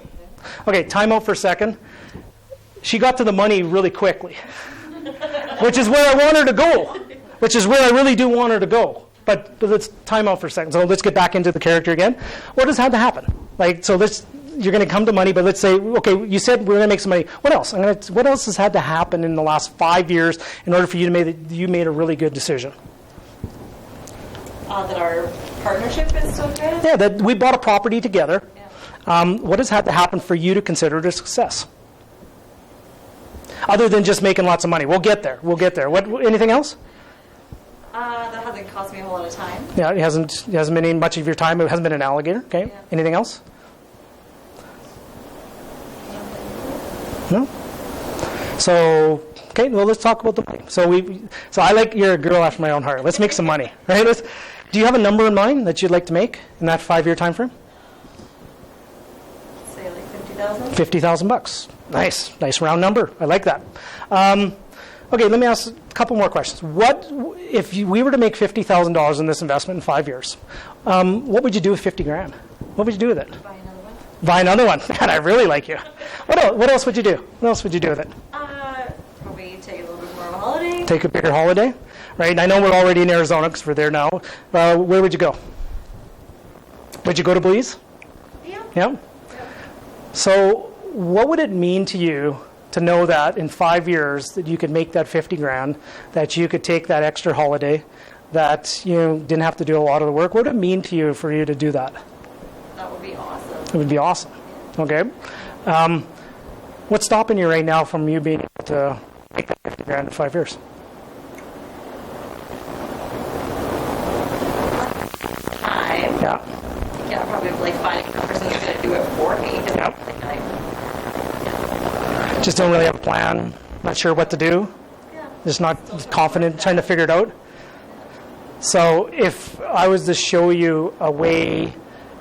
Okay, time out for a second. She got to the money really quickly, which is where I want her to go, which is where I really do want her to go. But let's time out for a second. So let's get back into the character again. What has had to happen? You're going to come to money, but let's say, okay, you said we're going to make some money. What else? What else has had to happen in the last 5 years in order for you to you made a really good decision? That our partnership is so good. Yeah, that we bought a property together. Yeah. What has had to happen for you to consider it a success? Other than just making lots of money. We'll get there. Anything else? That hasn't cost me a whole lot of time. Yeah, it hasn't been much of your time. It hasn't been an alligator. Okay. Yeah. Anything else? No? So, okay, well, let's talk about the money. So I like, you're a girl after my own heart. Let's make some money, right? Do you have a number in mind that you'd like to make in that 5-year time frame? Say like 50,000. $50,000. Nice round number. I like that. Okay, let me ask a couple more questions. What if we were to make $50,000 in this investment in 5 years? What would you do with $50,000? What would you do with it? Buy another one. Buy another one. Man, I really like you. What else would you do? What else would you do with it? Probably take a little bit more of a holiday. Take a bigger holiday, right? And I know we're already in Arizona because we're there now. Where would you go? Would you go to Belize? Yeah. Yeah. So, what would it mean to you to know that in 5 years that you could make that $50,000, that you could take that extra holiday, that you didn't have to do a lot of the work? What would it mean to you for you to do that? That would be awesome. It would be awesome. Okay. What's stopping you right now from you being able to make that $50,000 in 5 years? Time. Yeah. Yeah, probably like finding a person who's going to do it for me. Yep. Like Just don't really have a plan. Not sure what to do. yeah. Just not confident, trying to figure it out. So if I was to show you a way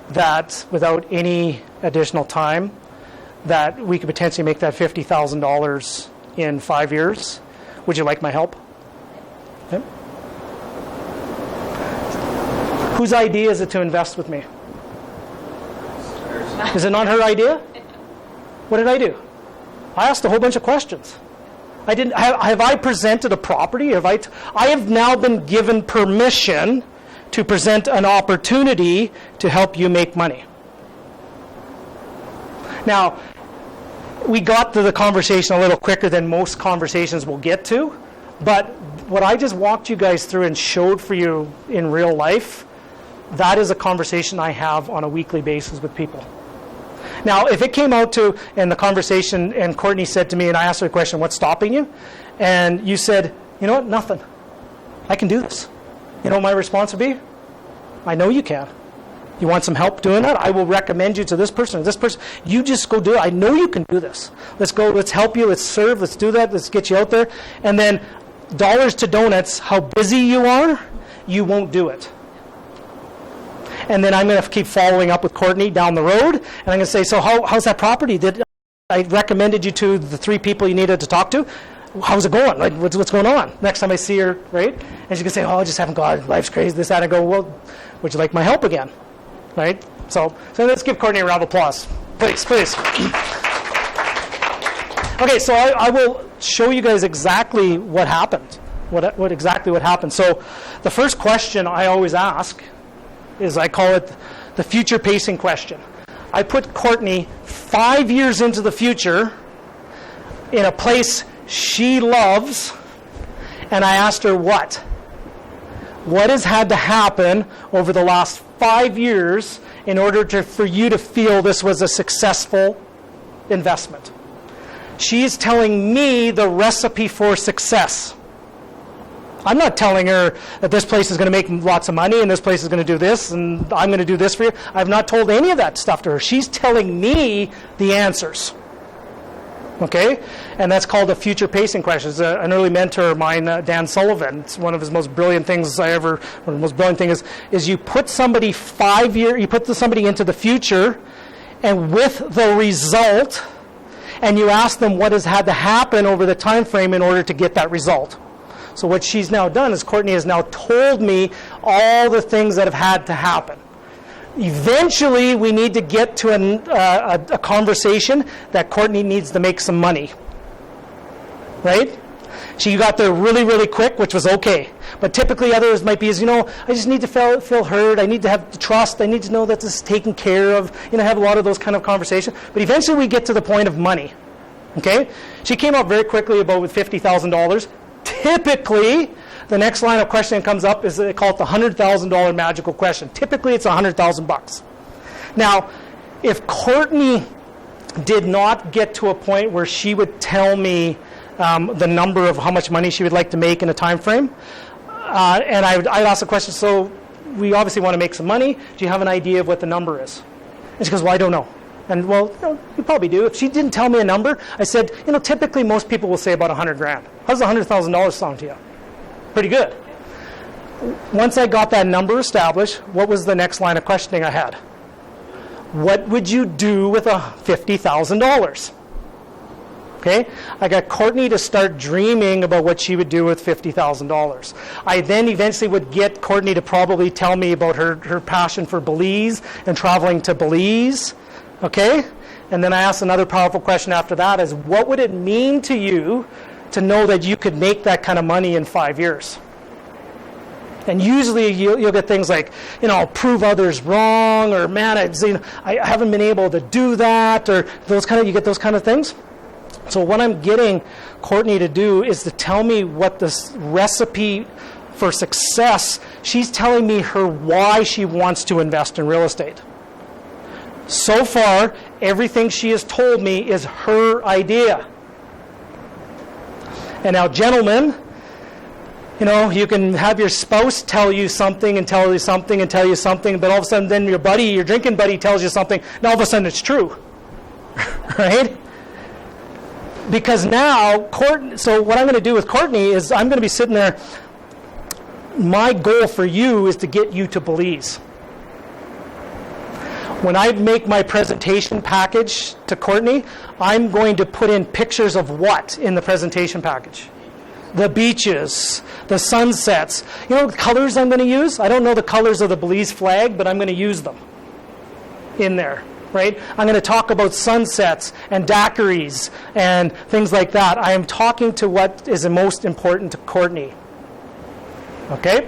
that without any additional time, that we could potentially make that $50,000 in 5 years, would you like my help? Okay. Whose idea is it to invest with me? Is it not her idea? What did I do? I asked a whole bunch of questions. I didn't. Have I presented a property? I have now been given permission to present an opportunity to help you make money. Now, we got to the conversation a little quicker than most conversations will get to, but what I just walked you guys through and showed for you in real life, that is a conversation I have on a weekly basis with people. Now, if it came out to, in the conversation, and Courtney said to me, and I asked her a question, what's stopping you? And you said, you know what, nothing. I can do this. You know what my response would be? I know you can. You want some help doing that? I will recommend you to this person or this person. You just go do it. I know you can do this. Let's go. Let's help you. Let's serve. Let's do that. Let's get you out there. And then dollars to donuts, how busy you are, you won't do it. And then I'm going to keep following up with Courtney down the road. And I'm going to say, so how's that property? Did I recommended you to the 3 people you needed to talk to? How's it going? Like, what's going on? Next time I see her, right? And she can say, I just haven't got, life's crazy, this, that. I go, well, would you like my help again? Right? So let's give Courtney a round of applause. Please. Okay, so I will show you guys exactly what happened. What exactly what happened. So the first question I always ask is, I call it the future pacing question. I put Courtney 5 years into the future in a place she loves, and I asked her what? What has had to happen over the last 5 years in order for you to feel this was a successful investment? She's telling me the recipe for success. I'm not telling her that this place is going to make lots of money and this place is going to do this and I'm going to do this for you. I've not told any of that stuff to her. She's telling me the answers. Okay? And that's called a future pacing question. It's an early mentor of mine, Dan Sullivan. It's one of his most brilliant things the most brilliant thing is you put somebody you put somebody into the future, and with the result, and you ask them what has had to happen over the time frame in order to get that result. So what she's now done is Courtney has now told me all the things that have had to happen. Eventually, we need to get to a conversation that Courtney needs to make some money. Right? She got there really, really quick, which was okay. But typically others might be I just need to feel heard. I need to have trust. I need to know that this is taken care of. Have a lot of those kind of conversations. But eventually we get to the point of money. Okay? She came up very quickly about with $50,000. Typically, the next line of questioning comes up is they call it the $100,000 magical question. Typically, it's $100,000. Now, if Courtney did not get to a point where she would tell me the number of how much money she would like to make in a time frame, and I'd ask the question, so we obviously want to make some money. Do you have an idea of what the number is? And she goes, well, I don't know. And well, you probably do. If she didn't tell me a number, I said, typically most people will say about $100,000. How's $100,000 sound to you? Pretty good. Once I got that number established, what was the next line of questioning I had? What would you do with $50,000? Okay? I got Courtney to start dreaming about what she would do with $50,000. I then eventually would get Courtney to probably tell me about her passion for Belize and traveling to Belize. Okay? And then I asked another powerful question after that is, what would it mean to you to know that you could make that kind of money in 5 years? And usually you'll get things like, prove others wrong, or man, I haven't been able to do that, or you get those kind of things. So what I'm getting Courtney to do is to tell me what this recipe for success, she's telling me her why she wants to invest in real estate. So far, everything she has told me is her idea. And now, gentlemen, you can have your spouse tell you something and tell you something and tell you something, but all of a sudden then your drinking buddy tells you something, and all of a sudden it's true. Right? Because now, so what I'm going to do with Courtney is I'm going to be sitting there, my goal for you is to get you to Belize. When I make my presentation package to Courtney, I'm going to put in pictures of what in the presentation package? The beaches, the sunsets. The colors I'm going to use? I don't know the colors of the Belize flag, but I'm going to use them in there, right? I'm going to talk about sunsets and daiquiris and things like that. I am talking to what is the most important to Courtney. Okay?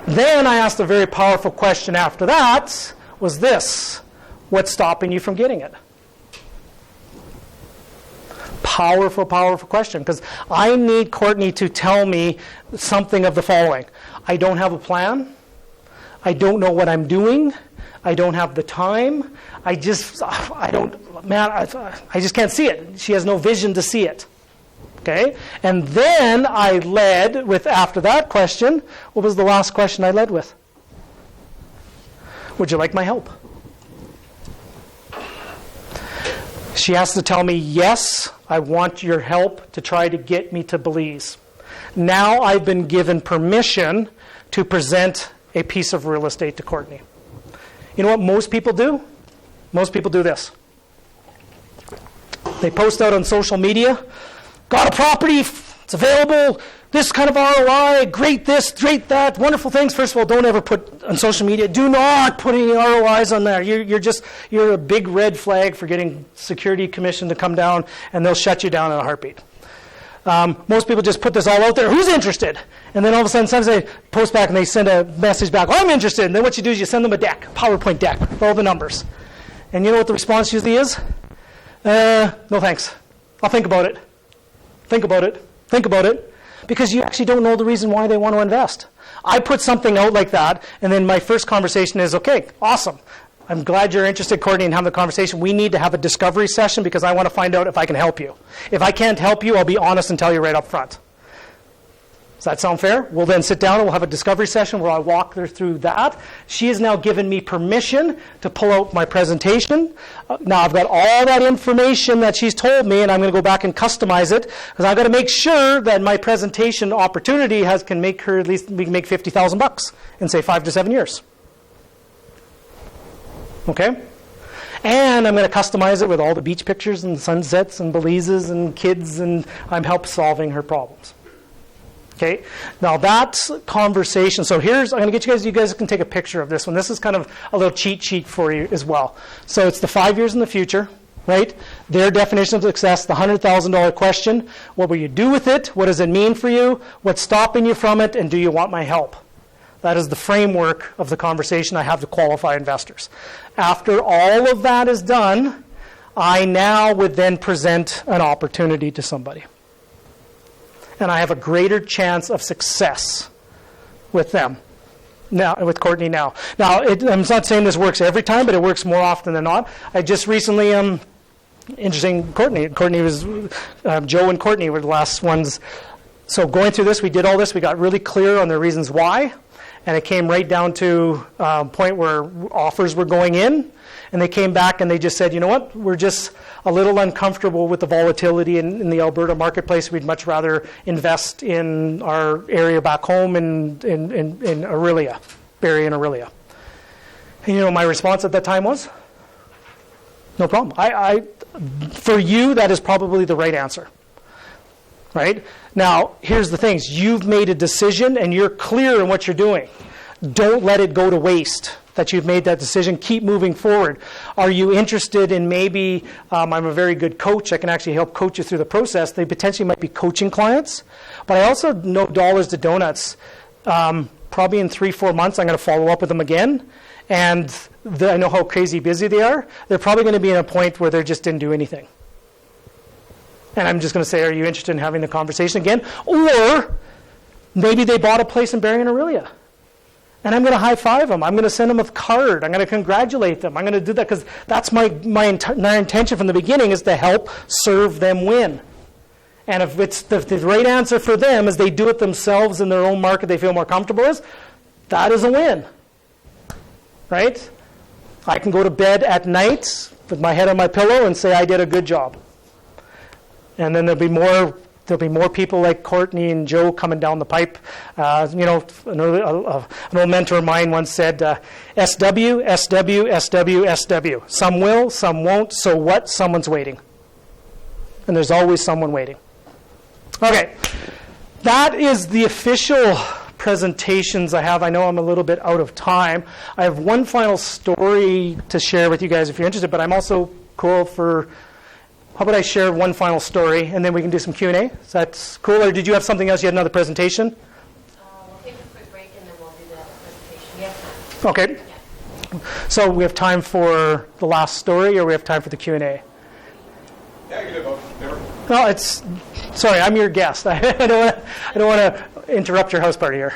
Then I asked a very powerful question after that, was this. What's stopping you from getting it? Powerful, powerful question, because I need Courtney to tell me something of the following. I don't have a plan. I don't know what I'm doing. I don't have the time. I just can't see it. She has no vision to see it. Okay? And then I led with, after that question, what was the last question I led with? Would you like my help? She has to tell me, yes, I want your help to try to get me to Belize. Now I've been given permission to present a piece of real estate to Courtney. You know what most people do? Most people do this. They post out on social media, got a property, it's available, this kind of ROI, great this, great that, wonderful things. First of all, don't ever put on social media, do not put any ROIs on there. You're a big red flag for getting security commission to come down, and they'll shut you down in a heartbeat. Most people just put this all out there. Who's interested? And then all of a sudden, sometimes they post back and they send a message back. I'm interested. And then what you do is you send them a deck, a PowerPoint deck with all the numbers. And you know what the response usually is? No thanks. I'll think about it. Think about it. Think about it. Because you actually don't know the reason why they want to invest. I put something out like that, and then my first conversation is, okay, awesome. I'm glad you're interested, Courtney, in having the conversation. We need to have a discovery session because I want to find out if I can help you. If I can't help you, I'll be honest and tell you right up front. Does that sound fair? We'll then sit down and we'll have a discovery session where I walk her through that. She has now given me permission to pull out my presentation. Now I've got all that information that she's told me, and I'm going to go back and customize it because I've got to make sure that my presentation opportunity can make her at least we can make $50,000 in say 5 to 7 years. Okay? And I'm going to customize it with all the beach pictures and sunsets and Belizes and kids, and I'm help solving her problems. Okay? Now that's conversation. So I'm going to get you guys can take a picture of this one. This is kind of a little cheat sheet for you as well. So it's the 5 years in the future, right? Their definition of success, the $100,000 question. What will you do with it? What does it mean for you? What's stopping you from it? And do you want my help? That is the framework of the conversation I have to qualify investors. After all of that is done, I now would then present an opportunity to somebody. And I have a greater chance of success with them, now with Courtney now. Now, I'm not saying this works every time, but it works more often than not. I just recently, interesting, Courtney was, Joe and Courtney were the last ones. So going through this, we did all this. We got really clear on the reasons why. And it came right down to a point where offers were going in. And they came back and they just said, you know what, we're just a little uncomfortable with the volatility in the Alberta marketplace. We'd much rather invest in our area back home in Aurelia, Barrie and Aurelia. And you know my response at that time was? No problem. For you, that is probably the right answer. Right? Now, here's the things. You've made a decision and you're clear in what you're doing. Don't let it go to waste that you've made that decision. Keep moving forward. Are you interested in maybe, I'm a very good coach, I can actually help coach you through the process. They potentially might be coaching clients. But I also know dollars to donuts. Probably in 3-4 months, I'm going to follow up with them again. And I know how crazy busy they are. They're probably going to be at a point where they just didn't do anything. And I'm just going to say, are you interested in having the conversation again? Or maybe they bought a place in Barrie and Aurelia. And I'm going to high-five them. I'm going to send them a card. I'm going to congratulate them. I'm going to do that because that's my intention from the beginning is to help serve them win. And if it's the right answer for them is they do it themselves in their own market they feel more comfortable with, that is a win. Right? I can go to bed at night with my head on my pillow and say I did a good job. And then there'll be more people like Courtney and Joe coming down the pipe. An old mentor of mine once said, SW, SW, SW, SW. Some will, some won't. So what? Someone's waiting. And there's always someone waiting. Okay. That is the official presentations I have. I know I'm a little bit out of time. I have one final story to share with you guys if you're interested, but I'm also cool for... How about I share one final story, and then we can do some Q&A? Is that cool, or did you have something else? You had another presentation? We'll take a quick break, and then we'll do the presentation. We have time. Okay. Yeah. So we have time for the last story, or we have time for the Q&A? Yeah, you can do both. Never. No, sorry, I'm your guest. I don't want to interrupt your house party here.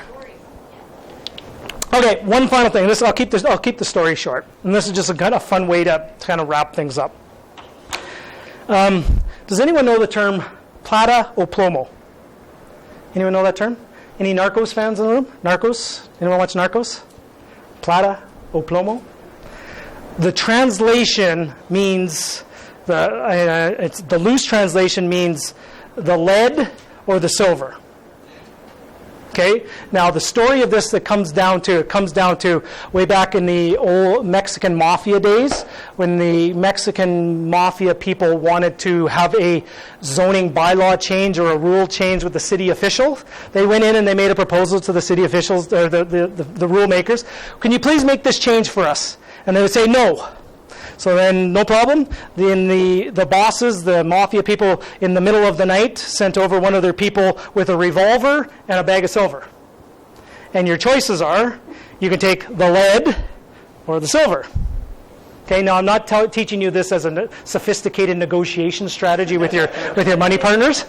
Okay, one final thing. I'll keep the story short, and this is just a kind of fun way to kind of wrap things up. Does anyone know the term plata o plomo? Anyone know that term? Any Narcos fans in the room? Narcos? Anyone watch Narcos? Plata o plomo? The translation means, the loose translation means the lead or the silver. Okay? Now the story of this that comes down to way back in the old Mexican mafia days, when the Mexican mafia people wanted to have a zoning bylaw change or a rule change with the city officials. They went in and they made a proposal to the city officials, or the rule makers. Can you please make this change for us? And they would say no. So then, no problem. Then the bosses, the mafia people, in the middle of the night, sent over one of their people with a revolver and a bag of silver. And your choices are, you can take the lead or the silver. Okay, now I'm not teaching you this as a sophisticated negotiation strategy with your money partners.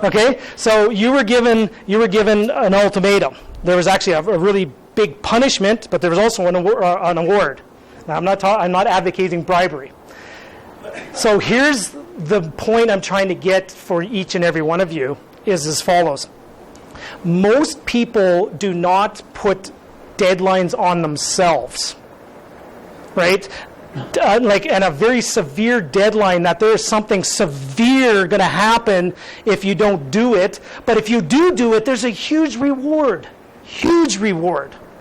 Okay, so you were given an ultimatum. There was actually a really big punishment, but there was also an award. Now, I'm not advocating bribery. So here's the point I'm trying to get for each and every one of you is as follows. Most people do not put deadlines on themselves, right? And a very severe deadline that there is something severe going to happen if you don't do it. But if you do it, there's a huge reward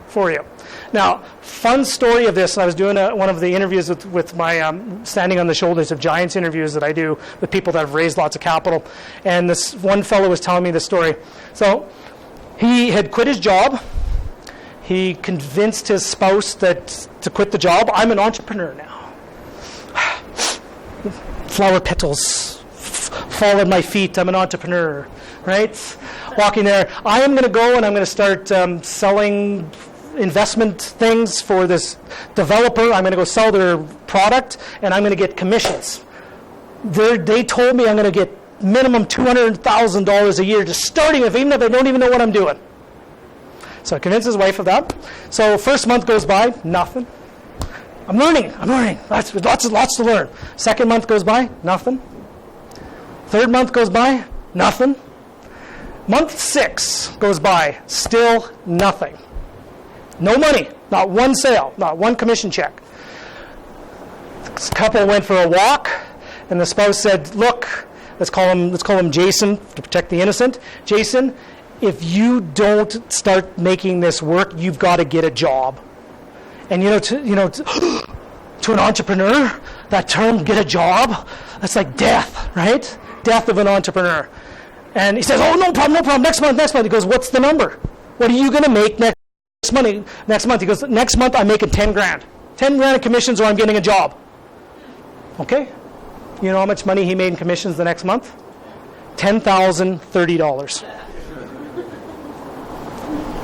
for you. Now, fun story of this, I was doing one of the interviews with my Standing on the Shoulders of Giants interviews that I do with people that have raised lots of capital. And this one fellow was telling me the story. So he had quit his job. He convinced his spouse to quit the job. I'm an entrepreneur now. Flower petals fall at my feet. I'm an entrepreneur, right? Walking there. I am going to go and I'm going to start selling investment things for this developer. I'm going to go sell their product and I'm going to get commissions. They told me I'm going to get minimum $200,000 a year just starting with, even if I don't even know what I'm doing. So I convinced his wife of that. So first month goes by, nothing. I'm learning. Lots to learn. Second month goes by, nothing. Third month goes by, nothing. Month 6 goes by, still nothing. No money, not one sale, not one commission check. This couple went for a walk, and the spouse said, "Look, let's call him Jason to protect the innocent. Jason, if you don't start making this work, you've got to get a job." And to an entrepreneur, that term "get a job," that's like death, right? Death of an entrepreneur. And he says, "Oh, no problem. Next month." He goes, "What's the number? What are you going to make next month?" He goes, "Next month I'm making 10 grand. 10 grand in commissions or I'm getting a job." Okay? You know how much money he made in commissions the next month? $10,030.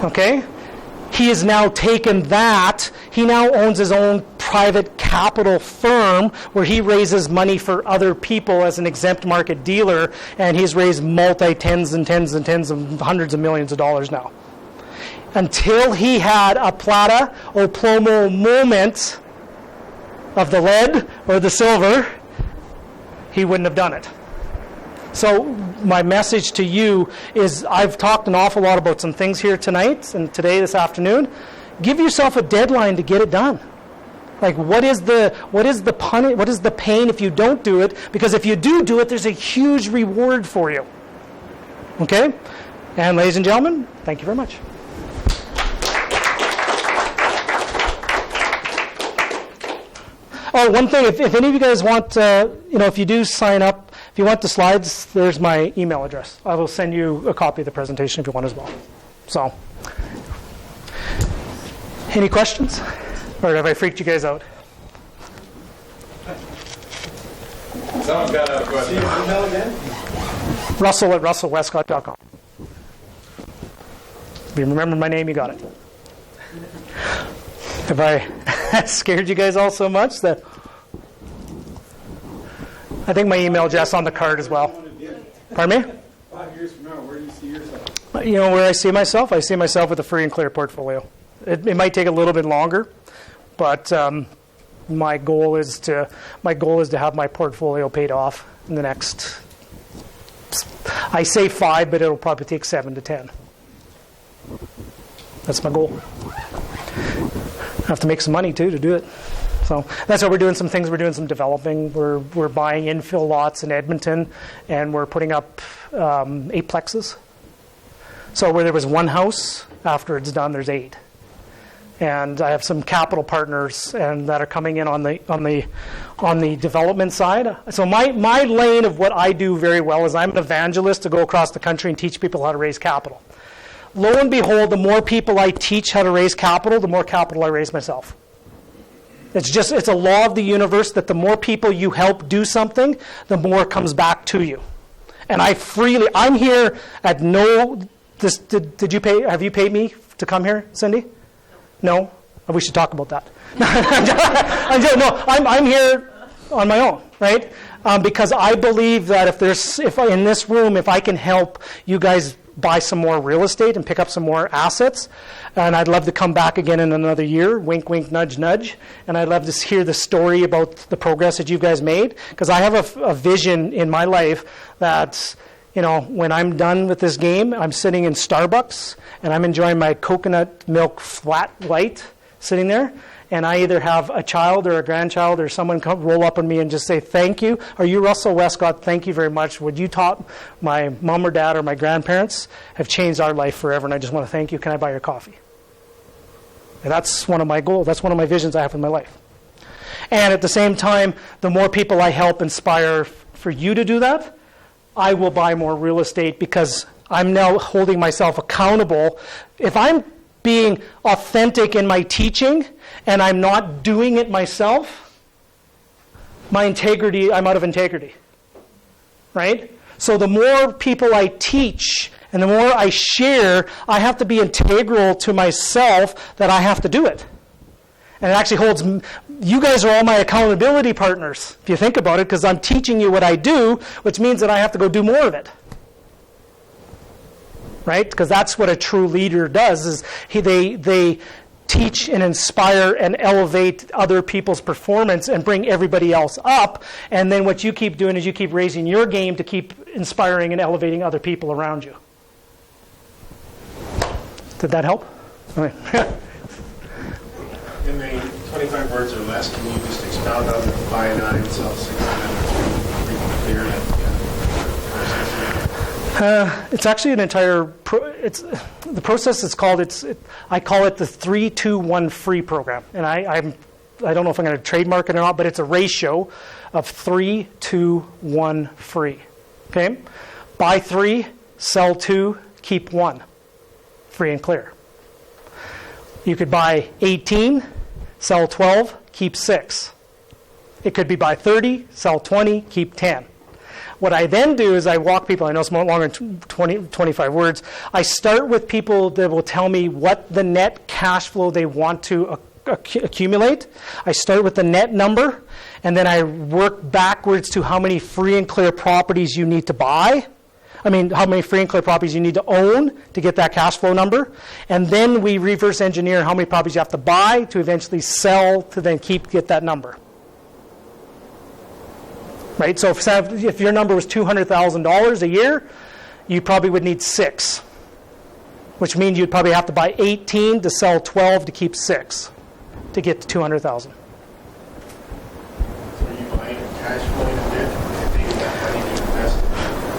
Okay? He has now taken that. He now owns his own private capital firm where he raises money for other people as an exempt market dealer, and he's raised tens and tens of hundreds of millions of dollars now. Until he had a plata o plomo moment of the lead or the silver, he wouldn't have done it. So my message to you is, I've talked an awful lot about some things here tonight and today, this afternoon. Give yourself a deadline to get it done. Like, what is the pain if you don't do it? Because if you do it, there's a huge reward for you. Okay? And ladies and gentlemen, thank you very much. Oh, one thing, if any of you guys want, if you do sign up, if you want the slides, there's my email address. I will send you a copy of the presentation if you want as well. So, any questions? Or have I freaked you guys out? Someone's got a question. Email again? Russell@russellwestcott.com. If you remember my name, you got it. Have I scared you guys all so much that I think my email address on the card as well. Pardon me? 5 years from now, where do you see yourself? Where I see myself? I see myself with a free and clear portfolio. It might take a little bit longer, but my goal is to have my portfolio paid off in the next, I say 5, but it'll probably take 7 to 10. That's my goal. I have to make some money too to do it. So that's why we're doing some things. We're doing some developing. We're buying infill lots in Edmonton, and we're putting up 8 plexes. So where there was one house, after it's done, there's 8. And I have some capital partners and that are coming in on the development side. So my lane of what I do very well is I'm an evangelist to go across the country and teach people how to raise capital. Lo and behold, the more people I teach how to raise capital, the more capital I raise myself. It's a law of the universe that the more people you help do something, the more comes back to you. And I'm here at no. Did you pay? Have you paid me to come here, Cindy? No? We should talk about that. I'm here on my own, right? Because I believe that if in this room, if I can help you guys buy some more real estate and pick up some more assets, and I'd love to come back again in another year, wink, wink, nudge, nudge, and I'd love to hear the story about the progress that you guys made, because I have a vision in my life that, when I'm done with this game, I'm sitting in Starbucks, and I'm enjoying my coconut milk flat white sitting there, and I either have a child or a grandchild or someone come roll up on me and just say, thank you. Are you Russell Westcott? Thank you very much. What you taught my mom or dad or my grandparents have changed our life forever, and I just want to thank you. Can I buy your coffee? And that's one of my goals. That's one of my visions I have in my life. And at the same time, the more people I help inspire for you to do that, I will buy more real estate, because I'm now holding myself accountable. If I'm being authentic in my teaching and I'm not doing it myself, I'm out of integrity, right? So the more people I teach and the more I share, I have to be integral to myself that I have to do it. And it actually holds, you guys are all my accountability partners, if you think about it, because I'm teaching you what I do, which means that I have to go do more of it. Right? Because that's what a true leader does, is they teach and inspire and elevate other people's performance and bring everybody else up. And then what you keep doing is you keep raising your game to keep inspiring and elevating other people around you. Did that help? All right. In the 25 words or less, can you just expound on the buy 9, sell 6, and clear process? It's actually an entire. The process is called. I call it the 3-2-1 free program, and I don't know if I'm going to trademark it or not, but it's a ratio of 3-2-1 free. Okay, buy 3, sell 2, keep 1, free and clear. You could buy 18, sell 12, keep 6. It could be buy 30, sell 20, keep 10. What I then do is I walk people, I know it's more longer than 25 words, I start with people that will tell me what the net cash flow they want to accumulate. I start with the net number, and then I work backwards to how many free and clear properties you need to buy. How many free and clear properties you need to own to get that cash flow number. And then we reverse engineer how many properties you have to buy to eventually sell to then get that number. Right? So if your number was $200,000 a year, you probably would need 6. Which means you'd probably have to buy 18 to sell 12 to keep 6 to get to $200,000. So are you buying cash flow in debt?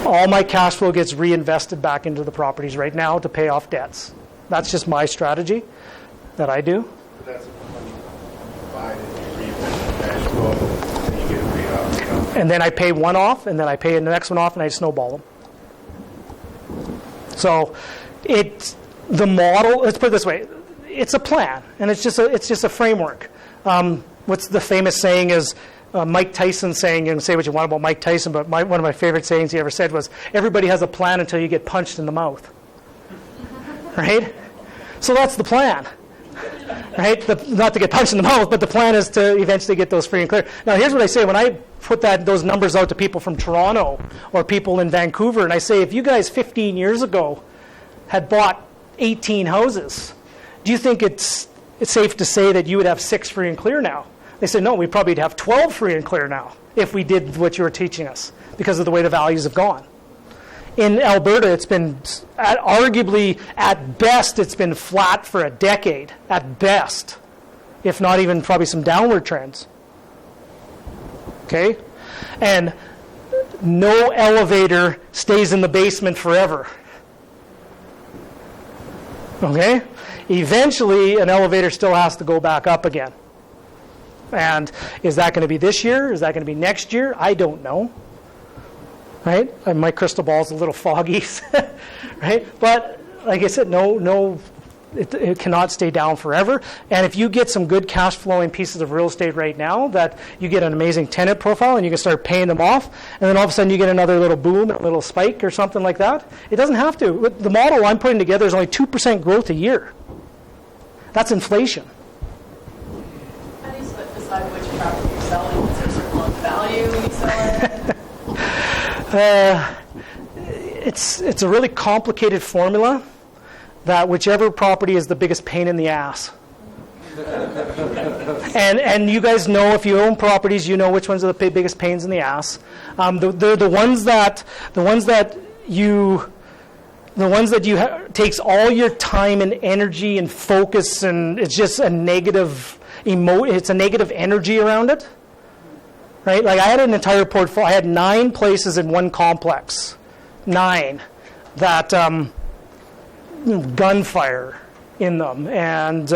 All my cash flow gets reinvested back into the properties right now to pay off debts. That's just my strategy that I do. But that's when you buy it, you reinvest the cash flow, and you get it paid off. And then I pay one off, and then I pay the next one off, and I snowball them. So the model, let's put it this way, it's a plan, and it's just a framework. What's the famous saying is, Mike Tyson saying, you can say what you want about Mike Tyson, but one of my favorite sayings he ever said was, everybody has a plan until you get punched in the mouth. Right? So that's the plan. Right? Not to get punched in the mouth, but the plan is to eventually get those free and clear. Now here's what I say when I put those numbers out to people from Toronto or people in Vancouver, and I say, if you guys 15 years ago had bought 18 houses, do you think it's safe to say that you would have 6 free and clear now? They said, no, we'd probably have 12 free and clear now if we did what you were teaching us because of the way the values have gone. In Alberta, it's been arguably, at best, it's been flat for a decade, at best. if not even probably some downward trends. Okay? And no elevator stays in the basement forever. Okay? Eventually, an elevator still has to go back up again. And is that going to be this year? Is that going to be next year? I don't know. Right? And my crystal ball is a little foggy. Right? But like I said, it cannot stay down forever. And if you get some good cash flowing pieces of real estate right now, that you get an amazing tenant profile and you can start paying them off, and then all of a sudden you get another little boom, a little spike or something like that. It doesn't have to. The model I'm putting together is only 2% growth a year. That's inflation. How do you decide which property you're selling? Is there a certain amount of value you sell it? It's a really complicated formula that whichever property is the biggest pain in the ass. and you guys know, if you own properties, you know which ones are the biggest pains in the ass. They're the ones that takes all your time and energy and focus, and it's just a negative it's a negative energy around it. Right? Like I had an entire portfolio. I had 9 places in one complex. 9 that gunfire in them, and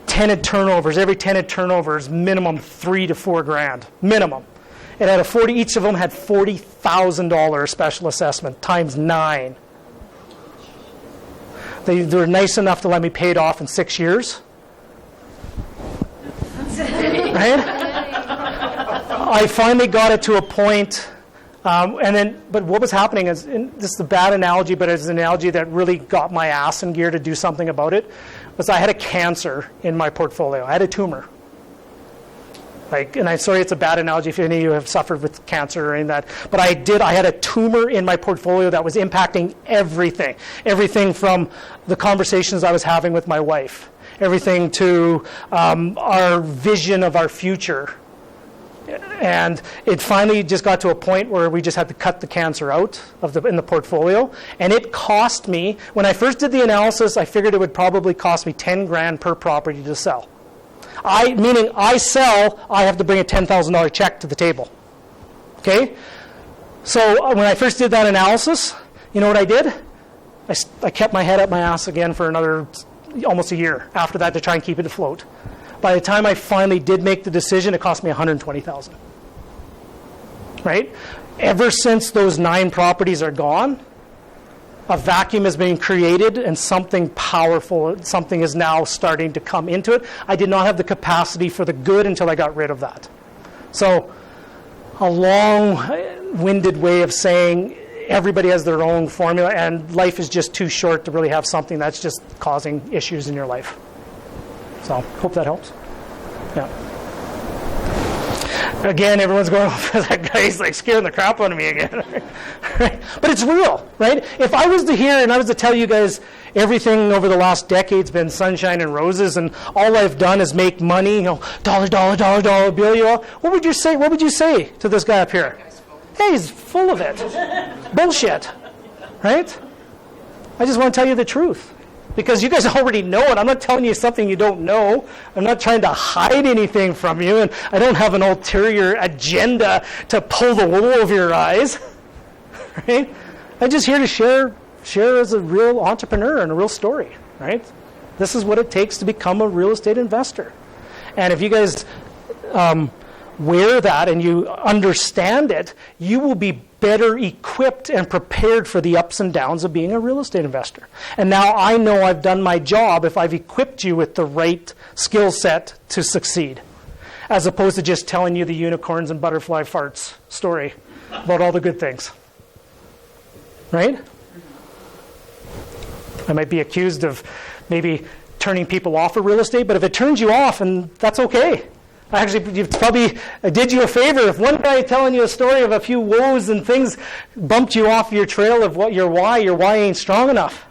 tenant turnovers. Every tenant turnover is minimum $3,000 to $4,000 minimum. It had each of them had $40,000 special assessment times 9. They were nice enough to let me pay it off in 6 years. Right? I finally got it to a point. But what was happening is, and this is a bad analogy, but it's an analogy that really got my ass in gear to do something about it, was I had a cancer in my portfolio. I had a tumor. And I'm sorry it's a bad analogy if any of you have suffered with cancer or any of that, but I had a tumor in my portfolio that was impacting everything. Everything from the conversations I was having with my wife, everything to our vision of our future. And it finally just got to a point where we just had to cut the cancer out in the portfolio. And it cost me, when I first did the analysis, I figured it would probably cost me $10,000 per property to sell. Meaning I sell, I have to bring a $10,000 check to the table. Okay? So when I first did that analysis, you know what I did? I kept my head up my ass again for another almost a year after that to try and keep it afloat. By the time I finally did make the decision, it cost me $120,000. Right? Ever since those 9 properties are gone, a vacuum has been created and something powerful, something is now starting to come into it. I did not have the capacity for the good until I got rid of that. So, a long-winded way of saying everybody has their own formula, and life is just too short to really have something that's just causing issues in your life. So, hope that helps. Yeah. Again, everyone's going, that guy's like scaring the crap out of me again. Right? But it's real, right? If I was to hear and I was to tell you guys everything over the last decade's been sunshine and roses, and all I've done is make money, dollar bill, what would you say? What would you say to this guy up here? Hey, he's full of it. Bullshit. Right? I just want to tell you the truth. Because you guys already know it. I'm not telling you something you don't know. I'm not trying to hide anything from you. And I don't have an ulterior agenda to pull the wool over your eyes. Right? I'm just here to share as a real entrepreneur and a real story. Right? This is what it takes to become a real estate investor. And if you guys wear that and you understand it, you will be better equipped and prepared for the ups and downs of being a real estate investor. And now I know I've done my job if I've equipped you with the right skill set to succeed, as opposed to just telling you the unicorns and butterfly farts story about all the good things. Right? I might be accused of maybe turning people off of real estate, but if it turns you off, and that's okay. Actually, I did you a favor. If one guy telling you a story of a few woes and things bumped you off your trail of what your why ain't strong enough.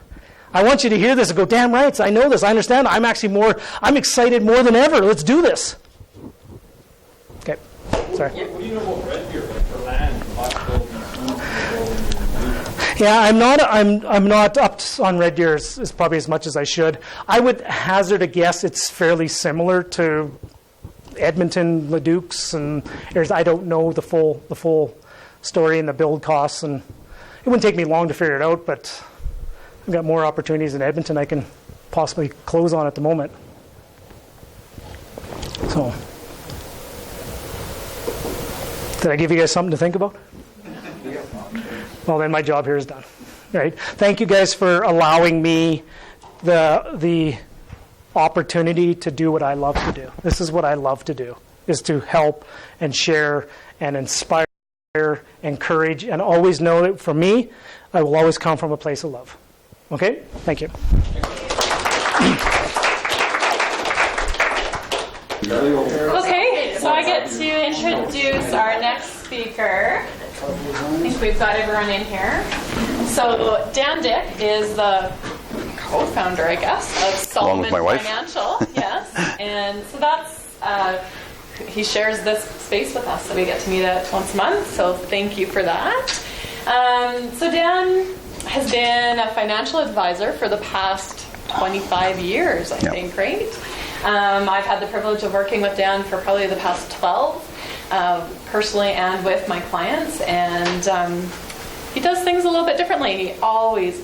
I want you to hear this and go, damn right, I know this, I understand. I'm excited more than ever. Let's do this. Okay, sorry. What do you know about Red Deer, like for land, Yeah, I'm not up on Red Deer as probably as much as I should. I would hazard a guess it's fairly similar to Edmonton, Leduc's, and I don't know the full story and the build costs, and it wouldn't take me long to figure it out. But I've got more opportunities in Edmonton I can possibly close on at the moment. So, did I give you guys something to think about? Well, then my job here is done. Right? Thank you guys for allowing me the opportunity to do what I love to do. This is what I love to do, is to help and share and inspire, encourage, and always know that for me, I will always come from a place of love. Okay? Thank you. Okay, so I get to introduce our next speaker. I think we've got everyone in here. So Dan Dick is the co-founder, I guess, of Salomons Financial. Yes, and so that's he shares this space with us, so we get to meet once a month. So thank you for that. So Dan has been a financial advisor for the past 25 years, I think, right? I've had the privilege of working with Dan for probably the past 12. Personally and with my clients, and he does things a little bit differently. He always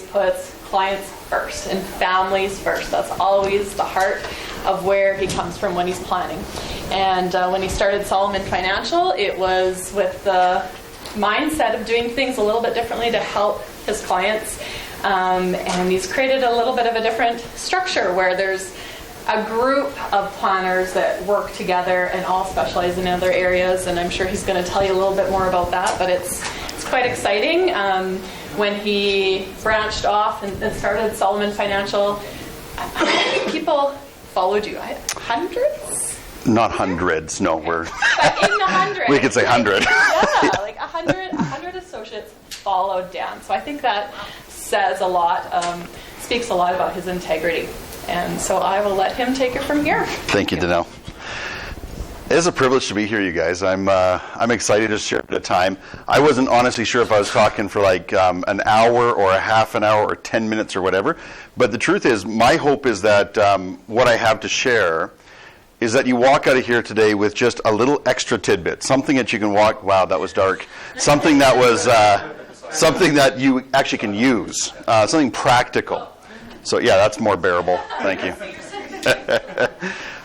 puts clients first and families first. That's always the heart of where he comes from when he's planning. And when he started Salomons Financial, it was with the mindset of doing things a little bit differently to help his clients. And he's created a little bit of a different structure where there's a group of planners that work together and all specialize in other areas, and I'm sure he's going to tell you a little bit more about that, but it's quite exciting. When he branched off and started Salomons Financial, how many people followed you? Hundreds? Not hundreds, no, we're... But in the hundreds. We could say 100. Yeah, like 100 associates followed Dan. So I think that says a lot, speaks a lot about his integrity. And so I will let him take it from here. Thank you, Danelle. It is a privilege to be here, you guys. I'm excited to share the time. I wasn't honestly sure if I was talking for like an hour or a half an hour or 10 minutes or whatever. But the truth is, my hope is that what I have to share is that you walk out of here today with just a little extra tidbit, something that you can walk. Wow, that was dark. Something that was something that you actually can use, something practical. So yeah, that's more bearable. Thank you.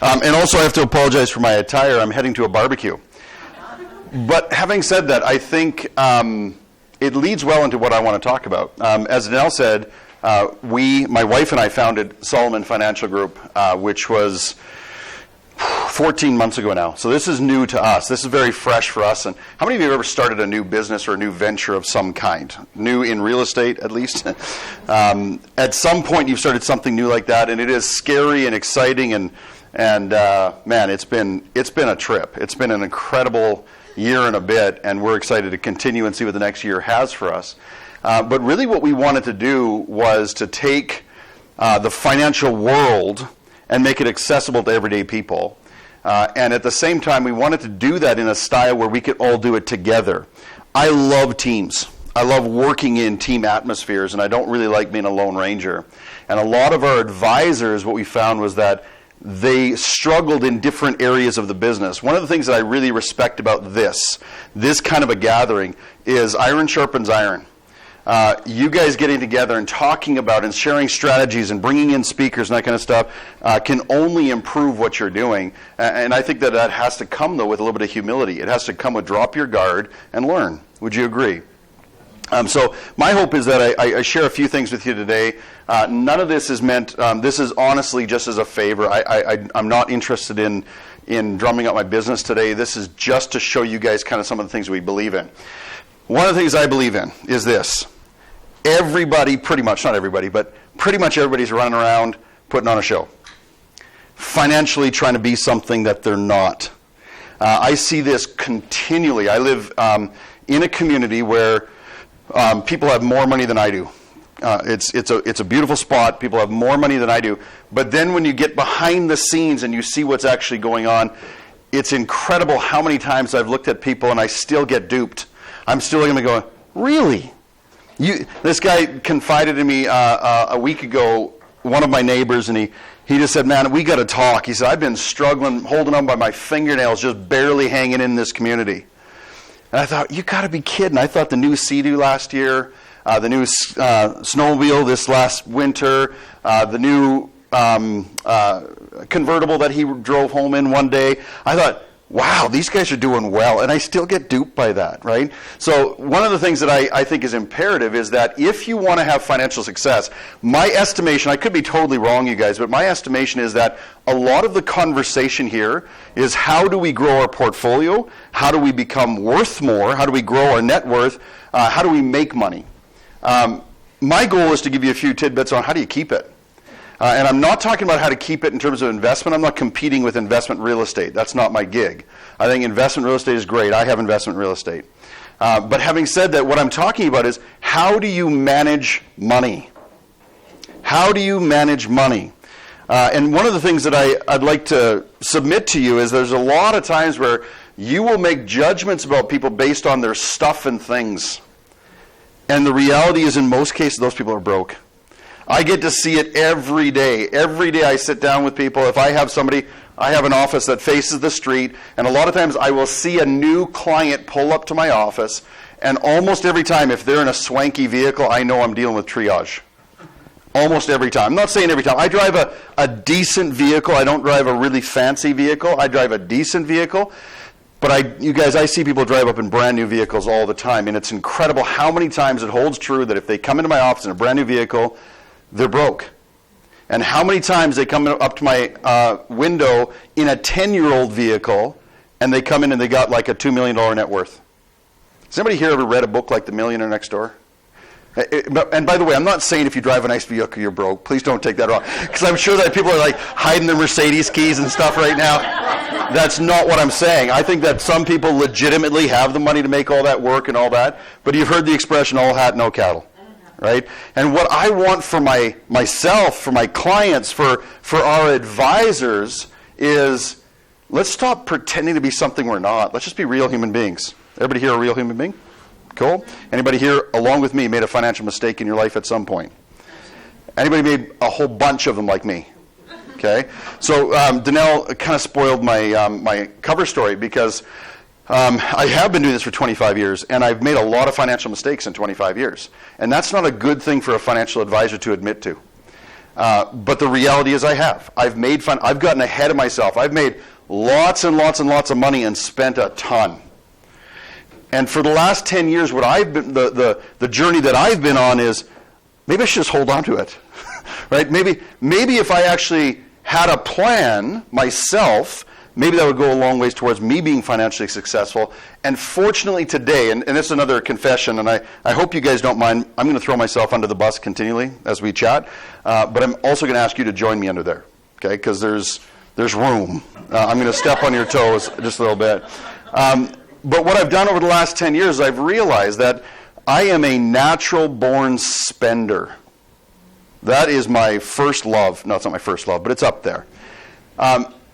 And also I have to apologize for my attire. I'm heading to a barbecue. But having said that, I think it leads well into what I want to talk about. As Danelle said, my wife and I founded Salomons Financial Group, which was 14 months ago now. So this is new to us. This is very fresh for us. And how many of you have ever started a new business or a new venture of some kind? New in real estate, at least? At some point, you've started something new like that, and it is scary and exciting. And man, it's been a trip. It's been an incredible year and a bit, and we're excited to continue and see what the next year has for us. But really, what we wanted to do was to take the financial world and make it accessible to everyday people. And at the same time, we wanted to do that in a style where we could all do it together. I love teams. I love working in team atmospheres, and I don't really like being a lone ranger. And a lot of our advisors, what we found was that they struggled in different areas of the business. One of the things that I really respect about this kind of a gathering is iron sharpens iron. You guys getting together and talking about and sharing strategies and bringing in speakers and that kind of stuff can only improve what you're doing. And I think that has to come, though, with a little bit of humility. It has to come with drop your guard and learn. Would you agree? So my hope is that I share a few things with you today. None of this is meant, this is honestly just as a favor. I'm not interested in drumming up my business today. This is just to show you guys kind of some of the things we believe in. One of the things I believe in is this. Everybody, pretty much, not everybody, but pretty much everybody's running around putting on a show. Financially trying to be something that they're not. I see this continually. I live in a community where people have more money than I do. It's a beautiful spot. People have more money than I do. But then when you get behind the scenes and you see what's actually going on, it's incredible how many times I've looked at people and I still get duped. I'm still going to go, really? This guy confided in me a week ago, one of my neighbors, and he just said, man, we got to talk. He said, I've been struggling, holding on by my fingernails, just barely hanging in this community. And I thought, you got to be kidding. I thought the new Sea-Doo last year, the new snowmobile this last winter, the new convertible that he drove home in one day, I thought, wow, these guys are doing well, and I still get duped by that, right? So one of the things that I think is imperative is that if you want to have financial success, my estimation, I could be totally wrong, you guys, but my estimation is that a lot of the conversation here is how do we grow our portfolio, how do we become worth more, how do we grow our net worth, how do we make money. My goal is to give you a few tidbits on how do you keep it. And I'm not talking about how to keep it in terms of investment. I'm not competing with investment real estate. That's not my gig. I think investment real estate is great. I have investment real estate. But having said that, what I'm talking about is how do you manage money? How do you manage money? And one of the things that I'd like to submit to you is there's a lot of times where you will make judgments about people based on their stuff and things. And the reality is in most cases those people are broke. I get to see it every day. Every day I sit down with people. If I have somebody, I have an office that faces the street, and a lot of times I will see a new client pull up to my office, and almost every time, if they're in a swanky vehicle, I know I'm dealing with triage. Almost every time. I'm not saying every time. I drive a decent vehicle. I don't drive a really fancy vehicle. I drive a decent vehicle. But you guys, I see people drive up in brand new vehicles all the time, and it's incredible how many times it holds true that if they come into my office in a brand new vehicle, they're broke. And how many times they come up to my window in a 10-year-old vehicle, and they come in and they got like a $2 million net worth. Has anybody here ever read a book like The Millionaire Next Door? And by the way, I'm not saying if you drive a nice vehicle you're broke. Please don't take that wrong. Because I'm sure that people are like hiding their Mercedes keys and stuff right now. That's not what I'm saying. I think that some people legitimately have the money to make all that work and all that. But you've heard the expression, all hat, no cattle. Right? And what I want for myself, for my clients, for our advisors is let's stop pretending to be something we're not. Let's just be real human beings. Everybody here a real human being? Cool. Anybody here, along with me, made a financial mistake in your life at some point? Anybody made a whole bunch of them like me? Okay. So Danelle kind of spoiled my cover story because I have been doing this for 25 years, and I've made a lot of financial mistakes in 25 years. And that's not a good thing for a financial advisor to admit to. But the reality is I've gotten ahead of myself. I've made lots and lots and lots of money and spent a ton. And for the last 10 years, what I've been the journey that I've been on is maybe I should just hold on to it. Right? Maybe if I actually had a plan myself, maybe that would go a long ways towards me being financially successful. And fortunately today, and this is another confession, and I hope you guys don't mind, I'm going to throw myself under the bus continually as we chat, but I'm also going to ask you to join me under there, okay? Because there's room. I'm going to step on your toes just a little bit. But what I've done over the last 10 years, I've realized that I am a natural-born spender. That is my first love. No, it's not my first love, but it's up there.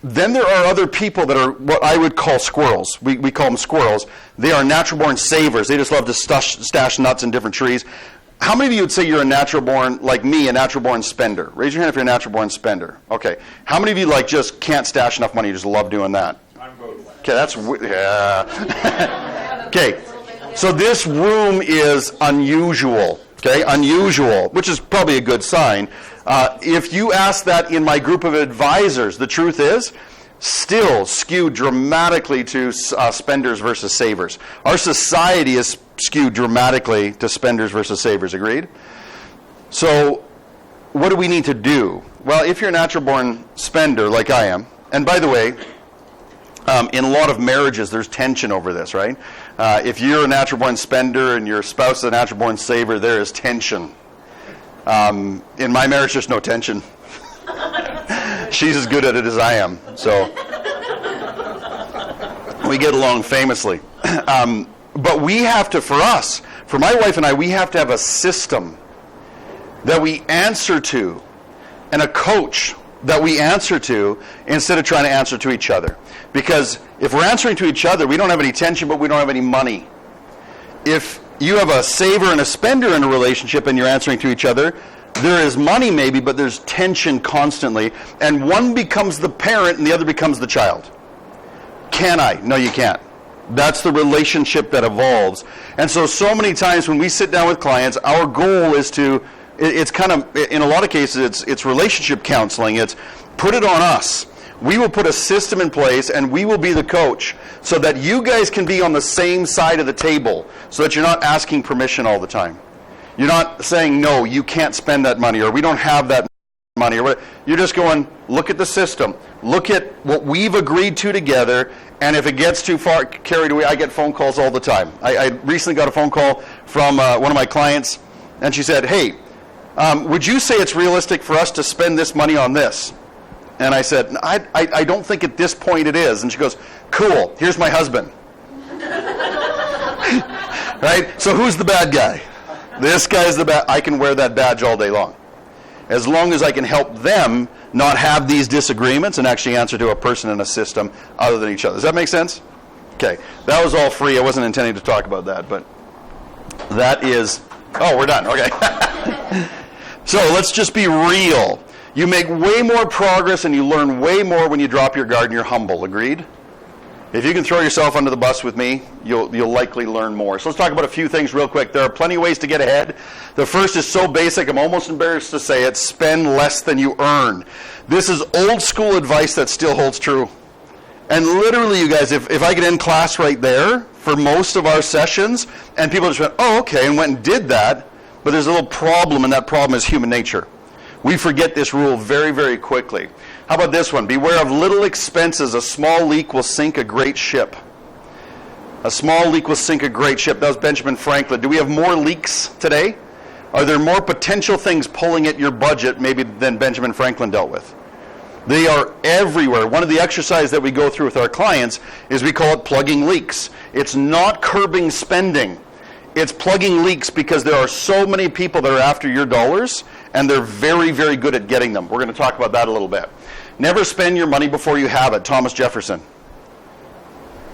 Then there are other people that are what I would call squirrels. We call them squirrels. They are natural-born savers. They just love to stash nuts in different trees. How many of you would say you're a natural-born, like me, a natural-born spender? Raise your hand if you're a natural-born spender. Okay. How many of you just can't stash enough money, you just love doing that? I'm both. Okay, yeah. Okay. So this room is unusual. Okay, unusual, which is probably a good sign. If you ask that in my group of advisors, the truth is, still skewed dramatically to spenders versus savers. Our society is skewed dramatically to spenders versus savers, agreed? So what do we need to do? Well, if you're a natural-born spender like I am, and by the way, in a lot of marriages, there's tension over this, right? If you're a natural-born spender and your spouse is a natural-born saver, there is tension. In my marriage, there's no tension. She's as good at it as I am, so we get along famously. But we have to, for my wife and I, we have to have a system that we answer to and a coach that we answer to instead of trying to answer to each other. Because if we're answering to each other, we don't have any tension, but we don't have any money. If you have a saver and a spender in a relationship and you're answering to each other, there is money maybe, but there's tension constantly. And one becomes the parent and the other becomes the child. Can I? No, you can't. That's the relationship that evolves. And so many times when we sit down with clients, our goal is to, it's kind of, in a lot of cases, it's relationship counseling. It's put it on us. We will put a system in place and we will be the coach so that you guys can be on the same side of the table so that you're not asking permission all the time. You're not saying, no, you can't spend that money, or we don't have that money, or whatever. You're just going, look at the system. Look at what we've agreed to together, and if it gets too far carried away, I get phone calls all the time. I recently got a phone call from one of my clients, and she said, hey, would you say it's realistic for us to spend this money on this? And I said, I don't think at this point it is. And she goes, cool, here's my husband. Right? So who's the bad guy? This guy's the bad. I can wear that badge all day long. As long as I can help them not have these disagreements and actually answer to a person in a system other than each other. Does that make sense? Okay. That was all free. I wasn't intending to talk about that, but that is... Oh, we're done. Okay. So let's just be real. You make way more progress and you learn way more when you drop your guard and you're humble. Agreed? If you can throw yourself under the bus with me, you'll likely learn more. So let's talk about a few things real quick. There are plenty of ways to get ahead. The first is so basic, I'm almost embarrassed to say it. Spend less than you earn. This is old school advice that still holds true. And literally, you guys, if I could end class right there for most of our sessions, and people just went, oh, okay, and went and did that, but there's a little problem, and that problem is human nature. We forget this rule very, very quickly. How about this one? Beware of little expenses. A small leak will sink a great ship. A small leak will sink a great ship. That was Benjamin Franklin. Do we have more leaks today? Are there more potential things pulling at your budget maybe than Benjamin Franklin dealt with? They are everywhere. One of the exercises that we go through with our clients is we call it plugging leaks. It's not curbing spending. It's plugging leaks because there are so many people that are after your dollars, and they're very, very good at getting them. We're going to talk about that a little bit. Never spend your money before you have it. Thomas Jefferson.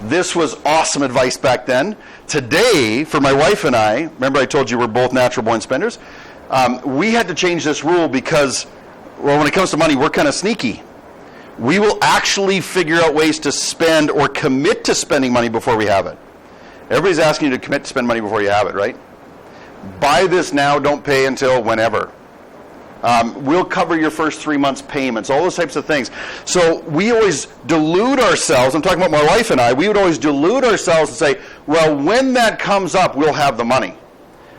This was awesome advice back then. Today, for my wife and I, remember I told you we're both natural born spenders, we had to change this rule because, well, when it comes to money, we're kind of sneaky. We will actually figure out ways to spend or commit to spending money before we have it. Everybody's asking you to commit to spend money before you have it, right? Buy this now, don't pay until whenever. We'll cover your first 3 months' payments, all those types of things. So we always delude ourselves. I'm talking about my wife and I. We would always delude ourselves and say, well, when that comes up, we'll have the money.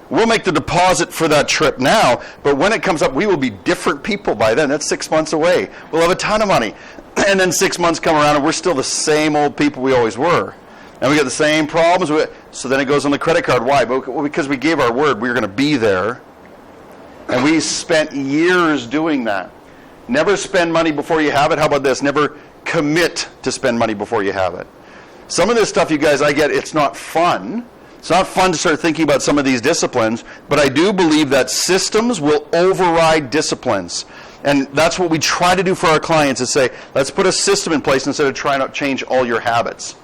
We'll make the deposit for that trip now, but when it comes up, we will be different people by then. That's 6 months away. We'll have a ton of money. And then 6 months come around, and we're still the same old people we always were. And we got the same problems. So then it goes on the credit card. Why? Well, because we gave our word we were going to be there. And we spent years doing that. Never spend money before you have it. How about this? Never commit to spend money before you have it. Some of this stuff, you guys, I get, it's not fun. It's not fun to start thinking about some of these disciplines, but I do believe that systems will override disciplines. And that's what we try to do for our clients, is say, let's put a system in place instead of trying to change all your habits.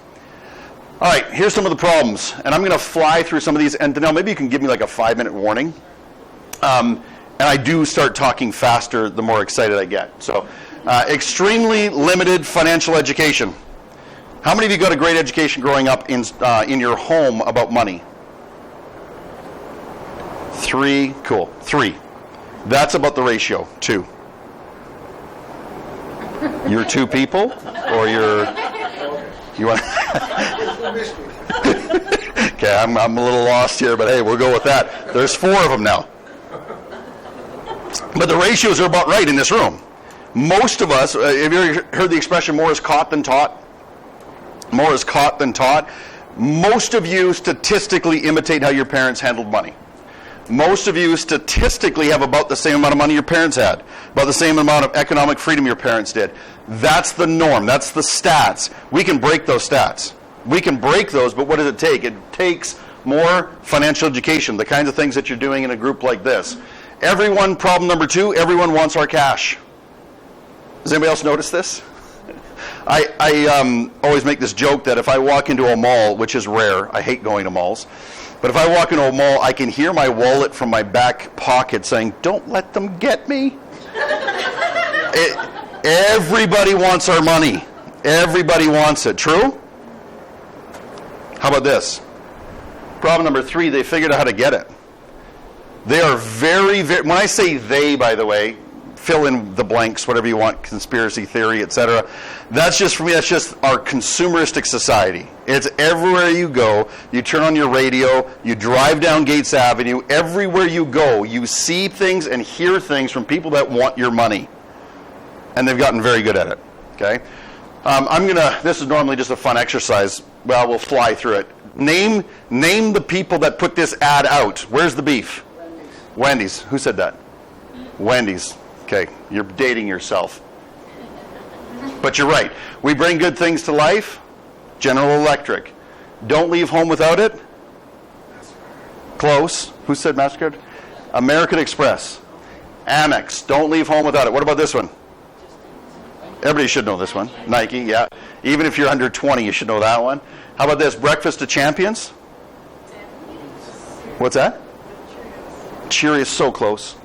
All right, here's some of the problems. And I'm going to fly through some of these. And Danelle, maybe you can give me like a 5-minute warning. And I do start talking faster the more excited I get. So, extremely limited financial education. How many of you got a great education growing up in your home about money? 3, cool. 3. That's about the ratio, 2. You're 2 people, or you want? Okay, I'm a little lost here, but hey, we'll go with that. There's 4 of them now. But the ratios are about right in this room. Most of us, have you ever heard the expression, more is caught than taught? More is caught than taught. Most of you statistically imitate how your parents handled money. Most of you statistically have about the same amount of money your parents had, about the same amount of economic freedom your parents did. That's the norm. That's the stats. We can break those stats. We can break those, but what does it take? It takes more financial education, the kinds of things that you're doing in a group like this. Everyone, problem number 2, everyone wants our cash. Does anybody else notice this? I always make this joke that if I walk into a mall, which is rare, I hate going to malls, But if I walk into a mall, I can hear my wallet from my back pocket saying, "Don't let them get me." Everybody wants our money. Everybody wants it. True? How about this? Problem number 3, they figured out how to get it. They are very, very, when I say they, by the way, fill in the blanks, whatever you want, conspiracy theory, etc. That's just, for me, that's just our consumeristic society. It's everywhere you go. You turn on your radio, you drive down Gates Avenue, everywhere you go, you see things and hear things from people that want your money. And they've gotten very good at it. Okay? This is normally just a fun exercise. Well, we'll fly through it. Name the people that put this ad out. Where's the beef? Wendy's. Who said that? Wendy's. Okay, you're dating yourself. But you're right. We bring good things to life. General Electric. Don't leave home without it. Close. Who said MasterCard? American Express. Amex. Don't leave home without it. What about this one? Everybody should know this one. Nike, yeah. Even if you're under 20, you should know that one. How about this? Breakfast of Champions? What's that? Cheerios, so close.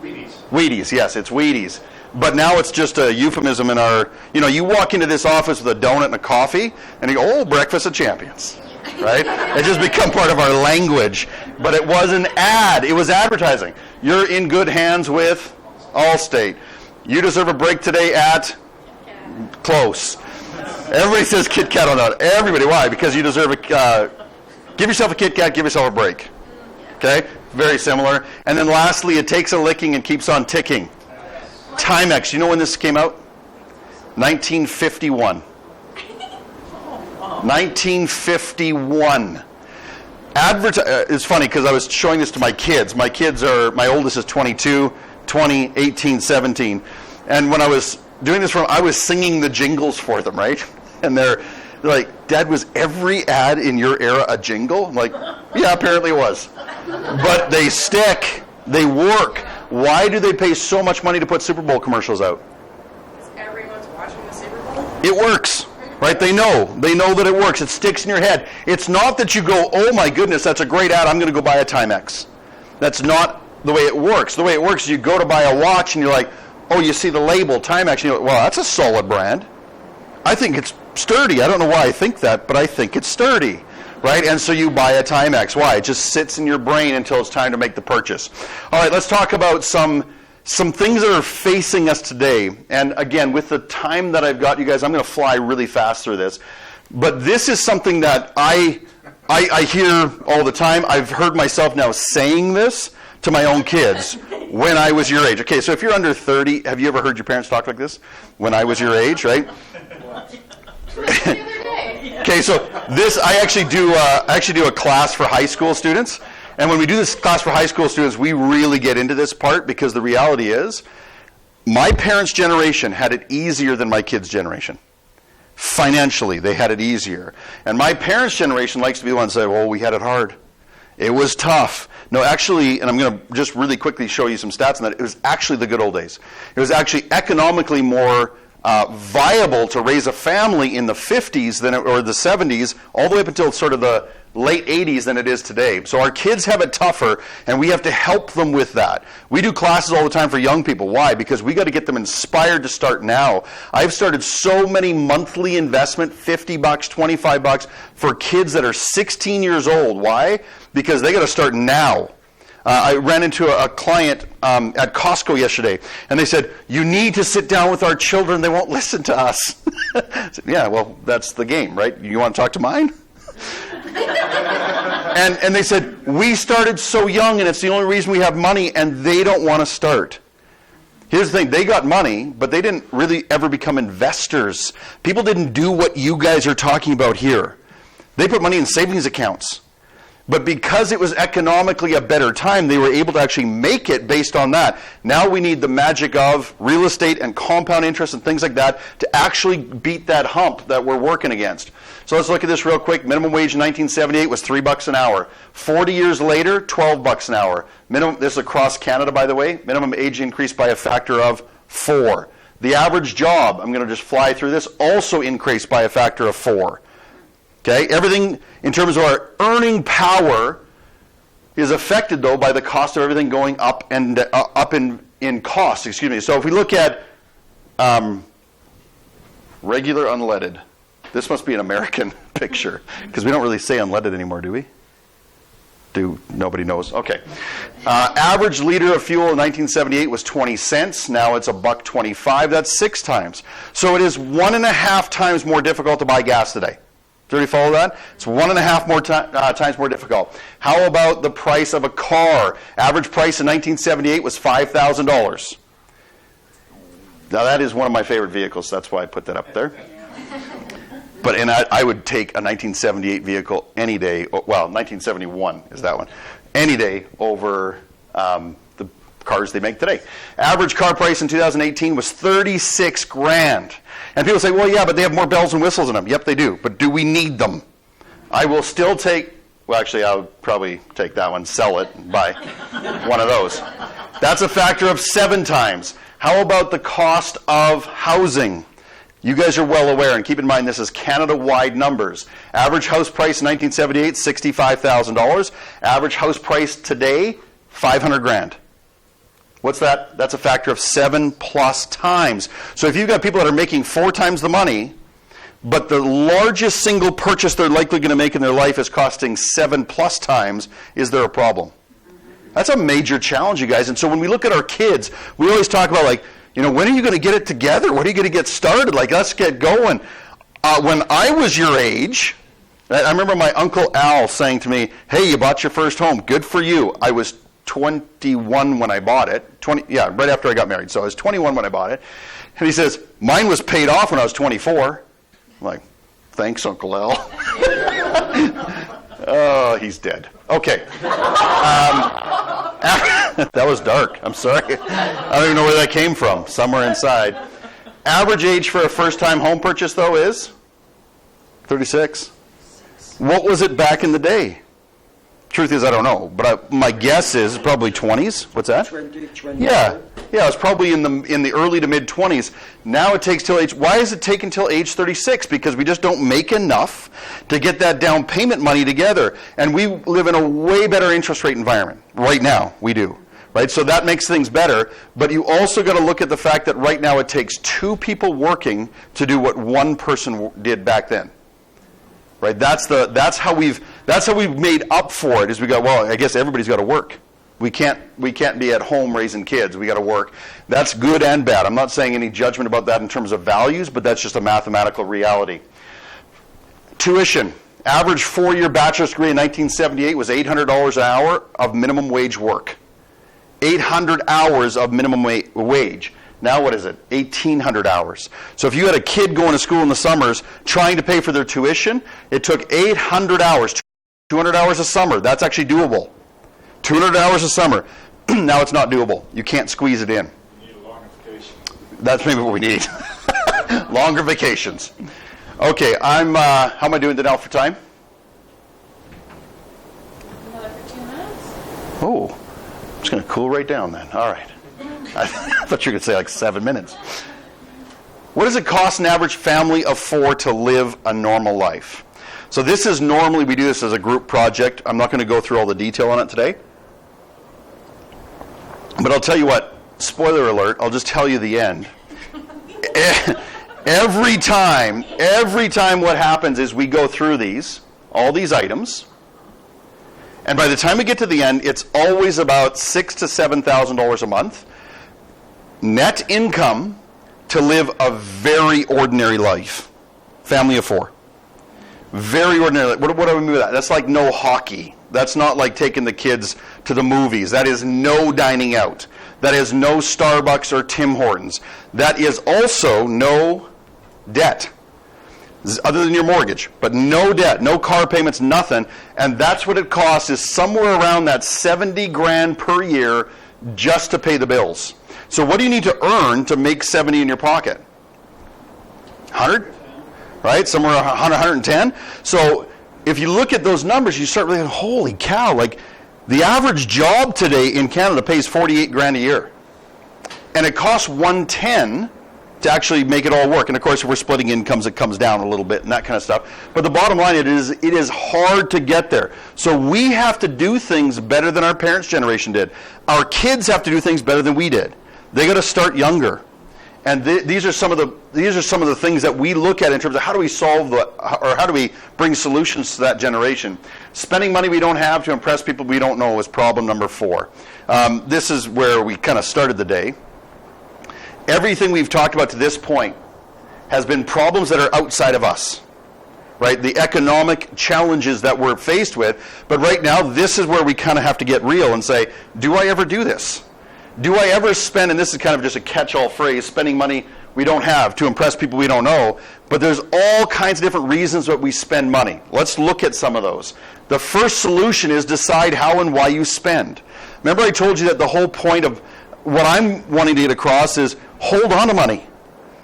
Wheaties, yes, it's Wheaties. But now it's just a euphemism in our, you walk into this office with a donut and a coffee, and you go, "Oh, Breakfast of Champions." Right? It just become part of our language. But it was an ad. It was advertising. You're in good hands with Allstate. You deserve a break today at close. Everybody says Kit Kat on that. Everybody. Why? Because you deserve give yourself a Kit Kat, give yourself a break. Okay? Very similar. And then lastly, it takes a licking and keeps on ticking. Timex. You know when this came out? 1951. 1951. It's funny because I was showing this to my kids. My oldest is 22, 20, 18, 17. And when I was doing this I was singing the jingles for them, right? And they're like, "Dad, was every ad in your era a jingle?" I'm like, "Yeah, apparently it was." But they stick. They work. Why do they pay so much money to put Super Bowl commercials out? Because everyone's watching the Super Bowl. It works, right? They know that it works. It sticks in your head. It's not that you go, "Oh my goodness, that's a great ad, I'm going to go buy a Timex." That's not the way it works. The way it works is you go to buy a watch and you're like, "Oh, you see the label, Timex," and you're like, "Well, that's a solid brand. I think it's sturdy. I don't know why I think that, but I think it's sturdy." Right? And so you buy a Timex. Why? It just sits in your brain until it's time to make the purchase. All right, let's talk about some things that are facing us today. And again, with the time that I've got, you guys, I'm going to fly really fast through this. But this is something that I hear all the time. I've heard myself now saying this to my own kids when I was your age. Okay, so if you're under 30, have you ever heard your parents talk like this? When I was your age, right? Okay, so this I actually do a class for high school students, and when we do this class for high school students, we really get into this part because the reality is, my parents' generation had it easier than my kids' generation. Financially, they had it easier, and my parents' generation likes to be the one to say, "Well, we had it hard. It was tough." No, actually, and I'm going to just really quickly show you some stats on that. It was actually the good old days. It was actually economically more viable to raise a family in the 50s or the 70s, all the way up until sort of the late 80s than it is today. So our kids have it tougher, and we have to help them with that. We do classes all the time for young people. Why? Because we got to get them inspired to start now. I've started so many monthly investment, $50, $25, for kids that are 16 years old. Why? Because they got to start now. I ran into a client at Costco yesterday, and they said, "You need to sit down with our children. They won't listen to us." I said, "Yeah, well, that's the game, right? You want to talk to mine?" and they said, "We started so young, and it's the only reason we have money, and they don't want to start." Here's the thing. They got money, but they didn't really ever become investors. People didn't do what you guys are talking about here. They put money in savings accounts. But because it was economically a better time, they were able to actually make it based on that. Now we need the magic of real estate and compound interest and things like that to actually beat that hump that we're working against. So let's look at this real quick. Minimum wage in 1978 was $3 an hour. 40 years later, $12 an hour. This is across Canada, by the way. Minimum age increased by a factor of 4. The average job, I'm going to just fly through this, also increased by a factor of 4. Okay, everything in terms of our earning power is affected, though, by the cost of everything going up and up in cost. Excuse me. So if we look at regular unleaded, this must be an American picture because we don't really say unleaded anymore, do we? Nobody knows. Okay. Average liter of fuel in 1978 was 20 cents. Now it's $1.25. That's 6 times. So it is 1.5 times more difficult to buy gas today. Do you follow that? It's 1.5 more times more difficult. How about the price of a car? Average price in 1978 was $5,000. Now that is one of my favorite vehicles. That's why I put that up there. But I would take a 1978 vehicle any day. Well, 1971 is that one. Any day over the cars they make today. Average car price in 2018 was $36,000. And people say, well, yeah, but they have more bells and whistles in them. Yep, they do. But do we need them? I will still take. Well, actually, I'll probably take that one, sell it, and buy one of those. That's a factor of 7 times. How about the cost of housing? You guys are well aware, and keep in mind this is Canada-wide numbers. Average house price in 1978, $65,000. Average house price today, $500,000. What's that? That's a factor of 7+ times. So if you've got people that are making 4 times the money, but the largest single purchase they're likely going to make in their life is costing 7+ times, is there a problem? That's a major challenge, you guys. And so when we look at our kids, we always talk about like, when are you going to get it together? When are you going to get started? Like, let's get going. When I was your age, I remember my Uncle Al saying to me, hey, you bought your first home. Good for you. I was 21 when I bought it. Right after I got married. So I was 21 when I bought it. And he says, mine was paid off when I was 24. I'm like, thanks, Uncle Al. Oh, he's dead. Okay. That was dark. I'm sorry. I don't even know where that came from. Somewhere inside. Average age for a first-time home purchase, though, is 36. What was it back in the day? Truth is, I don't know. But my guess is probably 20s. What's that? 20. Yeah, it's probably in the early to mid 20s. Now it takes till age. Why does it take until age 36? Because we just don't make enough to get that down payment money together, and we live in a way better interest rate environment right now. We do, right? So that makes things better. But you also got to look at the fact that right now it takes 2 people working to do what 1 person did back then. Right? That's how we've made up for it. Is we go, well, I guess everybody's got to work. We can't be at home raising kids. We got to work. That's good and bad. I'm not saying any judgment about that in terms of values, but that's just a mathematical reality. Tuition. Average 4-year bachelor's degree in 1978 was $800 an hour of minimum wage work. 800 hours of minimum wage. Now what is it? 1,800 hours. So if you had a kid going to school in the summers trying to pay for their tuition, it took 800 hours, 200 hours a summer. That's actually doable. 200 hours a summer. Now it's not doable. You can't squeeze it in. You need a longer vacation. That's maybe what we need. Longer vacations. Okay, how am I doing today for time? Another 15 minutes? Oh, I'm just going to cool right down then. All right. I thought you were going to say like 7 minutes. What does it cost an average family of 4 to live a normal life? So this is normally, we do this as a group project. I'm not going to go through all the detail on it today. But I'll tell you what, spoiler alert, I'll just tell you the end. Every time what happens is we go through all these items, and by the time we get to the end, it's always about $6,000 to $7,000 a month. Net income to live a very ordinary life. Family of 4. Very ordinary life. What do I mean by that? That's like no hockey. That's not like taking the kids to the movies. That is no dining out. That is no Starbucks or Tim Hortons. That is also no debt, other than your mortgage. But no debt, no car payments, nothing. And that's what it costs, is somewhere around that $70,000 per year just to pay the bills. So what do you need to earn to make 70 in your pocket? 100? Right? Somewhere 100, 110? So if you look at those numbers, you start really, holy cow, like the average job today in Canada pays $48,000 a year. And it costs $110 to actually make it all work. And of course, if we're splitting incomes, it comes down a little bit and that kind of stuff. But the bottom line, it is hard to get there. So we have to do things better than our parents' generation did. Our kids have to do things better than we did. They got to start younger. And these are some of the things that we look at in terms of how do we solve or how do we bring solutions to that generation. Spending money we don't have to impress people we don't know is problem number 4. This is where we kind of started the day. Everything we've talked about to this point has been problems that are outside of us, right? The economic challenges that we're faced with. But right now, this is where we kind of have to get real and say, do I ever do this? Do I ever spend, and this is kind of just a catch-all phrase, spending money we don't have to impress people we don't know, but there's all kinds of different reasons that we spend money. Let's look at some of those. The first solution is decide how and why you spend. Remember I told you that the whole point of what I'm wanting to get across is hold on to money.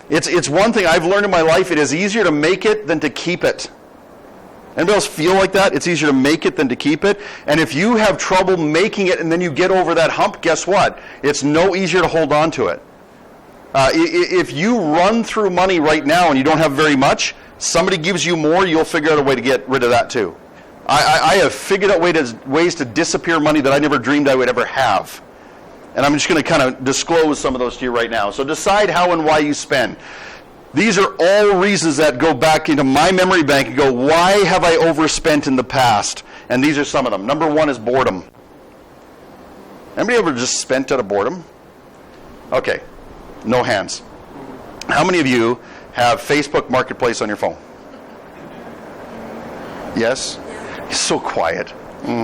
It's one thing I've learned in my life, it is easier to make it than to keep it. Anybody else feel like that? It's easier to make it than to keep it. And if you have trouble making it and then you get over that hump, guess what? It's no easier to hold on to it. If you run through money right now and you don't have very much, somebody gives you more, you'll figure out a way to get rid of that too. I have figured out ways to disappear money that I never dreamed I would ever have. And I'm just going to kind of disclose some of those to you right now. So decide how and why you spend. These are all reasons that go back into my memory bank and go, why have I overspent in the past? And these are some of them. Number 1 is boredom. Anybody ever just spent out of boredom? Okay, no hands. How many of you have Facebook Marketplace on your phone? Yes? Yeah. So quiet. It's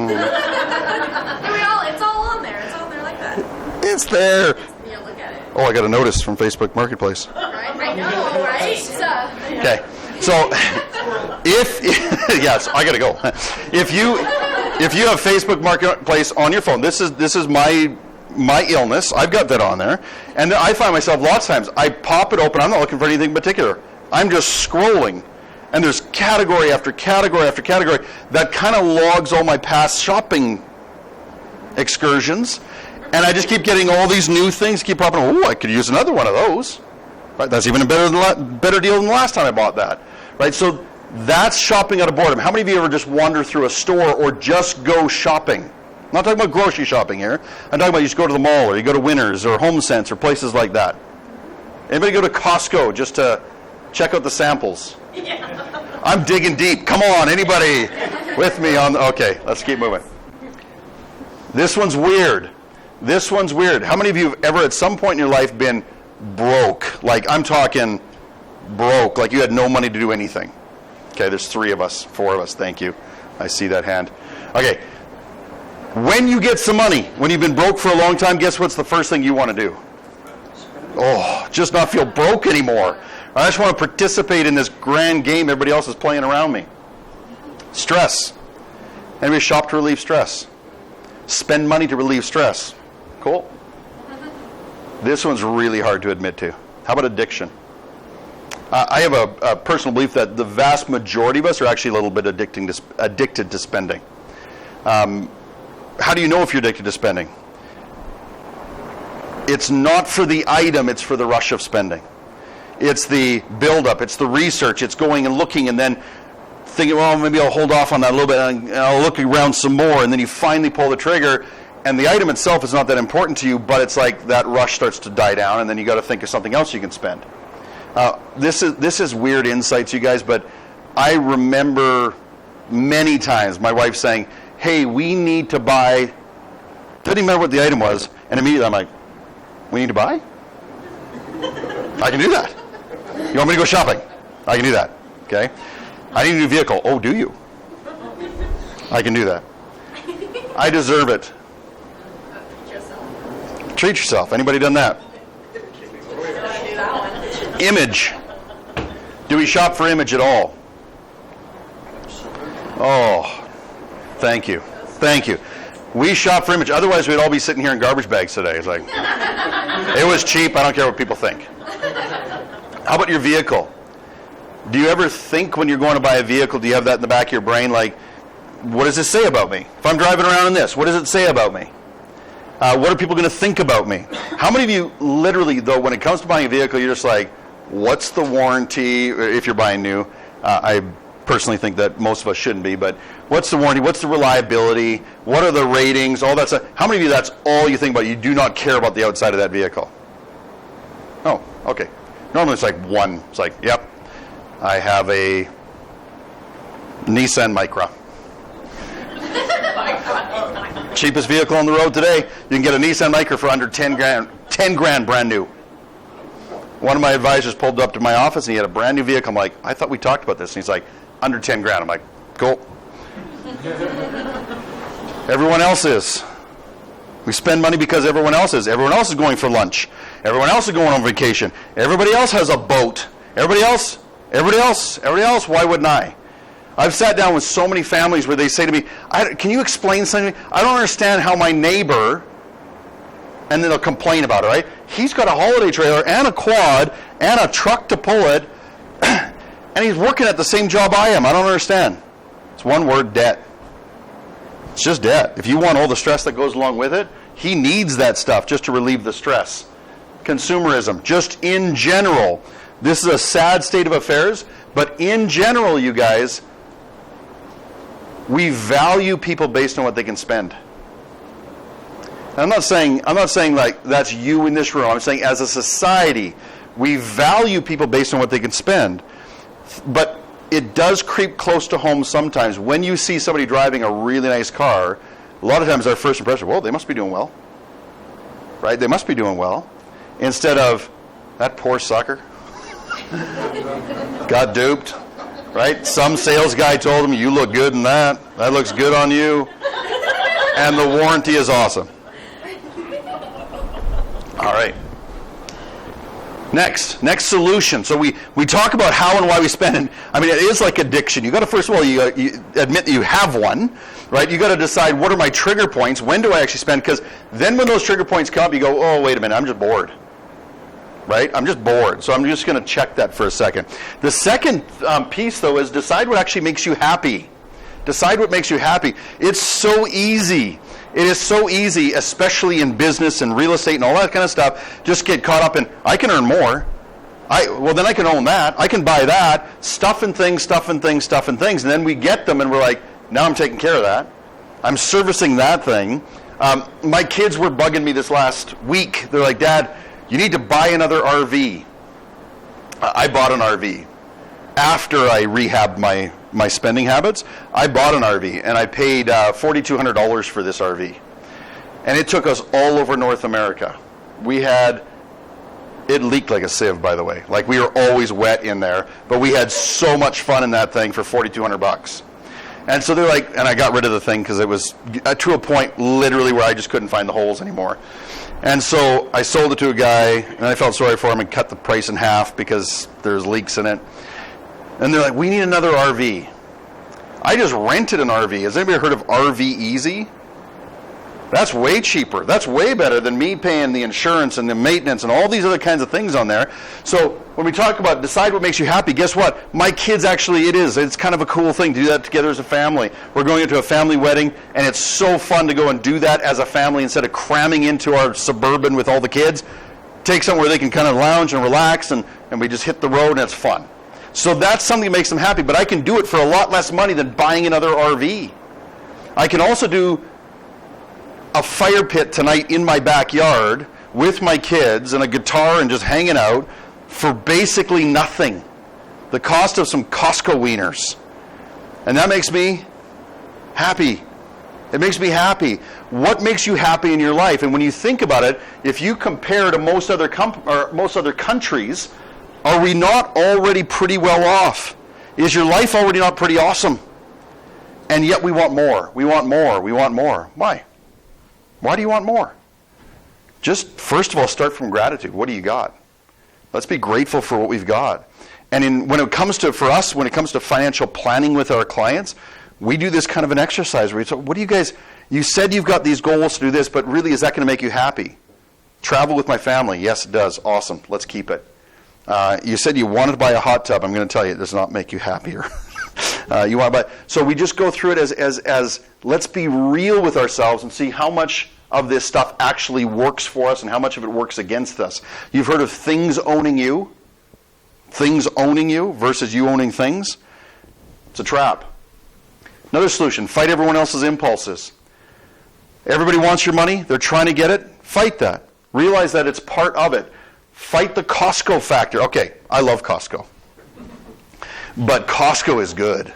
all on there. It's all there like that. It's there. Yeah, look at it. Oh, I got a notice from Facebook Marketplace. Right? I know, right? Okay. So, yes, I got to go. If you have Facebook Marketplace on your phone, this is my illness. I've got that on there, and I find myself lots of times I pop it open. I'm not looking for anything in particular. I'm just scrolling, and there's category after category after category that kind of logs all my past shopping excursions, and I just keep getting all these new things keep popping. Oh, I could use another one of those. Right, that's even a better deal than the last time I bought that. Right, so that's shopping out of boredom. How many of you ever just wander through a store or just go shopping? I'm not talking about grocery shopping here. I'm talking about you just go to the mall or you go to Winners or HomeSense or places like that. Anybody go to Costco just to check out the samples? Yeah. I'm digging deep. Come on, anybody with me on? Okay, let's keep moving. This one's weird. This one's weird. How many of you have ever at some point in your life been broke? Like, I'm talking broke, like you had no money to do anything. Okay, there's 4 of us, thank you. I see that hand. Okay, when you get some money, when you've been broke for a long time, guess what's the first thing you want to do? Oh, just not feel broke anymore. I just want to participate in this grand game everybody else is playing around me. Stress. Anybody shop to relieve stress? Spend money to relieve stress. Cool. This one's really hard to admit to. How about addiction? I have a personal belief that the vast majority of us are actually a little bit addicted to spending. How do you know if you're addicted to spending? It's not for the item, it's for the rush of spending. It's the build-up, it's the research, it's going and looking and then thinking, well, maybe I'll hold off on that a little bit and I'll look around some more, and then you finally pull the trigger. And the item itself is not that important to you, but it's like that rush starts to die down, and then you got to think of something else you can spend. This is weird insights, you guys, but I remember many times my wife saying, hey, we need to buy, didn't even remember what the item was, and immediately I'm like, we need to buy? I can do that. You want me to go shopping? I can do that, okay? I need a new vehicle. Oh, do you? I can do that. I deserve it. Treat yourself. Anybody done that? Image. Do we shop for image at all? Oh, thank you. Thank you. We shop for image. Otherwise, we'd all be sitting here in garbage bags today. It's like, it was cheap. I don't care what people think. How about your vehicle? Do you ever think when you're going to buy a vehicle, do you have that in the back of your brain, like, what does this say about me? If I'm driving around in this, what does it say about me? What are people going to think about me? How many of you literally, though, when it comes to buying a vehicle, you're just like, What's the warranty if you're buying new? I personally think that most of us shouldn't be, but what's the warranty? What's the reliability? What are the ratings? All that stuff. How many of you, that's all you think about? You do not care about the outside of that vehicle? Oh, okay. Normally it's like one. It's like, yep, I have a Nissan Micra. Cheapest vehicle on the road today. You can get a Nissan Micra for under 10 grand. 10 grand brand new. One of my advisors pulled up to my office and he had a brand new vehicle. I'm like, I thought we talked about this. And he's like, under 10 grand. I'm like, cool. Everyone else is. We spend money because everyone else is. Everyone else is going for lunch. Everyone else is going on vacation. Everybody else has a boat. Everybody else. Why wouldn't I? I've sat down with so many families where they say to me, can you explain something? I don't understand how my neighbor, and then they'll complain about it, right? He's got a holiday trailer and a quad and a truck to pull it, and he's working at the same job I am. I don't understand. It's one word, debt. It's just debt. If you want all the stress that goes along with it, he needs that stuff just to relieve the stress. Consumerism, just in general. This is a sad state of affairs, but in general, you guys, we value people based on what they can spend. I'm not saying like that's you in this room. I'm saying as a society, we value people based on what they can spend. But it does creep close to home sometimes. When you see somebody driving a really nice car, a lot of times our first impression, well, they must be doing well. Right? They must be doing well. Instead of, that poor sucker got duped. Right? Some sales guy told him, you look good in that. That looks good on you. And the warranty is awesome. All right. Next solution. So we talk about how and why we spend. And, I mean, it is like addiction. You got to, first of all, you admit that you have one, right? You got to decide, what are my trigger points? When do I actually spend? Because then when those trigger points come up, you go, oh, wait a minute, I'm just bored. Right? I'm just bored. So I'm just going to check that for a second. The second piece, though, is decide what actually makes you happy. Decide what makes you happy. It's so easy. It is so easy, especially in business and real estate and all that kind of stuff, just get caught up in, I can earn more. Then I can own that. I can buy that. Stuff and things. And then we get them and we're like, now I'm taking care of that. I'm servicing that thing. My kids were bugging me this last week. They're like, Dad, you need to buy another RV. I bought an RV. After I rehabbed my spending habits, I bought an RV, and I paid $4,200 for this RV. And it took us all over North America. It leaked like a sieve, by the way. Like, we were always wet in there, but we had so much fun in that thing for $4,200. And so they're like, and I got rid of the thing because it was to a point literally where I just couldn't find the holes anymore. And so I sold it to a guy, and I felt sorry for him and cut the price in half because there's leaks in it. And they're like, we need another RV. I just rented an RV. Has anybody heard of RV Easy? That's way cheaper. That's way better than me paying the insurance and the maintenance and all these other kinds of things on there. So when we talk about decide what makes you happy, guess what? My kids actually, it's kind of a cool thing to do that together as a family. We're going into a family wedding, and it's so fun to go and do that as a family instead of cramming into our Suburban with all the kids. Take somewhere where they can kind of lounge and relax, and we just hit the road, and it's fun. So that's something that makes them happy, but I can do it for a lot less money than buying another RV. I can also do a fire pit tonight in my backyard with my kids and a guitar and just hanging out for basically nothing. The cost of some Costco wieners. And that makes me happy. It makes me happy. What makes you happy in your life? And when you think about it, if you compare to most other countries, are we not already pretty well off? Is your life already not pretty awesome? And yet we want more. We want more. We want more. Why? Why do you want more? Just, first of all, start from gratitude. What do you got? Let's be grateful for what we've got. And when it comes to financial planning with our clients, we do this kind of an exercise where we say, what do you guys, you said you've got these goals to do this, but really, is that going to make you happy? Travel with my family. Yes, it does. Awesome. Let's keep it. You said you wanted to buy a hot tub. I'm going to tell you, it does not make you happier. You want to buy. So we just go through it as let's be real with ourselves and see how much of this stuff actually works for us and how much of it works against us. You've heard of things owning you? things owning you versus you owning things, it's a trap. Another solution, fight everyone else's impulses. Everybody wants your money. They're trying to get it. Fight that. Realize that it's part of it. Fight the Costco factor. Okay, I love Costco. But Costco is good.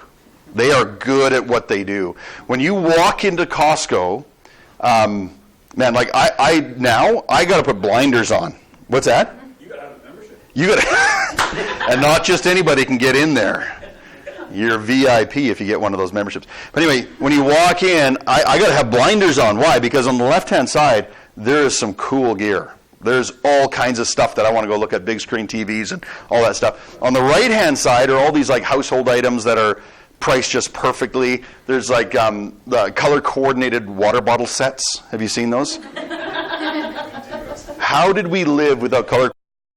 They are good at what they do. When you walk into Costco, man, like I got to put blinders on. What's that? You got to have a membership. You got to, and not just anybody can get in there. You're VIP if you get one of those memberships. But anyway, when you walk in, I got to have blinders on. Why? Because on the left-hand side, there is some cool gear. There's all kinds of stuff that I want to go look at, big screen TVs and all that stuff. On the right-hand side are all these like household items that are priced just perfectly. There's like the color-coordinated water bottle sets. Have you seen those? How did we live without color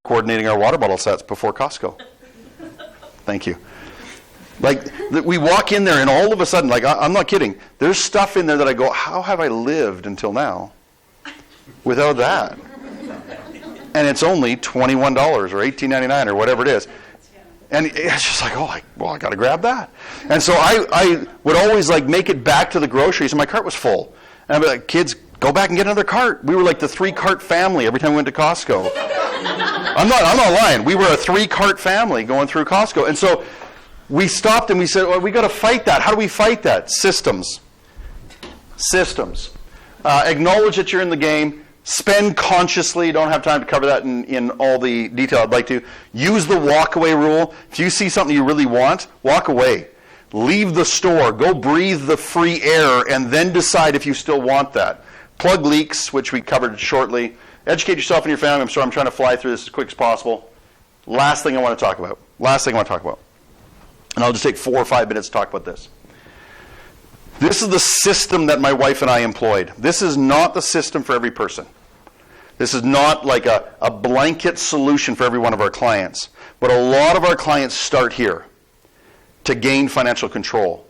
coordinating our water bottle sets before Costco? Thank you. Like, we walk in there and all of a sudden, like, I'm not kidding, there's stuff in there that I go, how have I lived until now without that? And it's only $21 or $18.99 or whatever it is. And it's just like, I got to grab that. And so I would always, like, make it back to the groceries, and my cart was full. And I'd be like, kids, go back and get another cart. We were like the 3-cart family every time we went to Costco. I'm not lying. We were a 3-cart family going through Costco. And so we stopped and we said, well, we got to fight that. How do we fight that? Systems. Acknowledge that you're in the game. Spend consciously. Don't have time to cover that in all the detail I'd like to. Use the walk-away rule. If you see something you really want, walk away. Leave the store. Go breathe the free air and then decide if you still want that. Plug leaks, which we covered shortly. Educate yourself and your family. I'm sorry, I'm trying to fly through this as quick as possible. Last thing I want to talk about. And I'll just take 4 or 5 minutes to talk about this. This is the system that my wife and I employed. This is not the system for every person. This is not like a blanket solution for every one of our clients. But a lot of our clients start here to gain financial control.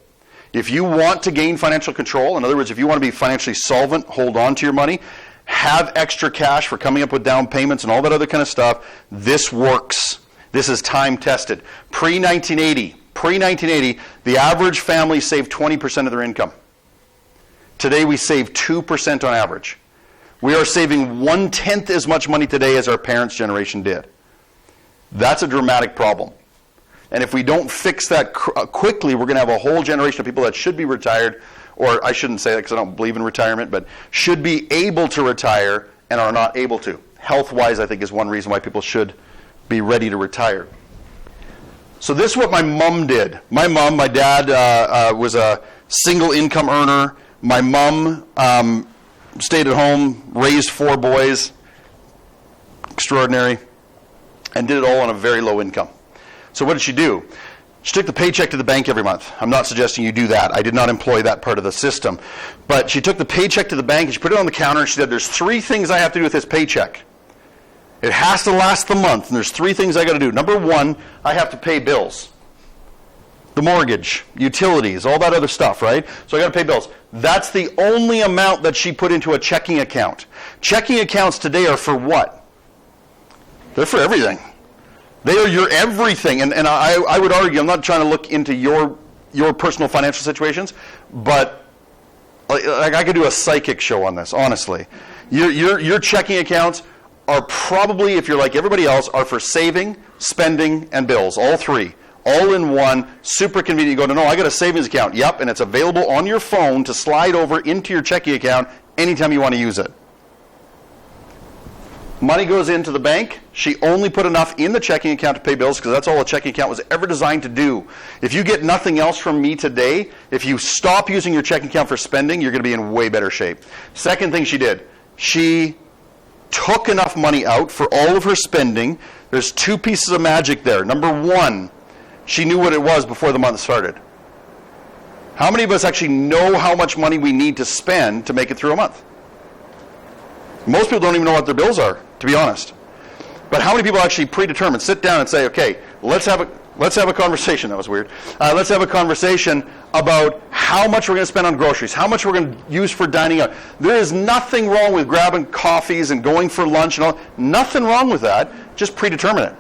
If you want to gain financial control, in other words, if you want to be financially solvent, hold on to your money, have extra cash for coming up with down payments and all that other kind of stuff, this works. This is time tested. Pre-1980, the average family saved 20% of their income. Today we save 2% on average. We are saving 1/10 as much money today as our parents' generation did. That's a dramatic problem. And if we don't fix that quickly, we're going to have a whole generation of people that should be retired, or I shouldn't say that because I don't believe in retirement, but should be able to retire and are not able to. Health-wise, I think, is one reason why people should be ready to retire. So this is what my mom did. My dad was a single income earner. My mom stayed at home, raised 4 boys, extraordinary, and did it all on a very low income. So what did she do? She took the paycheck to the bank every month. I'm not suggesting you do that. I did not employ that part of the system. But she took the paycheck to the bank and she put it on the counter and she said, there's 3 things I have to do with this paycheck. It has to last the month, and there's 3 things I got to do. Number 1, I have to pay bills. The mortgage, utilities, all that other stuff, right? So I got to pay bills. That's the only amount that she put into a checking account. Checking accounts today are for what? They're for everything. They are your everything. And I would argue, I'm not trying to look into your personal financial situations, but like I could do a psychic show on this, honestly. Your checking accounts are probably, if you're like everybody else, are for saving, spending, and bills. All 3. All in one. Super convenient. You go, no, I got a savings account. Yep, and it's available on your phone to slide over into your checking account anytime you want to use it. Money goes into the bank. She only put enough in the checking account to pay bills because that's all a checking account was ever designed to do. If you get nothing else from me today, if you stop using your checking account for spending, you're going to be in way better shape. Second thing she did, she took enough money out for all of her spending. There's 2 pieces of magic there. Number 1, she knew what it was before the month started. How many of us actually know how much money we need to spend to make it through a month? Most people don't even know what their bills are, to be honest. But how many people actually predetermine, sit down and say, okay, let's have a conversation. That was weird. Let's have a conversation about how much we're going to spend on groceries, how much we're going to use for dining out. There is nothing wrong with grabbing coffees and going for lunch and all. Nothing wrong with that. Just predetermine it.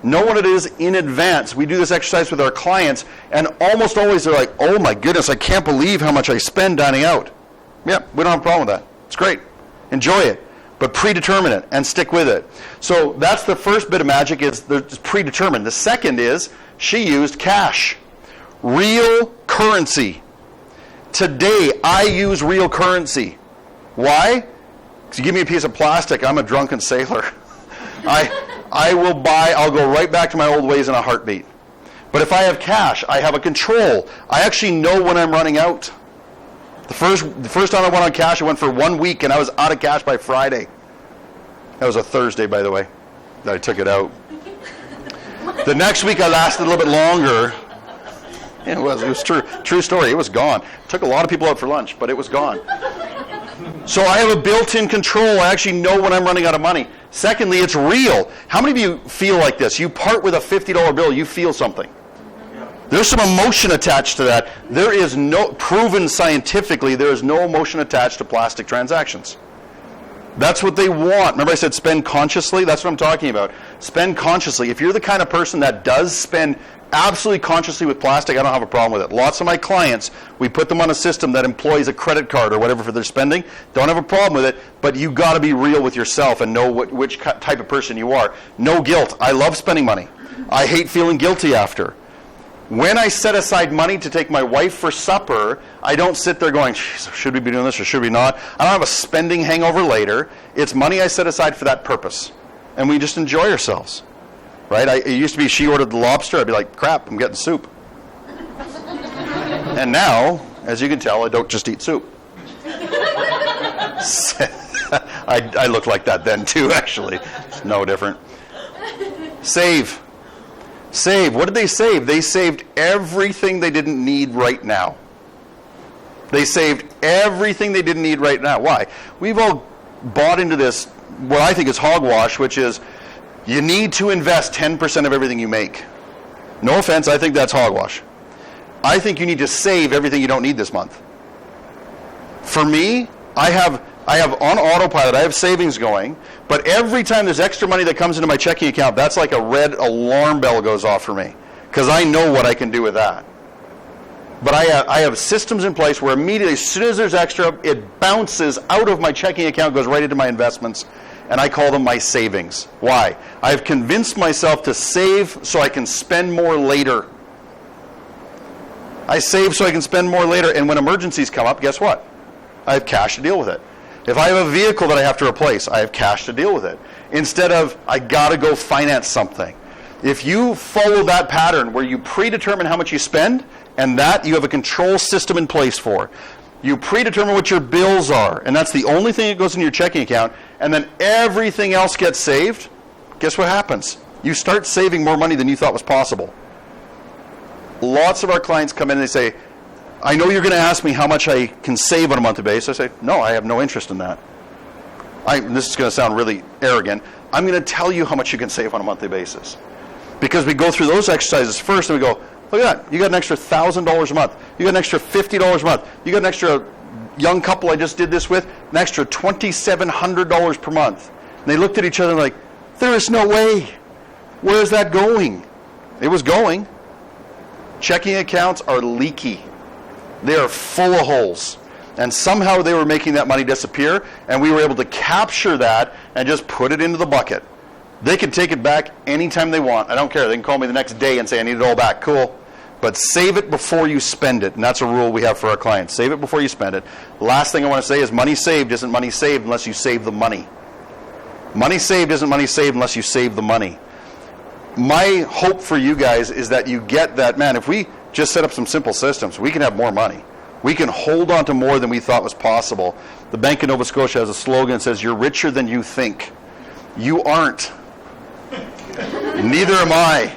Know what it is in advance. We do this exercise with our clients, and almost always they're like, oh my goodness, I can't believe how much I spend dining out. Yeah, we don't have a problem with that. It's great. Enjoy it. But predetermine it and stick with it. So that's the first bit of magic, is predetermined. The second is she used cash. Real currency. Today, I use real currency. Why? Because you give me a piece of plastic, I'm a drunken sailor. I'll go right back to my old ways in a heartbeat. But if I have cash, I have a control. I actually know when I'm running out. The first time I went on cash, I went for 1 week, and I was out of cash by Friday. That was a Thursday, by the way, that I took it out. The next week, I lasted a little bit longer. It was true story. It was gone. Took a lot of people out for lunch, but it was gone. So I have a built-in control. I actually know when I'm running out of money. Secondly, it's real. How many of you feel like this? You part with a $50 bill, you feel something. There's some emotion attached to that. There is no, proven scientifically, there is no emotion attached to plastic transactions. That's what they want. Remember I said spend consciously? That's what I'm talking about. Spend consciously. If you're the kind of person that does spend absolutely consciously with plastic, I don't have a problem with it. Lots of my clients, we put them on a system that employs a credit card or whatever for their spending. Don't have a problem with it, but you got to be real with yourself and know which type of person you are. No guilt. I love spending money. I hate feeling guilty after. When I set aside money to take my wife for supper, I don't sit there going, should we be doing this or should we not? I don't have a spending hangover later. It's money I set aside for that purpose. And we just enjoy ourselves. Right? It used to be she ordered the lobster. I'd be like, crap, I'm getting soup. And now, as you can tell, I don't just eat soup. I look like that then too, actually. It's no different. Save. Save. What did they save? They saved everything they didn't need right now. They saved everything they didn't need right now. Why? We've all bought into this, what I think is hogwash, which is you need to invest 10% of everything you make. No offense, I think that's hogwash. I think you need to save everything you don't need this month. For me, I have on autopilot, I have savings going, but every time there's extra money that comes into my checking account, that's like a red alarm bell goes off for me, because I know what I can do with that. But I have systems in place where immediately, as soon as there's extra, it bounces out of my checking account, goes right into my investments, and I call them my savings. Why? I've convinced myself to save so I can spend more later. I save so I can spend more later, and when emergencies come up, guess what? I have cash to deal with it. If I have a vehicle that I have to replace, I have cash to deal with it. Instead of, I got to go finance something. If you follow that pattern where you predetermine how much you spend, and that you have a control system in place for, you predetermine what your bills are, and that's the only thing that goes in your checking account, and then everything else gets saved, guess what happens? You start saving more money than you thought was possible. Lots of our clients come in and they say, I know you're going to ask me how much I can save on a monthly basis. I say, no, I have no interest in that. This is going to sound really arrogant. I'm going to tell you how much you can save on a monthly basis. Because we go through those exercises first and we go, look at that, you got an extra $1,000 a month. You got an extra $50 a month. You got an extra young couple I just did this with, an extra $2,700 per month. And they looked at each other and like, there is no way. Where is that going? It was going. Checking accounts are leaky. They are full of holes. And somehow they were making that money disappear, and we were able to capture that and just put it into the bucket. They can take it back anytime they want. I don't care. They can call me the next day and say, I need it all back. Cool. But save it before you spend it. And that's a rule we have for our clients. Save it before you spend it. Last thing I want to say is money saved isn't money saved unless you save the money. Money saved isn't money saved unless you save the money. My hope for you guys is that you get that, man, if we just set up some simple systems, we can have more money. We can hold on to more than we thought was possible. The Bank of Nova Scotia has a slogan that says, you're richer than you think. You aren't. Neither am I.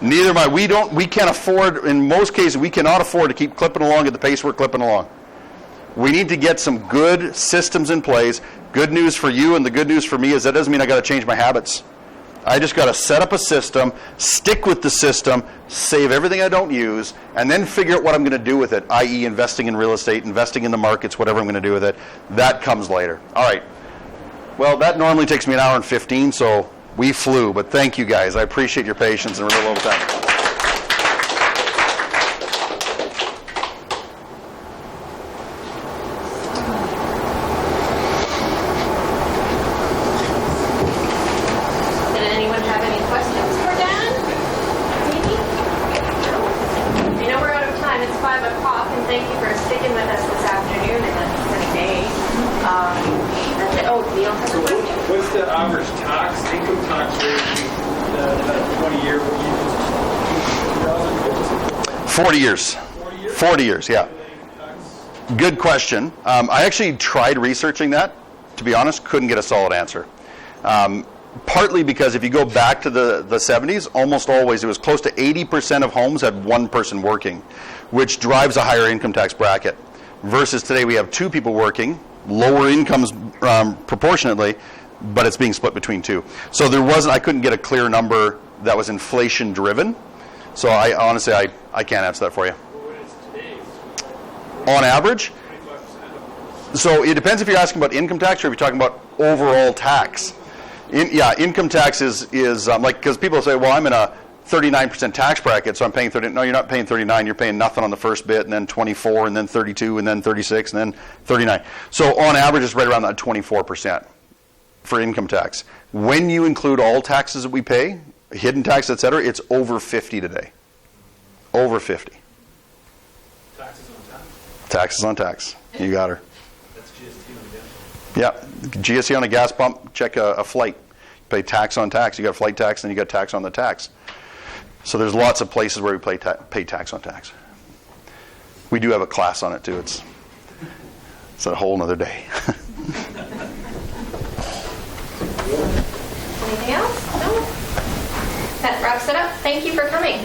Neither am I. We can't afford, in most cases, we cannot afford to keep clipping along at the pace we're clipping along. We need to get some good systems in place. Good news for you and the good news for me is that doesn't mean I got to change my habits. I just got to set up a system, stick with the system, save everything I don't use, and then figure out what I'm going to do with it, i.e. investing in real estate, investing in the markets, whatever I'm going to do with it. That comes later. All right. Well, that normally takes me an hour and 15, so We flew, but thank you guys. I appreciate your patience and a little time. Did anyone have any questions for Dan? Maybe? No? I know we're out of time. It's 5 o'clock, and thank you for sticking with us this afternoon and today. That's it. Oh, you don't have a question? What's the average income tax rate, that 20-year, 40 years. 40 years, yeah. Good question. I actually tried researching that. To be honest, couldn't get a solid answer. Partly because if you go back to the 70s, almost always it was close to 80% of homes had one person working, which drives a higher income tax bracket. Versus today we have 2 people working, lower incomes proportionately, but it's being split between 2. So I couldn't get a clear number that was inflation driven. So I honestly can't answer that for you. On average? So it depends if you're asking about income tax or if you're talking about overall tax. Income tax is like, because people say, well, I'm in a 39% tax bracket, so I'm paying 30. No, you're not paying 39. You're paying nothing on the first bit, and then 24, and then 32, and then 36, and then 39. So on average, it's right around that 24% for income tax. When you include all taxes that we pay, hidden tax, etc., it's over 50 today. Over 50. taxes on tax? Taxes on tax. You got her. That's GST on the gas. Yeah, GST on a gas pump, check a flight. Pay tax on tax. You got flight tax, and you got tax on the tax. So there's lots of places where we pay tax on tax. We do have a class on it too. It's a whole other day. Anything else? No? That wraps it up. Thank you for coming.